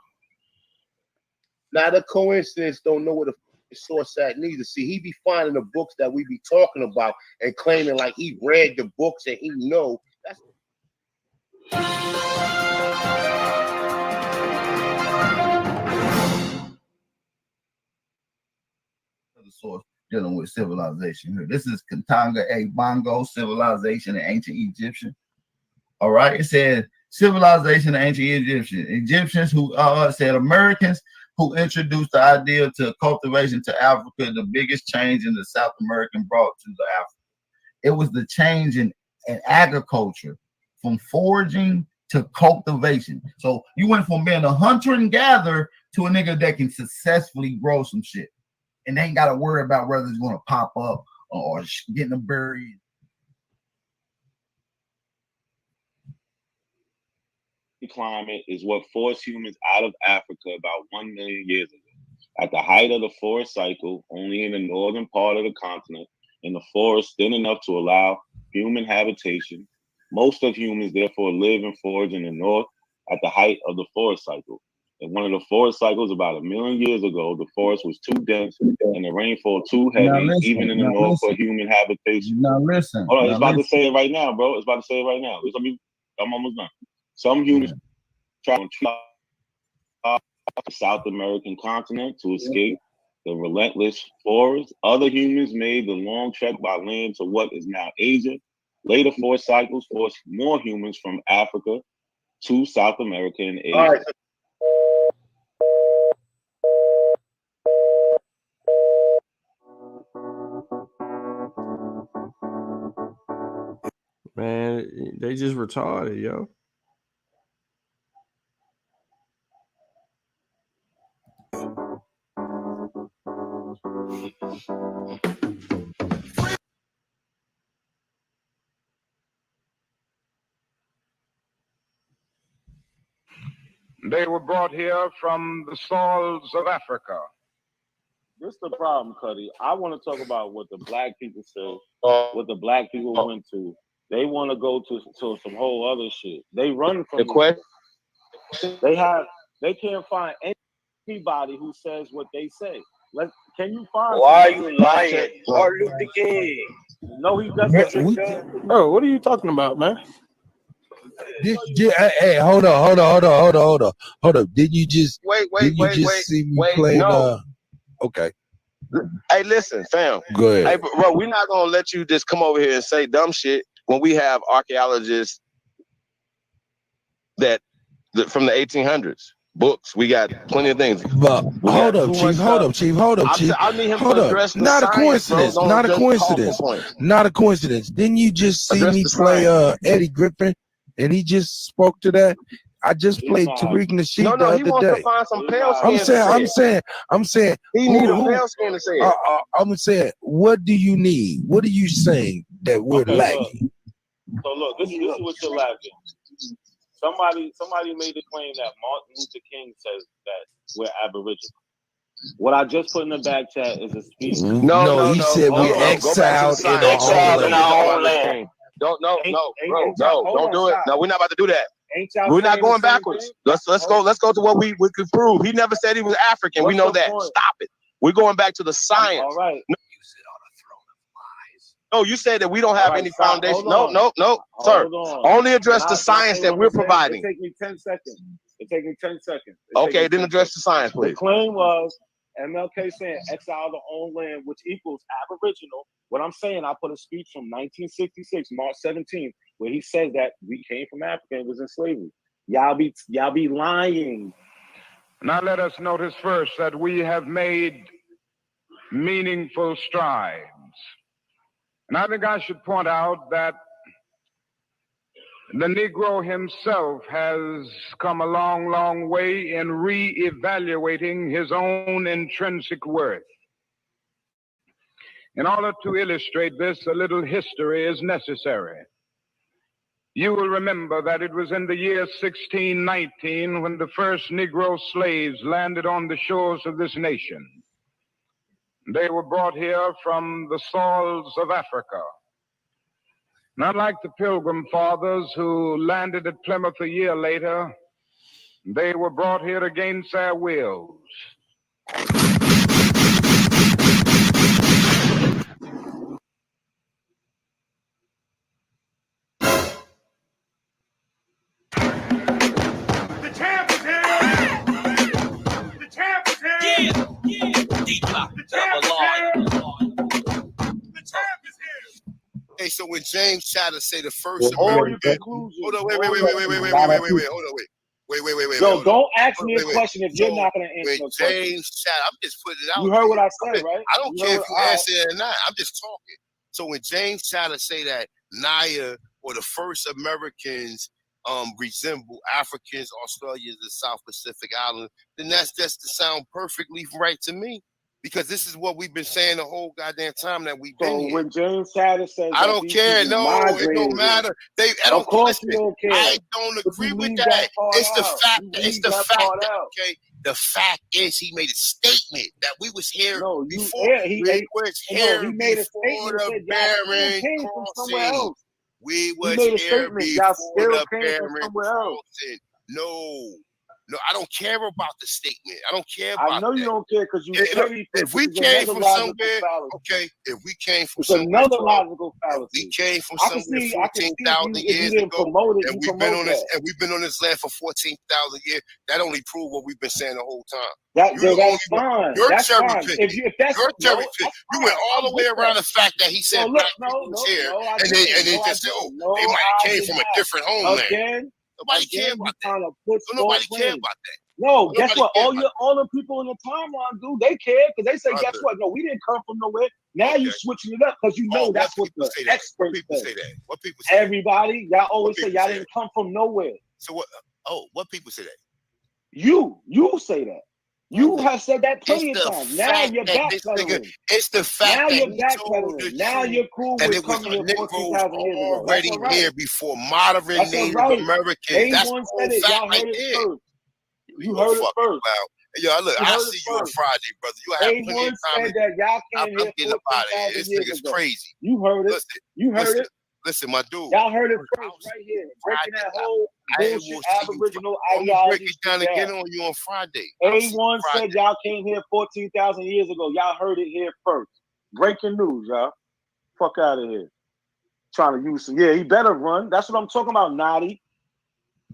Not a coincidence, don't know what the source at neither. See, he be finding the books that we be talking about and claiming like he read the books and he know. That's the source dealing with civilization here. This is Katanga A Bongo, civilization and ancient Egyptian. All right, it said civilization and ancient Egyptians who said Americans who introduced the idea to cultivation to Africa, the biggest change in the South American brought to the Africa. It was the change in agriculture from foraging to cultivation. So you went from being a hunter and gatherer to a nigga that can successfully grow some shit. And they ain't got to worry about whether it's going to pop up or getting them buried. Climate is what forced humans out of Africa about 1 million years ago. At the height of the forest cycle, only in the northern part of the continent, in the forest thin enough to allow human habitation, most of humans therefore live and forage in the north at the height of the forest cycle. In one of the forest cycles about 1 million years ago, the forest was too dense and the rainfall too heavy, even in the north for human habitation. Now listen. Hold on, it's about to say it right now, bro. It's about to say it right now. I'm almost done. Some humans travel to the South American continent to escape the relentless forest. Other humans made the long trek by land to what is now Asia. Later forest cycles forced more humans from Africa to South America and Asia. all right. Man, they just retarded, yo. They were brought here from the soils of Africa. This is the problem, Cuddy. I want to talk about what the black people say, what the black people went to. They want to go to some whole other shit. They run from The question. They can't find anybody who says what they say. Can you find? Why are you lying? Martin Luther King. No, he doesn't. Oh, what are you talking about, man? Hey, hold on. Did you just see me play? No. Okay. Hey, listen, fam. Go ahead. Hey, bro, we're not gonna let you just come over here and say dumb shit when we have archaeologists from the 1800s. Books, we got plenty of things. But hold up, Chief. I need him to address the Not a science, coincidence. bro. Not a Don't just coincidence. talk points. Not a coincidence. Didn't you just see Address me the play science. Eddie Griffin? And he just spoke to that. I just played Tariq Nasheed No, the he other wants day. to find some pale skin. I'm saying. He needs a pale skin to say it. I'm saying, what do you need? What are you saying? that we're Okay, lacking. So look, this is what you're lacking. Somebody made the claim that Martin Luther King says that we're Aboriginal. What I just put in the back chat is a speech. No, he said we exiled in our own land. Don't do it. No, we're not about to do that. We're not going backwards. Let's go to what we could prove. He never said he was African. We know that. Stop it. We're going back to the science. All right. No, you said that we don't have any foundation. No, sir. Only address the science that we're providing. It take me 10 seconds. Okay, then address the science, please. The claim was MLK saying exile the own land, which equals Aboriginal. What I'm saying, I put a speech from 1966, March 17th, where he says that we came from Africa and was in slavery. Y'all be lying. Now let us notice first that we have made meaningful strides. And I think I should point out that the Negro himself has come a long, long way in re-evaluating his own intrinsic worth. In order to illustrate this, a little history is necessary. You will remember that it was in the year 1619 when the first Negro slaves landed on the shores of this nation. They were brought here from the soils of Africa. Not like the Pilgrim Fathers who landed at Plymouth a year later, they were brought here against their wills. The champ is here! The champ is here! D-Block, the champ is here! The champ is here! Hey, so when James Chatter say the first American, hold on, wait, hold on, wait. Yo, don't ask me a question if you're not gonna answer. When James Chatter, I'm just putting it out. You heard what I said, right? I don't care if you answer it or not. I'm just talking. So when James Chatter say that Naya or the first Americans resemble Africans, Australians, and South Pacific Islands, then that's just to sound perfectly right to me. Because this is what we've been saying the whole goddamn time that we've been here. When James Chatter says, I don't care. No, it don't matter. Of course you don't care. I don't agree with that. It's the fact. It's the fact. Okay. The fact is, he made a statement that we was here before. He made a statement the Baron Crossing. We was here before the Baron Crossing. No, I don't care about the statement. I don't care about that. I know you don't care because you. If we came from somewhere, okay. If we came from somewhere, another logical fallacy. We came from somewhere 14,000 years ago, and we've been on this, and we've been on this land for 14,000 years. That only proves what we've been saying the whole time. That's fine. You're that's cherry fine. picking. You're cherry picking. You went all the way around the fact that he said black people was here, and they just said, oh, they might have came from a different homeland. Nobody cares about that. Nobody cares about that. No, guess what? All the people in the timeline do. They care because they say, guess what? No, we didn't come from nowhere. Now you switching it up because you know that's what the experts say. What people say? Everybody, y'all always say y'all didn't come from nowhere. So what? Oh, what people say that? You say that. You have said that plenty of times. Now you're backpedaling. It's the fact now that you're backpedaling. Now you're cool with coming here 14,000 years ago. Already here before modern Native Americans. That's the whole fact right there. You heard it first. Yo, look, I'll see you on Friday, brother. You have plenty of time. That y'all came I'm getting up out of here. This nigga's crazy. You heard it. You heard it. Listen, my dude. Y'all heard it first right here. Breaking that whole bullshit Aboriginal ideology. I'm break it down again on you on Friday. A1 said y'all came here 14,000 years ago. Y'all heard it here first. Breaking news, y'all. Fuck out of here. Trying to use some. Yeah, he better run. That's what I'm talking about, Naughty.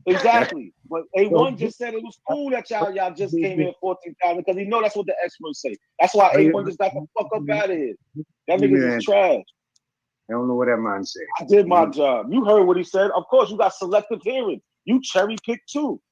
Exactly. But A1 just said it was cool that y'all just came here 14,000 because he know that's what the experts say. That's why A1 just got the fuck up out of here. That nigga is trash. I don't know what that man said. I did my job. You heard what he said. Of course, you got selective hearing. You cherry picked too.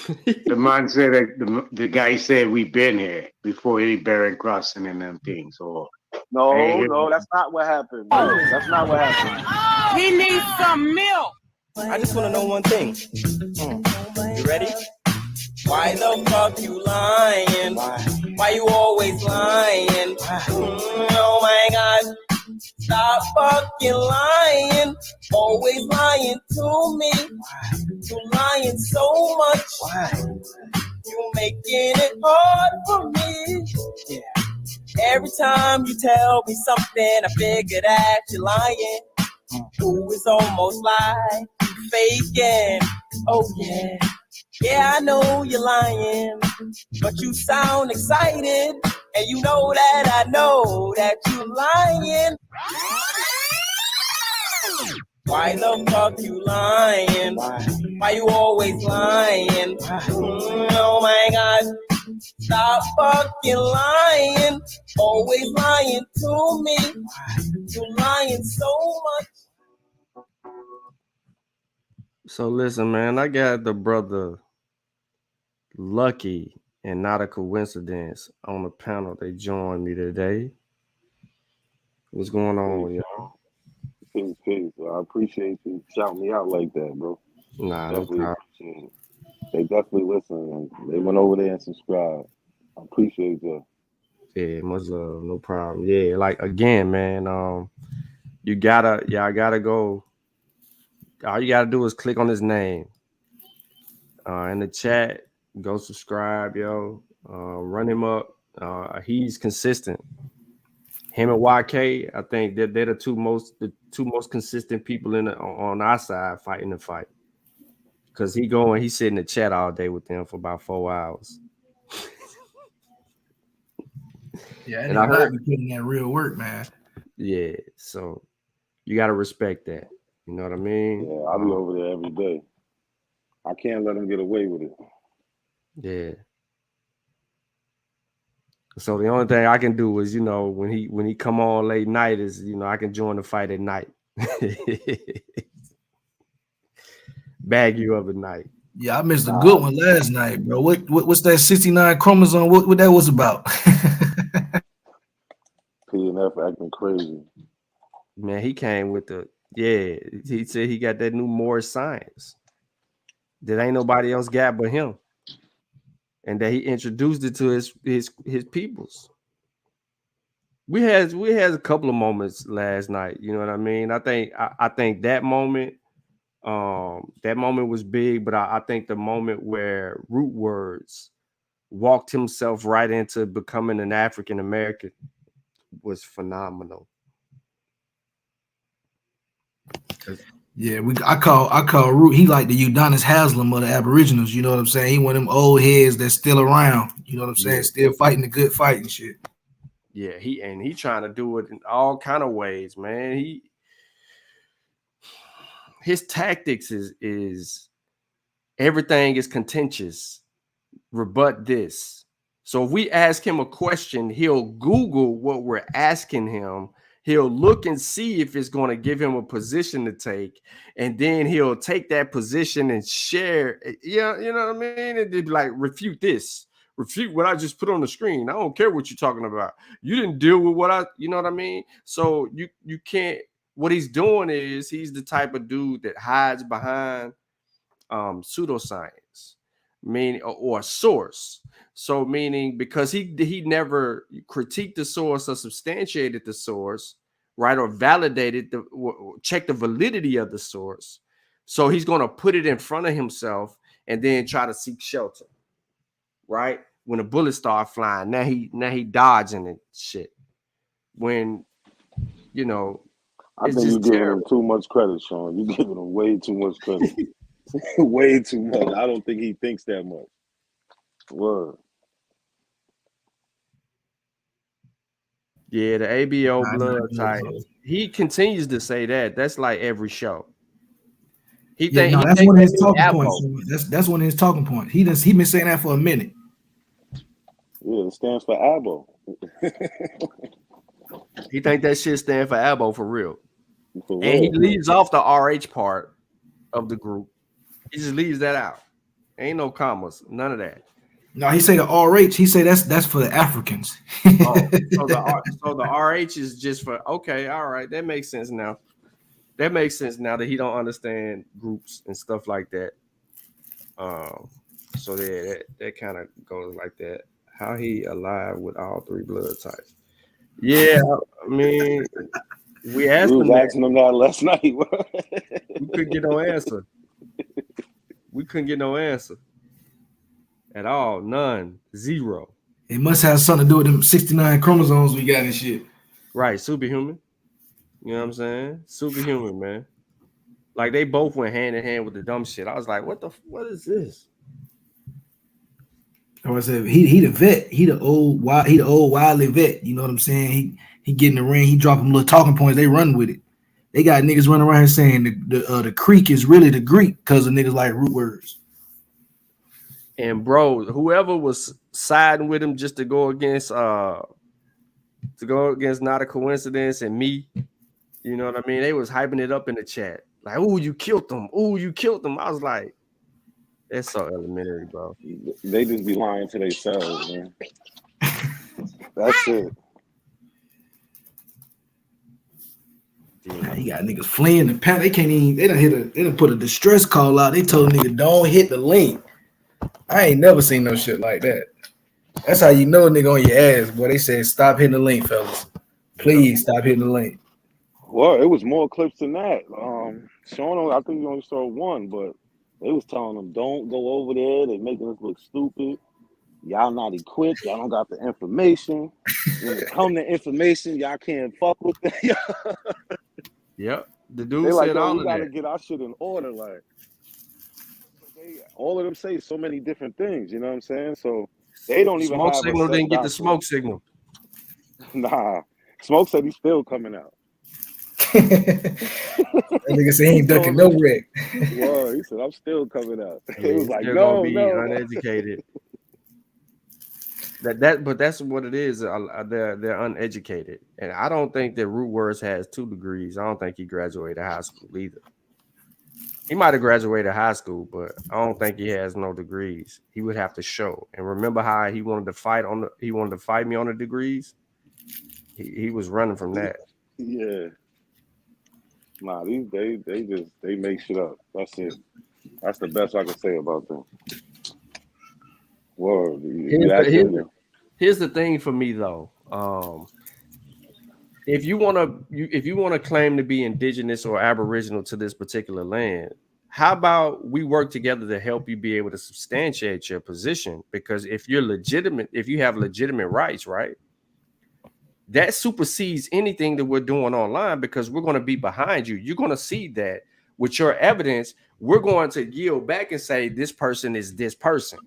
The man said that the guy said we've been here before any Barren crossing and them things. So no, that's not what happened. That's not what happened. He needs some milk. I just want to know one thing. You ready? Why the fuck you lying? Why you always lying? Oh my God. Stop fucking lying, always lying to me. You lying so much, you making it hard for me. Every time you tell me something, I figure that you're lying. Ooh, it's almost like you faking. Oh yeah, yeah, I know you're lying, but you sound excited, and you know that I know that you're lying. Why the fuck you lying? Why you always lying? Oh my God. Stop fucking lying. Always lying to me. You lying so much. So listen, man, I got the brother Lucky and Not a Coincidence on the panel. They joined me today. What's going on, y'all? Peace. I appreciate you shouting me out like that, bro. Nah, Definitely no appreciate it. They definitely listen. They went over there and subscribed. I appreciate that. Yeah, much love, no problem. Yeah, like again, man, y'all gotta go. All you gotta do is click on his name in the chat. Go subscribe, yo. Run him up. He's consistent. Him and YK, I think they're the two most consistent people on our side fighting the fight. Cause he sit in the chat all day with them for about 4 hours. Yeah, and I heard putting that real work, man. Yeah, so you gotta respect that. You know what I mean? Yeah, I'll be over there every day. I can't let them get away with it. Yeah. So the only thing I can do is, when he come on late night is, I can join the fight at night. Bag you up at night. Yeah, I missed a good one last night, bro. What's that 69 chromosome? What that was about? PNF acting crazy. Man, he came with he said he got that new Moorish science that ain't nobody else got but him. And that he introduced it to his peoples. We had a couple of moments last night. You know what I mean? I think that moment was big, but I think the moment where Root Words walked himself right into becoming an African American was phenomenal. Yeah, I call Root. He like the Udonis Haslam of the Aboriginals. You know what I'm saying? He one of them old heads that's still around. You know what I'm saying? Yeah. Still fighting the good fight and shit. Yeah, he trying to do it in all kind of ways, man. His tactics is everything is contentious. Rebut this. So if we ask him a question, he'll Google what we're asking him. He'll look and see if it's going to give him a position to take, and then he'll take that position and share. Yeah, you know what I mean? And they'd be like, refute this, refute what I just put on the screen. I don't care what you're talking about. You didn't deal with what you know what I mean? So you can't. What he's doing is he's the type of dude that hides behind pseudoscience, meaning or a source. So meaning because he never critiqued the source or substantiated the source, right, or validated check the validity of the source. So he's going to put it in front of himself and then try to seek shelter, right? When a bullet start flying, now he dodging and shit. When I think you're giving him too much credit, Sean. You're giving him way too much credit. Way too much. I don't think he thinks that much. Word. Yeah, the ABO blood type. He continues to say that. That's like every show. That's one of his talking points. That's one of his talking points. He been saying that for a minute. Yeah, it stands for ABO. He think that shit stands for ABO for real. And he leaves off the RH part of the group. He just leaves that out. Ain't no commas, none of that. No, he say the RH. He say that's for the Africans. So the RH is just for okay, all right. That makes sense now. That makes sense now that he don't understand groups and stuff like that. So that kind of goes like that. How he alive with all three blood types? Yeah, I mean, We asked was them asking them that last night. We couldn't get no answer. We couldn't get no answer at all. None. Zero. It must have something to do with them 69 chromosomes we got and shit. Right, superhuman. You know what I'm saying? Superhuman, man. Like they both went hand in hand with the dumb shit. I was like, what is this? I said he the vet. He the old wily vet. You know what I'm saying? He get in the ring. He drop them little talking points. They run with it. They got niggas running around here saying the creek is really the Greek because of niggas like root words. And bro, whoever was siding with him just to go against Not a Coincidence and me, you know what I mean? They was hyping it up in the chat. Like, oh, you killed them. Oh, you killed them. I was like, that's so elementary, bro. They just be lying to themselves, man. That's it. Yeah, he got niggas fleeing the pen. They can't even. They done put a distress call out. They told nigga don't hit the link. I ain't never seen no shit like that. That's how you know a nigga on your ass, boy. They said stop hitting the link, fellas. Please stop hitting the link. Well, it was more clips than that. Showing, I think you only saw one, but they was telling them don't go over there. They're making us look stupid. Y'all not equipped. Y'all don't got the information. When it come to information, y'all can't fuck with it. Yep. The dude they said like, all we of gotta that. get our shit in order. Like, all of them say so many different things. You know what I'm saying? So they don't even Smoke have signal a set didn't get the doctrine. smoke signal. Nah, Smoke said he's still coming out. That nigga said he ain't ducking no wreck. Word, he said I'm still coming out. Yeah, It was he's like still no, gonna be no. uneducated. But that's what it is. They're uneducated, and I don't think that Root Words has 2 degrees. I don't think he graduated high school either. He might have graduated high school, but I don't think he has no degrees. He would have to show. And remember how he wanted to fight me on the degrees? He was running from that. Yeah. Nah, they make shit up. That's it. That's the best I can say about them. Word. Here's the thing for me though. If you want to claim to be indigenous or aboriginal to this particular land, how about we work together to help you be able to substantiate your position? Because if you have legitimate rights, right? That supersedes anything that we're doing online because we're going to be behind you. You're going to see that with your evidence, we're going to yield back and say this person is this person.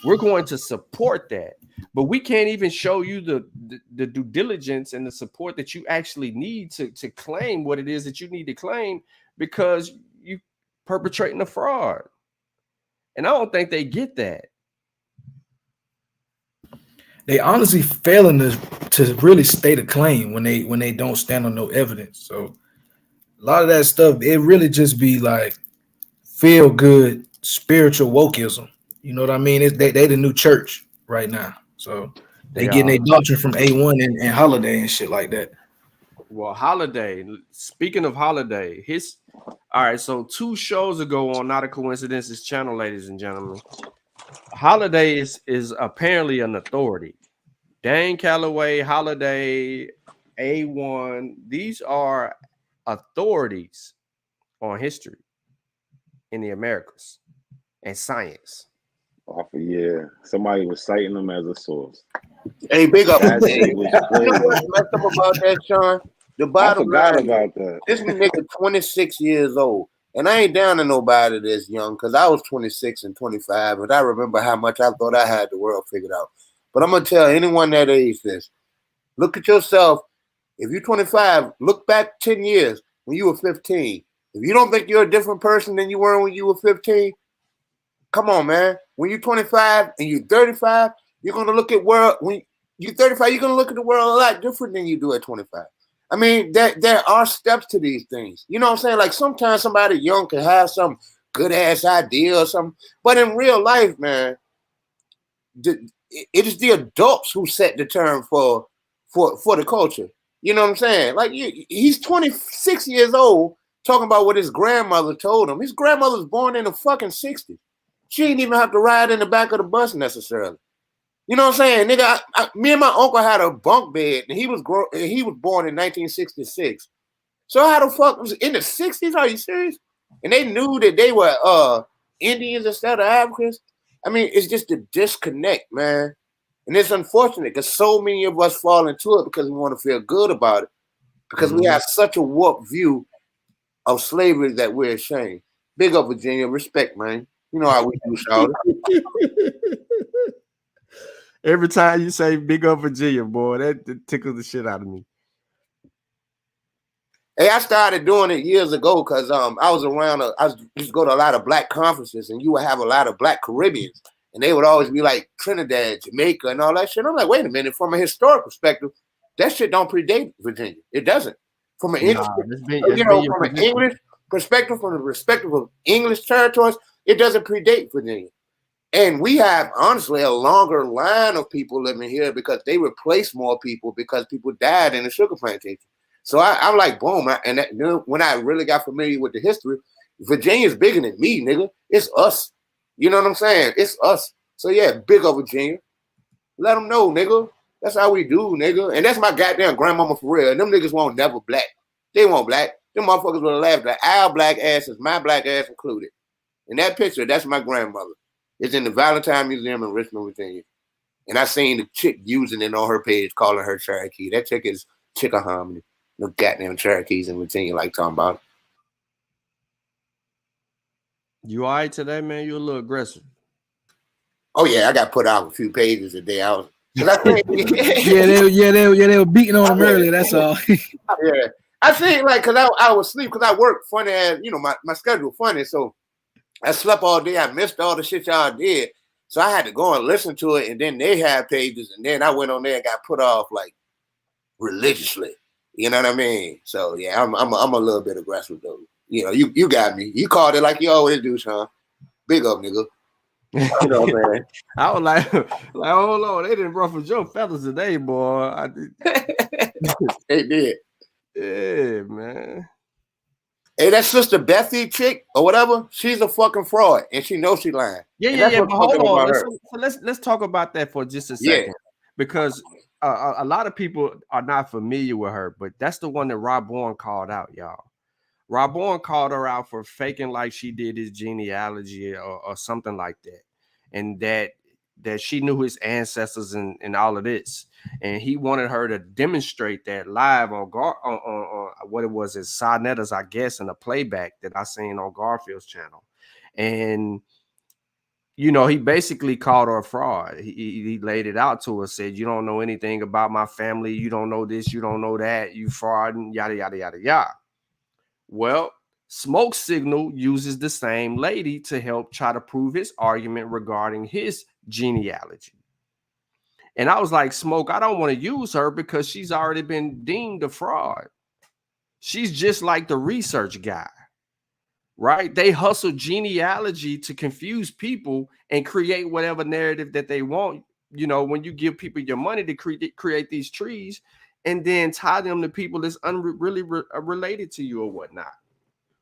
We're going to support that. But we can't even show you the due diligence and the support that you actually need to claim what it is that you need to claim because you perpetrating a fraud. And I don't think they get that. They honestly failing to really state a claim when they don't stand on no evidence. So a lot of that stuff, it really just be like feel good spiritual wokeism. You know what I mean? They the new church right now. So they getting their doctrine from A1 and Holiday and shit like that. Well, Holiday, speaking of Holiday, all right, so 2 shows ago on Not a Coincidence's channel, ladies and gentlemen, Holiday is apparently an authority. Dane Calloway, Holiday, A1, these are authorities on history in the Americas and science. Yeah, somebody was citing them as a source. Hey, big up. That Hey, shit was you know what's messed up about that, Sean? The bottom forgot line about is, that. this nigga 26 years old. And I ain't down to nobody this young because I was 26 and 25, and I remember how much I thought I had the world figured out. But I'm going to tell anyone that age this. Look at yourself. If you're 25, look back 10 years when you were 15. If you don't think you're a different person than you were when you were 15, come on, man. When you're 25 and you're 35, you're going to look at world. When you're 35, you're going to look at the world a lot different than you do at 25. I mean, there are steps to these things. You know what I'm saying? Like sometimes somebody young can have some good ass idea or something, but in real life, man, it is the adults who set the term for the culture. You know what I'm saying? Like he's 26 years old talking about what his grandmother told him. His grandmother was born in the fucking 60s. She didn't even have to ride in the back of the bus necessarily. You know what I'm saying, nigga? Me and my uncle had a bunk bed, and he was born in 1966. So how the fuck was in the 60s? Are you serious? And they knew that they were Indians instead of Africans. I mean, it's just a disconnect, man. And it's unfortunate because so many of us fall into it because we want to feel good about it. Because we have such a warped view of slavery that we're ashamed. Big up Virginia, respect, man. You know how we do, Charlotte. Every time you say big up Virginia, boy, that tickles the shit out of me. Hey, I started doing it years ago because I was around. I used to go to a lot of black conferences, and you would have a lot of black Caribbeans, and they would always be like Trinidad, Jamaica, and all that shit. I'm like, wait a minute. From a historic perspective, that shit don't predate Virginia. It doesn't. From an English, from an English perspective, from the perspective of English territories, it doesn't predate Virginia. And we have, honestly, a longer line of people living here because they replaced more people because people died in the sugar plantation. So I'm like, boom. When I really got familiar with the history, Virginia's bigger than me, nigga. It's us. You know what I'm saying? It's us. So, yeah, big up Virginia. Let them know, nigga. That's how we do, nigga. And that's my goddamn grandmama for real. And them niggas won't never black. They won't black. Them motherfuckers would have laughed at our black asses, my black ass included. In that picture, that's my grandmother. It's in the Valentine Museum in Richmond, Virginia. And I seen the chick using it on her page, calling her Cherokee. That chick is Chickahominy. No goddamn Cherokees in Virginia like talking about. You all right today, man? You a little aggressive. Oh, yeah, I got put out a few pages a day. I was yeah, they were beating on him earlier, that's all. Yeah. I think like because I was asleep because I work funny as my schedule funny. So I slept all day. I missed all the shit y'all did. So I had to go and listen to it. And then they had pages. And then I went on there and got put off like religiously. You know what I mean? So yeah, I'm a little bit aggressive though. You know, you got me. You called it like you always do, Sean. Big up, nigga. You know what I'm saying? I was like, hold on, they didn't ruffle your feathers today, boy. They did. Yeah, man. Hey, that Sister Bethy chick or whatever, she's a fucking fraud, and she knows she lying. Yeah. But hold on, let's talk about that for just a second, because a lot of people are not familiar with her, but that's the one that Rob Bourne called out, y'all. Rob Bourne called her out for faking like she did his genealogy or something like that, and that she knew his ancestors and all of this, and he wanted her to demonstrate that live on what it was, his Sonetas, I guess, in a playback that I seen on Garfield's channel, and he basically called her a fraud. He laid it out to her, said, "You don't know anything about my family. You don't know this. You don't know that. You fraud," and yada yada yada yada. Well, Smoke Signal uses the same lady to help try to prove his argument regarding his genealogy. And I was like, Smoke, I don't want to use her because she's already been deemed a fraud. She's just like the research guy, right? They hustle genealogy to confuse people and create whatever narrative that they want. When you give people your money to create these trees and then tie them to people that's really related to you or whatnot.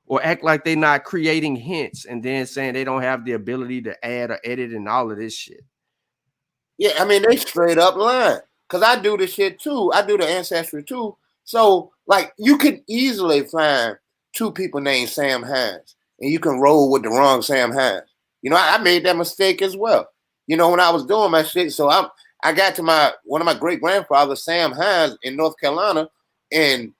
Or act like they're not creating hints and then saying they don't have the ability to add or edit and all of this shit. Yeah, I mean, they straight up lying. Because I do this shit too. I do the ancestry too. So, like, you can easily find two people named Sam Hines. And you can roll with the wrong Sam Hines. I made that mistake as well. When I was doing my shit. So I got to one of my great-grandfathers, Sam Hines, in North Carolina. And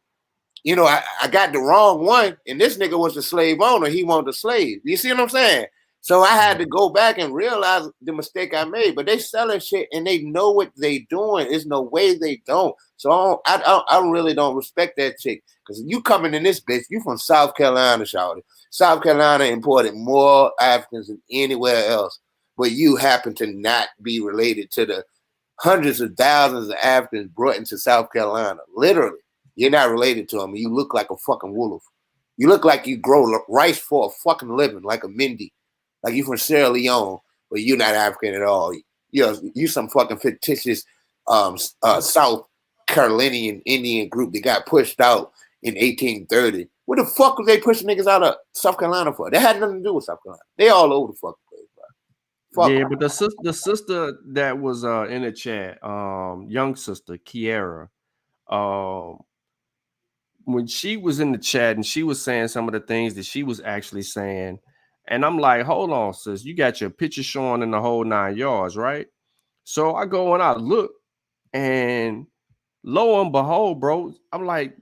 I got the wrong one, and this nigga was a slave owner. He wanted a slave. You see what I'm saying? So I had to go back and realize the mistake I made. But they selling shit, and they know what they doing. There's no way they don't. So I really don't respect that chick. Because you coming in this bitch, you from South Carolina, shawty. South Carolina imported more Africans than anywhere else. But you happen to not be related to the hundreds of thousands of Africans brought into South Carolina. Literally. You're not related to them. You look like a fucking wolf. You look like you grow rice for a fucking living, like a Mindy. Like you from Sierra Leone, but you're not African at all. You some fucking fictitious South Carolinian Indian group that got pushed out in 1830. What the fuck was they pushing niggas out of South Carolina for? That had nothing to do with South Carolina. They all over the fucking place, bro. Yeah, but the sister that was in the chat, young sister Kiera, when she was in the chat and she was saying some of the things that she was actually saying, and I'm like, hold on, sis, you got your picture showing in the whole 9 yards, right? So I go and I look, and lo and behold, bro, I'm like,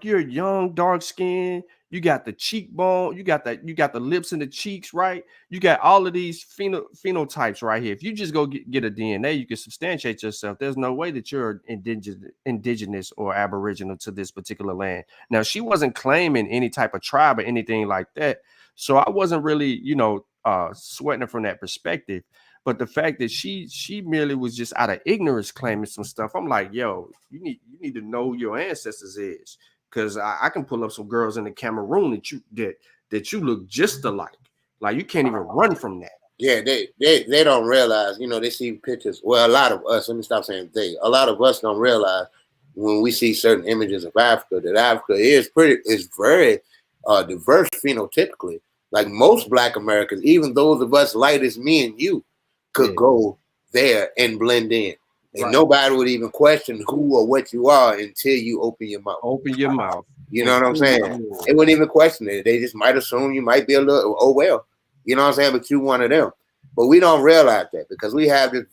you're young, dark skin. You got the cheekbone, you got the lips and the cheeks, right? You got all of these phenotypes right here. If you just go get a DNA, you can substantiate yourself. There's no way that you're indigenous or aboriginal to this particular land. Now, she wasn't claiming any type of tribe or anything like that. So I wasn't really, sweating from that perspective. But the fact that she merely was just out of ignorance claiming some stuff, I'm like, yo, you need to know who your ancestors is, because I can pull up some girls in the Cameroon that you look just alike. Like you can't even run from that. Yeah, they don't realize, they see pictures. Well, a lot of us, let me stop saying they. A lot of us don't realize when we see certain images of Africa that Africa is very diverse phenotypically. Like most Black Americans, even those of us light as me and you, could go there and blend in. And nobody would even question who or what you are until you open your mouth. Open your mouth. You know what I'm saying? They wouldn't even question it. They just might assume you might be a little, oh, well. You know what I'm saying? But you one of them. But we don't realize that because we have this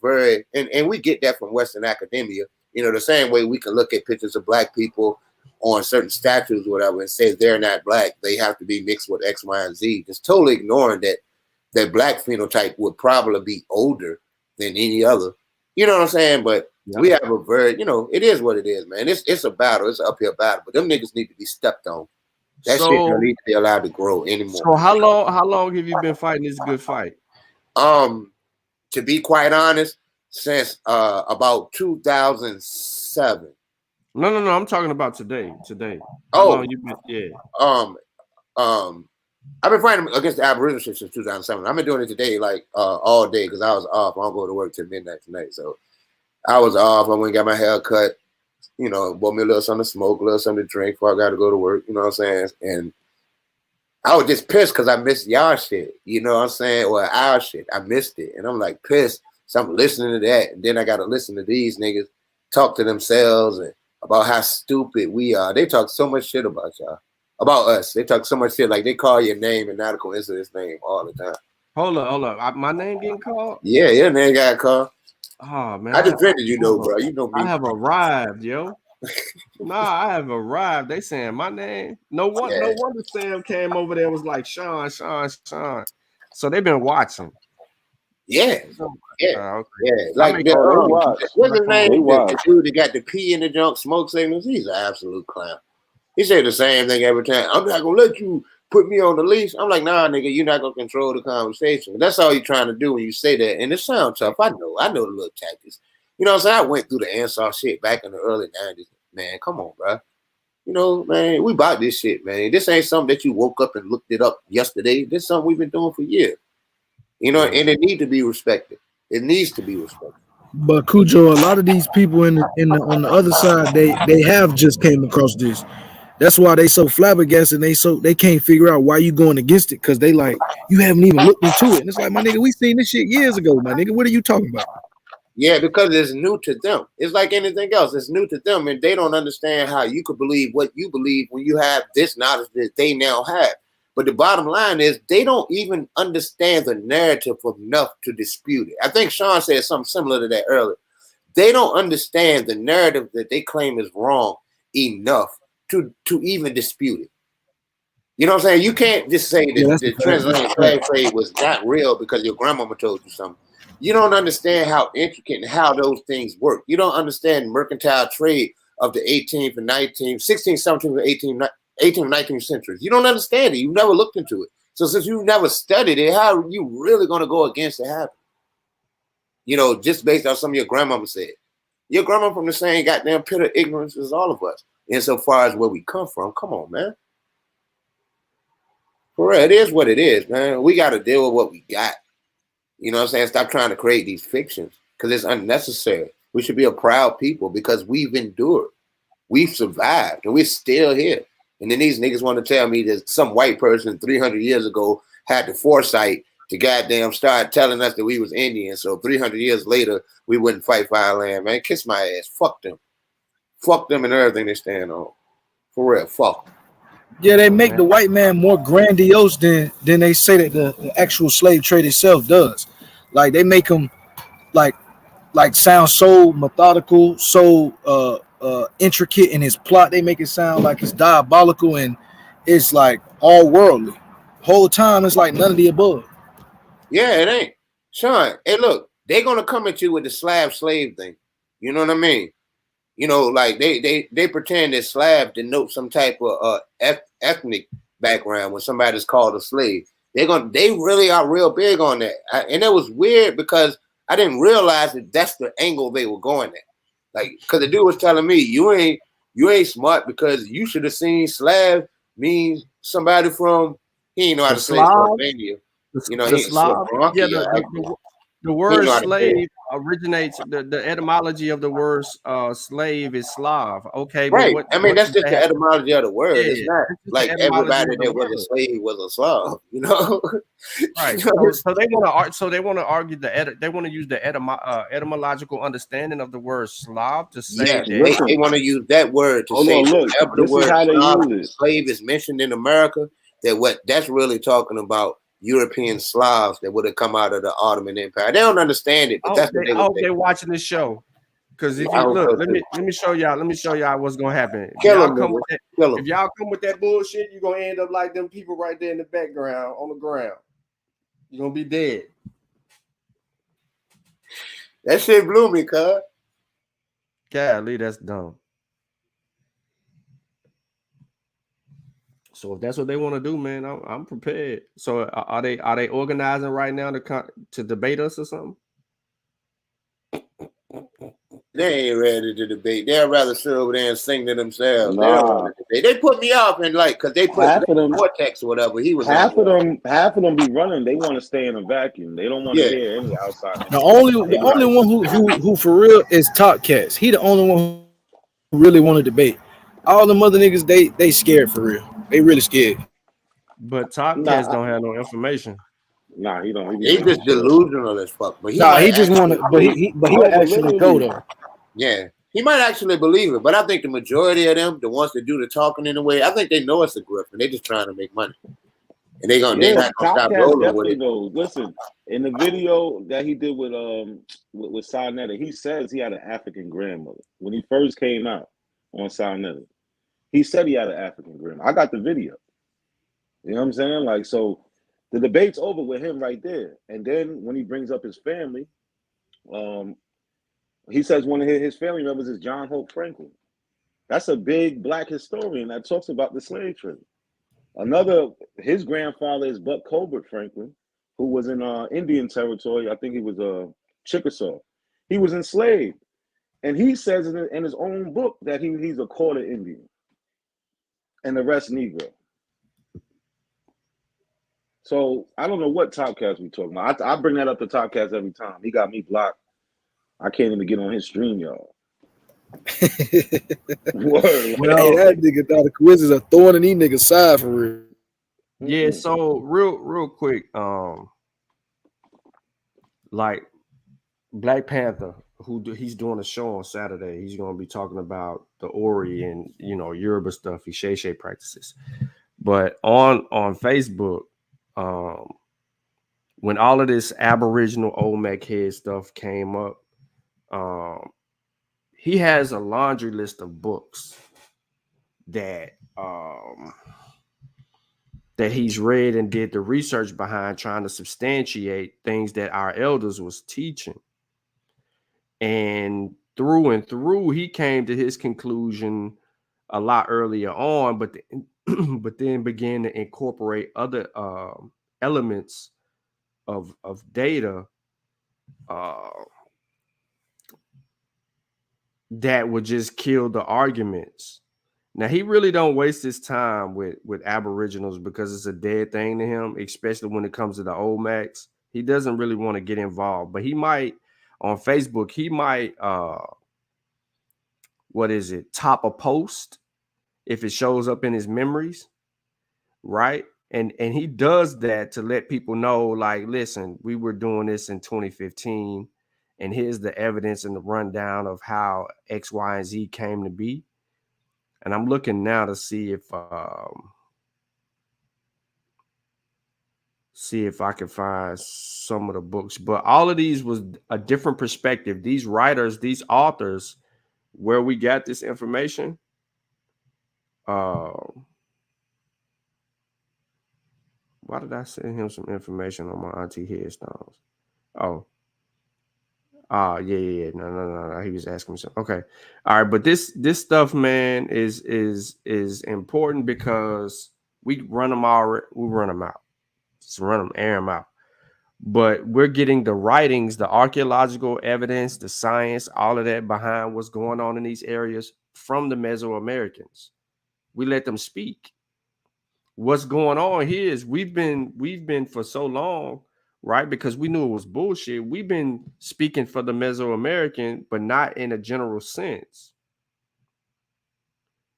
and we get that from Western academia. The same way we can look at pictures of Black people on certain statues or whatever and say they're not Black. They have to be mixed with X, Y, and Z. Just totally ignoring that Black phenotype would probably be older than any other. You know what I'm saying? But we have a it is what it is, man. It's a battle. It's an uphill battle. But them niggas need to be stepped on. That shit don't need to be allowed to grow anymore. So how long have you been fighting this good fight? To be quite honest, since about 2007. No. I'm talking about today. How long you been, I've been fighting against the Aboriginal shit since 2007. I've been doing it today, like all day, because I was off. I don't go to work till midnight tonight, so I was off. I went and got my hair cut. Bought me a little something to smoke, a little something to drink before I got to go to work. You know what I'm saying? And I was just pissed because I missed y'all shit. You know what I'm saying? Or our shit. I missed it, and I'm like pissed. So I'm listening to that, and then I got to listen to these niggas talk to themselves and about how stupid we are. They talk so much shit about y'all. About us. They talk so much shit, like they call your name and not a coincidence name all the time. Hold up. My name getting called? Yeah, your name got called. Oh man. I defended you though, bro. You know me. I have arrived, yo. I have arrived. They saying my name. No wonder Sam came over there and was like Sean. So they've been watching. Yeah. Okay. Yeah. Like what's his name? The dude that got the pee in the junk smoke signals. He's an absolute clown. He said the same thing every time. I'm not gonna let you put me on the leash. I'm like, nah, nigga, you're not gonna control the conversation. That's all you're trying to do when you say that. And it sounds tough. I know the little tactics. You know what I'm saying? I went through the Ansar shit back in the early 90s. Man, come on, bro. Man, we bought this shit, man. This ain't something that you woke up and looked it up yesterday. This is something we've been doing for years. And it needs to be respected. It needs to be respected. But Cujo, a lot of these people on the other side, they have just came across this. That's why they so flabbergasted. They can't figure out why you going against it, because they like, you haven't even looked into it. And it's like, my nigga, we seen this shit years ago, my nigga. What are you talking about? Yeah, because it's new to them. It's like anything else. It's new to them, and they don't understand how you could believe what you believe when you have this knowledge that they now have. But the bottom line is they don't even understand the narrative enough to dispute it. I think Sean said something similar to that earlier. They don't understand the narrative that they claim is wrong enough to even dispute it. You know what I'm saying? You can't just say that the transatlantic slave trade was not real because your grandmama told you something. You don't understand how intricate and how those things work. You don't understand mercantile trade of the 18th and 19th, 16th, 17th, 18th and 19th centuries. You don't understand it. You've never looked into it. So since you've never studied it, how are you really going to go against it happening? Just based on something your grandmama said. Your grandma from the same goddamn pit of ignorance as all of us. Insofar as where we come from, come on, man. For real, it is what it is, man. We got to deal with what we got. You know what I'm saying? Stop trying to create these fictions because it's unnecessary. We should be a proud people because we've endured. We've survived and we're still here. And then these niggas want to tell me that some white person 300 years ago had the foresight to goddamn start telling us that we was Indian. So 300 years later, we wouldn't fight for our land, man. Kiss my ass. Fuck them. Fuck them and everything they stand on. For real, fuck. Yeah, they make the white man more grandiose than they say that the actual slave trade itself does. Like they make him like sound so methodical, so intricate in his plot. They make it sound like it's diabolical and it's like all worldly. Whole time it's like none of the above. Yeah, it ain't. Sean, hey, look, they're gonna come at you with the slave thing. You know what I mean? You know, like they pretend that slave denotes some type of ethnic background when somebody's called a slave. They really are real big on that. And it was weird because I didn't realize that that's the angle they were going at. Like, because the dude was telling me, you ain't smart because you should have seen slave means somebody from, he ain't know how to say Slovenia. You know, he's the word slave originates, the etymology of the word slave is Slav. Okay, right. But I mean, that's just the etymology of the word. Yeah, it's not like everybody that was a slave was a Slav, you know? Right. So they want to argue they want to use the etymological understanding of the word Slav to say that they want to use that word to say whatever the word slave is mentioned in America, that's really talking about European Slavs that would have come out of the Ottoman Empire. They don't understand it, but that's what they're watching this show. Because if you look, let me show y'all what's gonna happen. If y'all come with that bullshit, you're gonna end up like them people right there in the background on the ground. You're gonna be dead. That shit blew me, cuz. Golly, that's dumb. So if that's what they want to do, man, I'm prepared. So are they organizing right now to debate us or something? They ain't ready to debate. They'd rather sit over there and sing to themselves. Nah. They put me off and because they put Vortex or whatever. He was half of them be running. They want to stay in a vacuum. They don't want to hear any outside. The only one who for real is Top Cats. He the only one who really want to debate. All them other niggas, they scared for real. They really scared. But Top Cats don't have no information. Nah, he don't. He's just delusional as fuck. But he just want to. But he'll actually go though. Yeah, he might actually believe it. But I think the majority of them, the ones that do the talking in a way, I think they know it's a grift and they just trying to make money. And they're not gonna stop rolling with it. Listen, in the video that he did with Sarnetta, he says he had an African grandmother when he first came out on Sarnetta. He said he had an African grandmother. I got the video. You know what I'm saying? Like, so the debate's over with him right there. And then when he brings up his family, he says one of his family members is John Hope Franklin. That's a big black historian that talks about the slave trade. His grandfather is Buck Colbert Franklin, who was in Indian territory. I think he was Chickasaw. He was enslaved. And he says in his own book that he's a quarter Indian and the rest Negro. So I don't know what Top Cats we talking about. I bring that up to Top Cats every time. He got me blocked. I can't even get on his stream, y'all. Word. That nigga thought the quiz is a thorn in these niggas' side for real. Yeah, so real quick, like Black Panther, he's doing a show on Saturday. He's gonna be talking about the Ori and Yoruba stuff, he Shay practices. But on Facebook, when all of this Aboriginal Olmec head stuff came up, he has a laundry list of books that he's read and did the research behind, trying to substantiate things that our elders was teaching. And through, he came to his conclusion a lot earlier on, but then began to incorporate other elements of data that would just kill the arguments. Now, he really don't waste his time with Aboriginals because it's a dead thing to him, especially when it comes to the Olmecs. He doesn't really want to get involved, but he might on Facebook, he might top a post if it shows up in his memories, right? And he does that to let people know, like, listen, we were doing this in 2015, and here's the evidence and the rundown of how X, Y, and Z came to be. And I'm looking now to see if I can find some of the books. But all of these was a different perspective. These writers, these authors, where we got this information. Why did I send him some information on my auntie headstones? Oh. Yeah. No. He was asking me something. Okay. All right. But this stuff, man, is important because we run them out. Just run them, air them out. But we're getting the writings, the archaeological evidence, the science, all of that behind what's going on in these areas from the Mesoamericans. We let them speak. What's going on here is we've been for so long, right? Because we knew it was bullshit. We've been speaking for the Mesoamerican, but not in a general sense.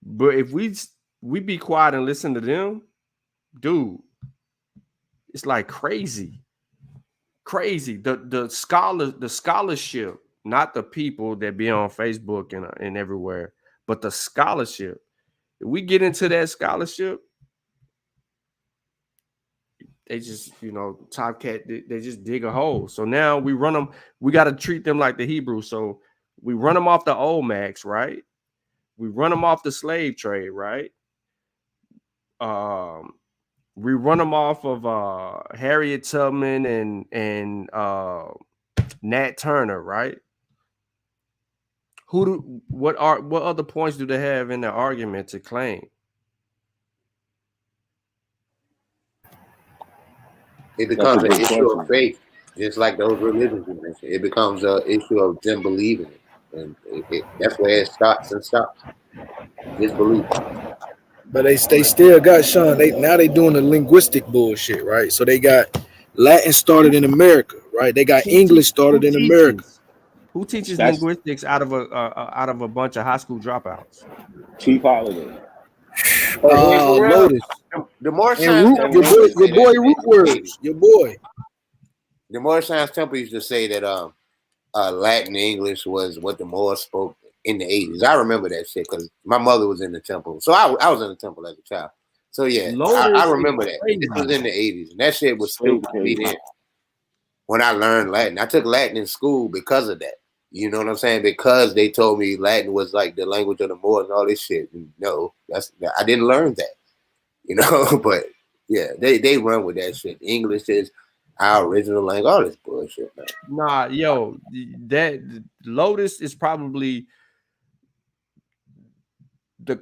But if we be quiet and listen to them, dude, it's like crazy. The scholarship, not the people that be on Facebook and everywhere, but the scholarship. If we get into that scholarship, they just, Top Cat, they just dig a hole. So now we run them. We got to treat them like the Hebrews. So we run them off the Olmecs, right? We run them off the slave trade, right? We run them off of Harriet Tubman and Nat Turner, right? What other points do they have in their argument to claim? It becomes an issue of faith, just like those religions you mentioned. It becomes an issue of them believing it, and that's where it starts and stops. Disbelief. But they still got Sean. They doing the linguistic bullshit, right? So they got Latin started in America, right? They got English started in America. Who teaches linguistics out of a bunch of high school dropouts? Chief Holiday. Lotus. The Moorish your boy Rootwords. Your boy. The Moorish Science Temple used to say that Latin English was what the Moors spoke in the 80s. I remember that shit because my mother was in the temple. So I was in the temple as a child. So yeah, I remember that. This was in the 80s. And that shit was stupid to me then. When I learned Latin, I took Latin in school because of that. You know what I'm saying? Because they told me Latin was like the language of the Moors and all this shit. And no, I didn't learn that. But yeah, they run with that shit. English is our original language, all this bullshit, man. Nah, yo, that Lotus is probably the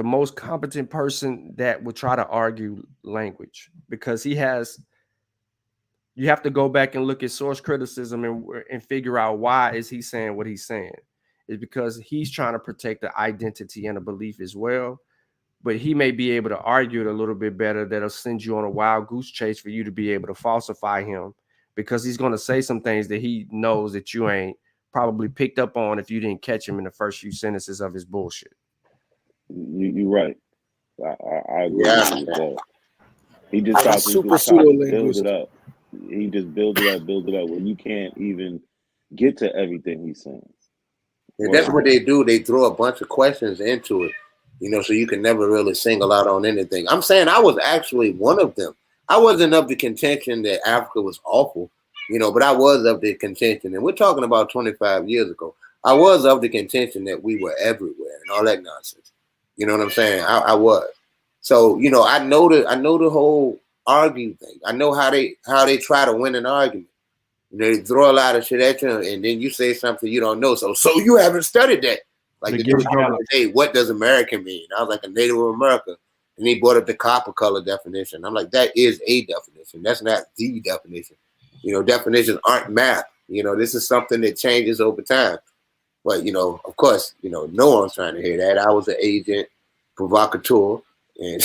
most competent person that would try to argue language, because you have to go back and look at source criticism and figure out why is he saying what he's saying. It's because he's trying to protect the identity and a belief as well. But he may be able to argue it a little bit better. That'll send you on a wild goose chase for you to be able to falsify him, because he's going to say some things that he knows that you ain't probably picked up on if you didn't catch him in the first few sentences of his bullshit. You're right. I agree with you with that. He just tries to build it up. He just builds it up when you can't even get to everything he's saying. Yeah, that's what they do. They throw a bunch of questions into it, so you can never really single out on anything. I'm saying I was actually one of them. I wasn't of the contention that Africa was awful, but I was of the contention, and we're talking about 25 years ago. I was of the contention that we were everywhere and all that nonsense. You know what I'm saying? I was. So, I know the whole argue thing. I know how they try to win an argument. They throw a lot of shit at you, and then you say something you don't know. So you haven't studied that. Like the dude today, what does American mean? I was like, a Native American. And he brought up the copper color definition. I'm like, that is a definition. That's not the definition. Definitions aren't math. This is something that changes over time. But, of course, no one's trying to hear that. I was an agent, provocateur. And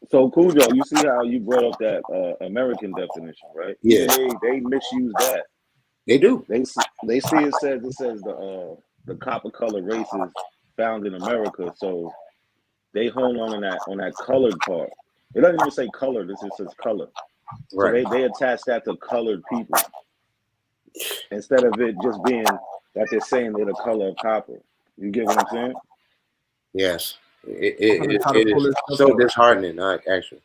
so, Cujo, you see how you brought up that American definition, right? Yeah. They misuse that. They do. They see it says the copper color races found in America, so they hone on that colored part. It doesn't even say colored, it just says color. Right. So they attach that to colored people instead of it just being that they're saying they're the color of copper. You get what I'm saying? Yes, it pull is this so up. disheartening. Actually,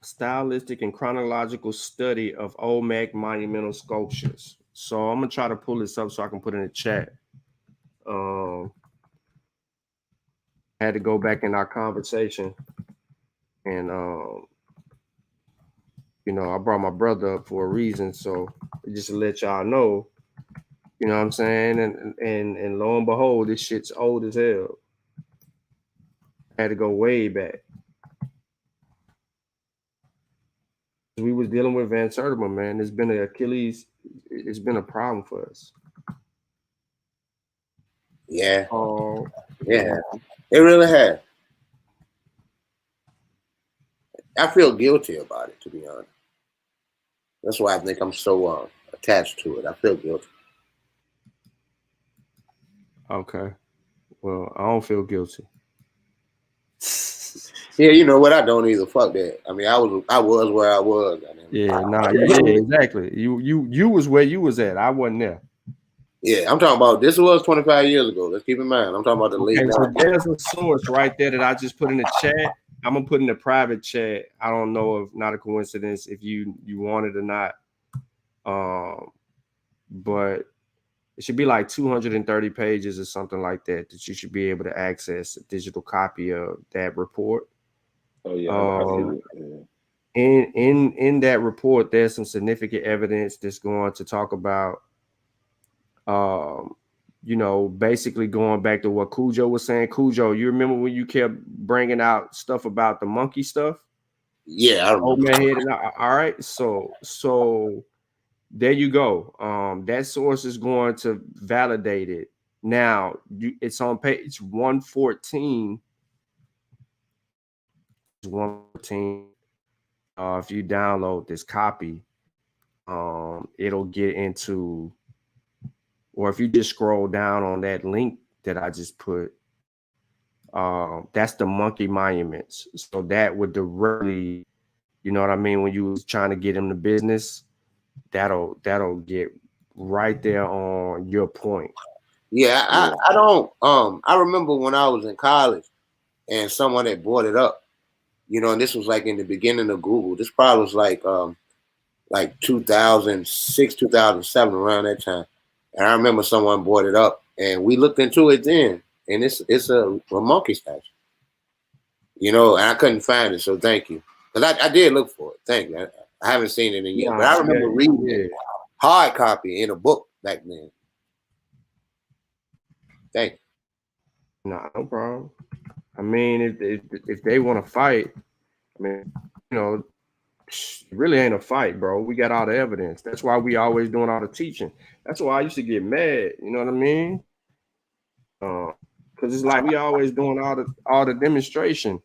Stylistic and chronological study of Olmec monumental sculptures. So I'm gonna try to pull this up so I can put it in the chat. I had to go back in our conversation, and you know, I brought my brother up for a reason. So just to let y'all know, you know what I'm saying, and lo and behold, this shit's old as hell. I had to go way back. We was dealing with Van Sertima, man. It's been an Achilles. It's been a problem for us. yeah, Oh, yeah, it really has. I feel guilty about it, to be honest. That's why I think I'm so attached to it. I feel guilty. Okay. Well, I don't feel guilty. Yeah, you know what? I don't either. Fuck that. I mean, I was where I was. Yeah, nah, yeah, exactly. You was where you was at. I wasn't there. Yeah, I'm talking about this was 25 years ago. Let's keep in mind. I'm talking about the late. Okay, so there's a source right there that I just put in the chat. I'm gonna put in the private chat. I don't know if not a coincidence if you want it or not. But it should be like 230 pages or something like that you should be able to access a digital copy of that report. Oh yeah, I see it. In that report, there's some significant evidence that's going to talk about, you know, basically going back to what Cujo was saying. Cujo, you remember when you kept bringing out stuff about the monkey stuff? Yeah, I remember. Oh man, all right. So there you go. That source is going to validate it. Now, it's on page 114. 114. If you download this copy, it'll get into, or if you just scroll down on that link that I just put, that's the monkey monuments. So that would directly, you know what I mean, when you was trying to get into business, that'll get right there on your point. Yeah, I don't. I remember when I was in college, and someone had brought it up. You know, and this was like in the beginning of Google. This probably was like 2006, 2007, around that time. And I remember someone brought it up, and we looked into it then. And it's a monkey statue. You know, and I couldn't find it, so thank you. Because I did look for it. Thank you. I haven't seen it in years, but I remember reading it, hard copy in a book back then. Thank you. Nah, no problem. I mean, if they want to fight, I mean, you know, it really ain't a fight, bro. We got all the evidence. That's why we always doing all the teaching. That's why I used to get mad. You know what I mean? Because it's like we always doing all the demonstration.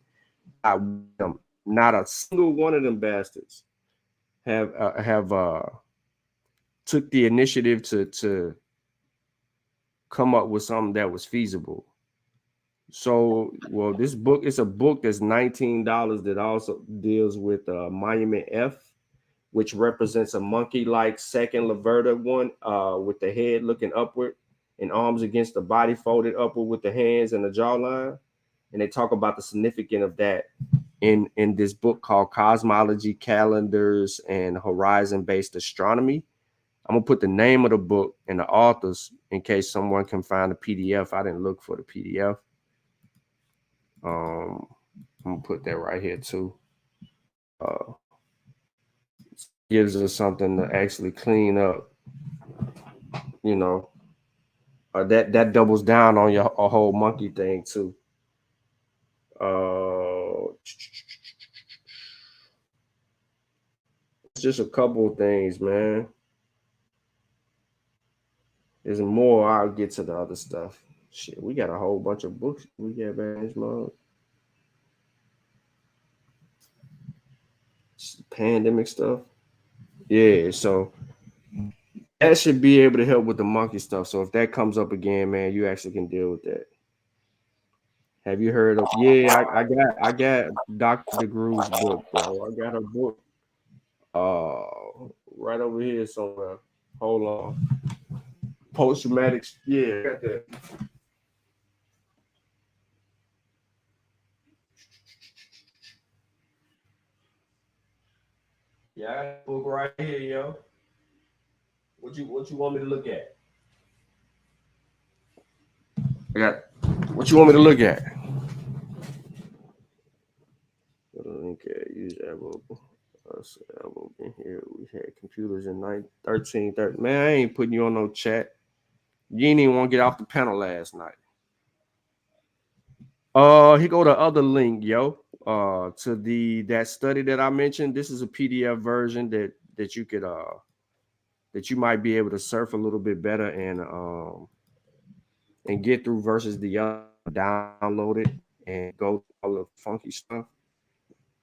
Not a single one of them bastards have took the initiative to come up with something that was feasible. So, well, this book is a book that's $19 that also deals with Monument F, which represents a monkey-like second Laverta one with the head looking upward and arms against the body folded upward with the hands and the jawline. And they talk about the significance of that in this book called Cosmology, Calendars, and Horizon-Based Astronomy. I'm going to put the name of the book and the authors in case someone can find a PDF. I didn't look for the PDF. I'm going to put that right here too. Gives us something to actually clean up, you know. That doubles down on your whole monkey thing too. It's just a couple of things, man. There's more. I'll get to the other stuff. Shit, we got a whole bunch of books we got back in this month. Pandemic stuff. Yeah, so that should be able to help with the monkey stuff. So if that comes up again, man, you actually can deal with that. Have you heard of? Yeah, I got Dr. DeGrew's book, bro. I got a book right over here somewhere. Hold on. Post-traumatic, yeah, got that. Yeah, I got a book right here, yo. What you want me to look at? I got what you want me to look at? Use Abo. Abo in here. We had computers in 1330. Man, I ain't putting you on no chat. You ain't even want to get off the panel last night. He go to other link, yo. To that study that I mentioned. This is a PDF version that you could that you might be able to surf a little bit better and get through versus the other. Download it and go through all the funky stuff.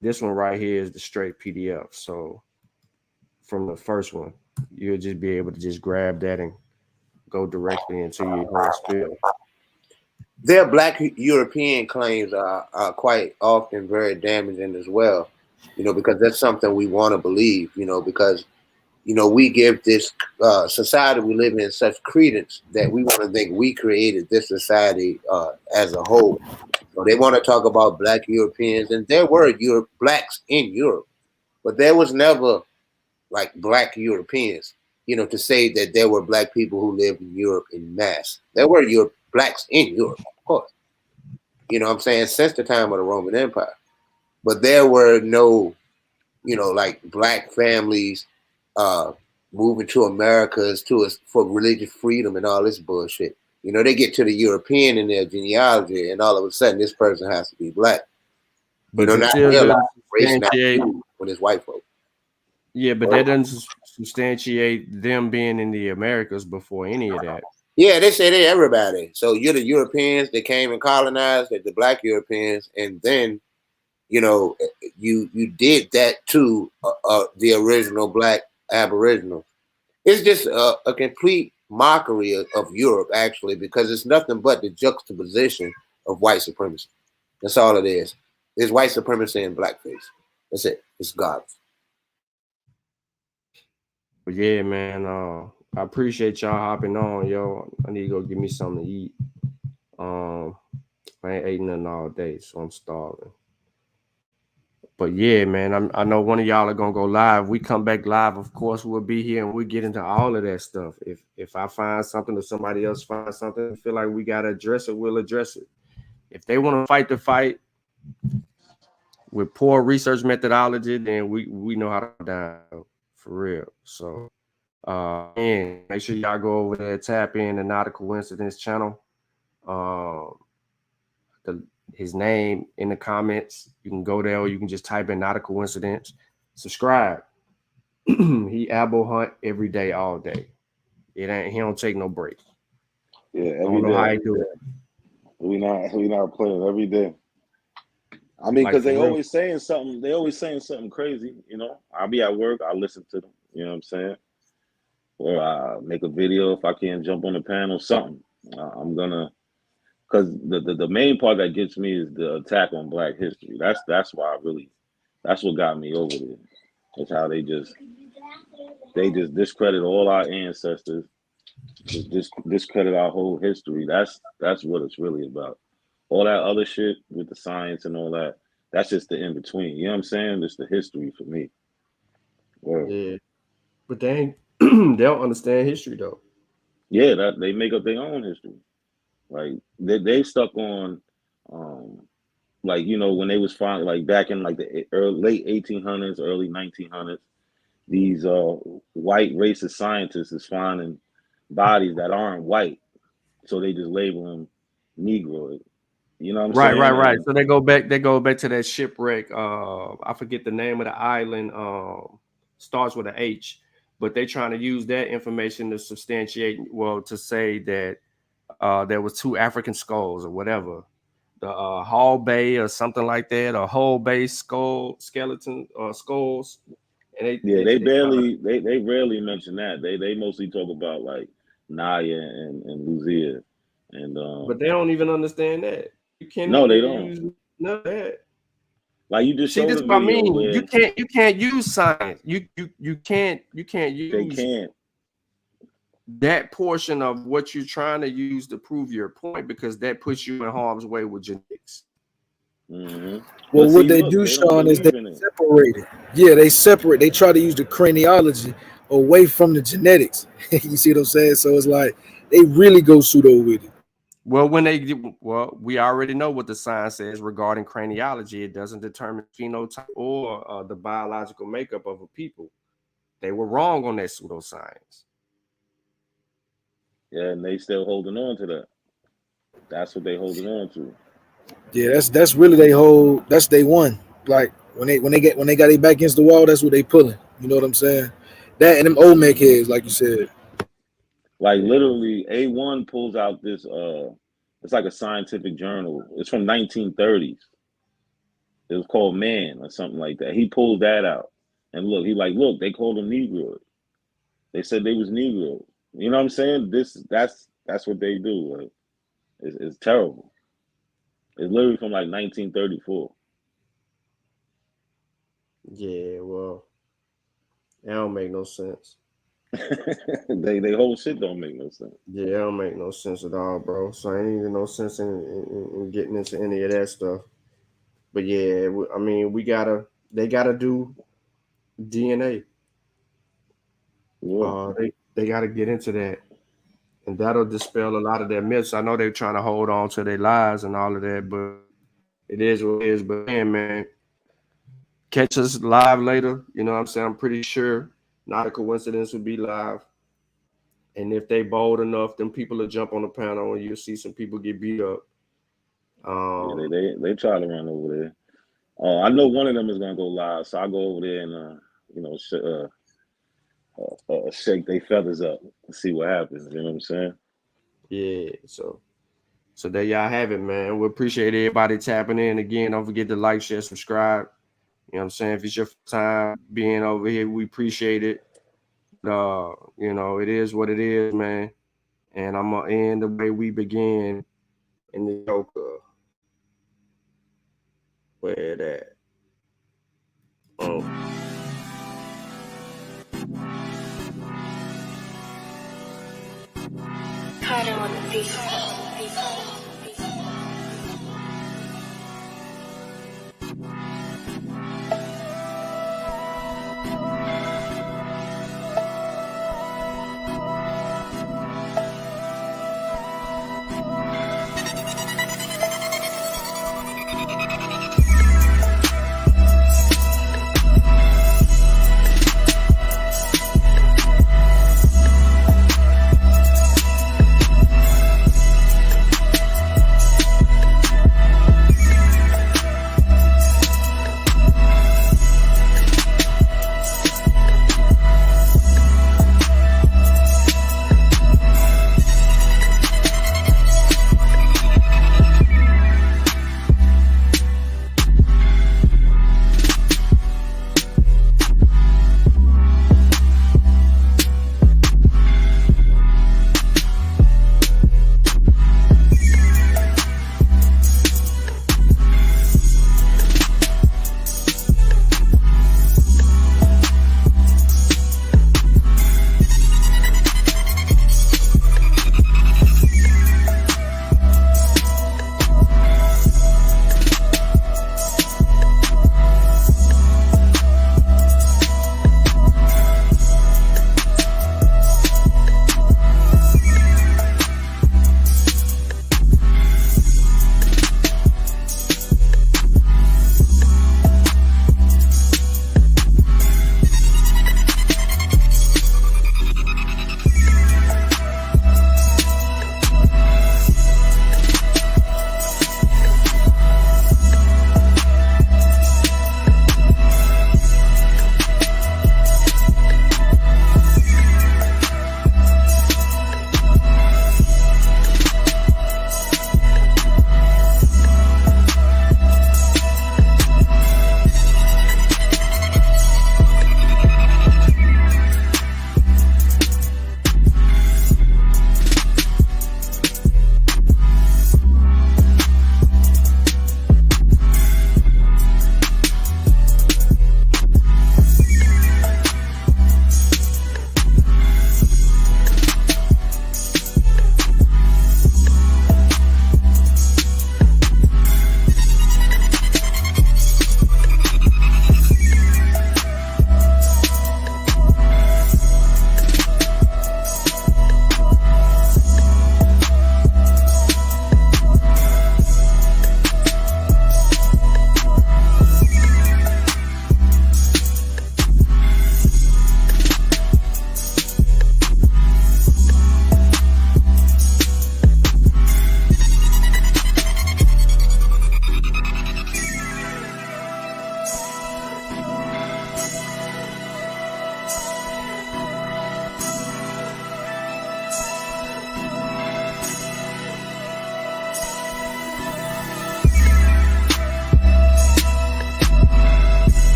This one right here is the straight PDF. So from the first one, you'll just be able to just grab that and go directly into your whole spiel. Their Black European claims are quite often very damaging as well, because that's something we want to believe, because, we give this society we live in such credence that we want to think we created this society as a whole. So they want to talk about Black Europeans, and there were Blacks in Europe, but there was never like Black Europeans, to say that there were Black people who lived in Europe in mass. There were Blacks in Europe, of course. You know what I'm saying? Since the time of the Roman Empire. But there were no, like Black families moving to Americas for religious freedom and all this bullshit. They get to the European in their genealogy, and all of a sudden this person has to be Black. But not race, not when it's white folk. Yeah, but that doesn't substantiate them being in the Americas before any of that. Yeah, they say they're everybody. So you're the Europeans that came and colonized, the Black Europeans, and then, you did that to the original Black Aboriginal. It's just a complete mockery of Europe, actually, because it's nothing but the juxtaposition of white supremacy. That's all it is. It's white supremacy and blackface. That's it. It's garbage. But yeah, man, I appreciate y'all hopping on, yo. I need to go get me something to eat. I ain't ate nothing all day, so I'm starving. But yeah, man, I know one of y'all are gonna go live. We come back live, of course, we'll be here and we'll get into all of that stuff. If I find something or somebody else finds something, I feel like we gotta address it, we'll address it. If they want to fight the fight with poor research methodology, then we know how to down for real. So and make sure y'all go over there, tap in the Not a Coincidence channel. His name in the comments. You can go there, or you can just type in Not a Coincidence. Subscribe. He abo hunt every day, all day. He don't take no break. Yeah, I don't know how he do it. We not playing every day. I mean, because they always saying something. They always saying something crazy. I'll be at work. I listen to them. You know what I'm saying? Or I make a video if I can't jump on the panel. Something. I'm gonna. Because the main part that gets me is the attack on Black history. That's why that's what got me over there. It's how they just discredit all our ancestors, just discredit our whole history. That's what it's really about. All that other shit with the science and all that, that's just the in between. You know what I'm saying? It's the history for me. Word. Yeah, but they don't understand history though. Yeah, that they make up their own history. Like they stuck on, like when they was finding, like back in like the late 1800s, early 1900s, these white racist scientists is finding bodies that aren't white, so they just label them Negroid. You know what I'm saying? Right. So they go back to that shipwreck. I forget the name of the island. Starts with an H, but they trying to use that information to substantiate. Well, to say that there was 2 African skulls or whatever, the Hall Bay or something like that, or Hall Bay skeleton or skulls. And they rarely mention that. They mostly talk about like Naya and Lucia, and but they don't even understand that. You can't. No, they don't. Use none of that. Like you just see, this is what I mean. You can't use science. You can't use. They can't. That portion of what you're trying to use to prove your point, because that puts you in harm's way with genetics. Mm-hmm. Well, what they do, Sean, is they separate it. Yeah, they separate. They try to use the craniology away from the genetics. You see what I'm saying? So it's like they really go pseudo with it. Well, we already know what the science says regarding craniology. It doesn't determine phenotype or the biological makeup of a people. They were wrong on that pseudoscience. Yeah, and they still holding on to that. That's what they holding on to. Yeah, that's really they whole. That's day one. Like when they got their back against the wall, that's what they pulling. You know what I'm saying? That and them Olmec heads, like you said. Like literally, A1 pulls out this. It's like a scientific journal. It's from 1930s. It was called Man or something like that. He pulled that out, and look, look, they called them Negroes. They said they was Negroes. You know what I'm saying? That's what they do. Like, it's terrible. It's literally from like 1934. Yeah, well, that don't make no sense. they whole shit don't make no sense. Yeah, it don't make no sense at all, bro. So I ain't even no sense in getting into any of that stuff. But yeah, I mean, they gotta do DNA. Yeah. They gotta get into that, and that'll dispel a lot of their myths. I know they're trying to hold on to their lies and all of that, but it is what it is. But man, catch us live later. You know what I'm saying? I'm pretty sure Not a Coincidence will be live. And if they bold enough, then people will jump on the panel and you'll see some people get beat up. Yeah, they try to run over there. I know one of them is gonna go live, so I'll go over there and shake their feathers up and see what happens. You know what I'm saying? Yeah, so there y'all have it, man. We appreciate everybody tapping in. Again, don't forget to like, share, subscribe. You know what I'm saying? If it's your first time being over here, we appreciate it. You know, it is what it is, man. And I'm gonna end the way we began in the Joker. Where that? Oh. Carter on the beat.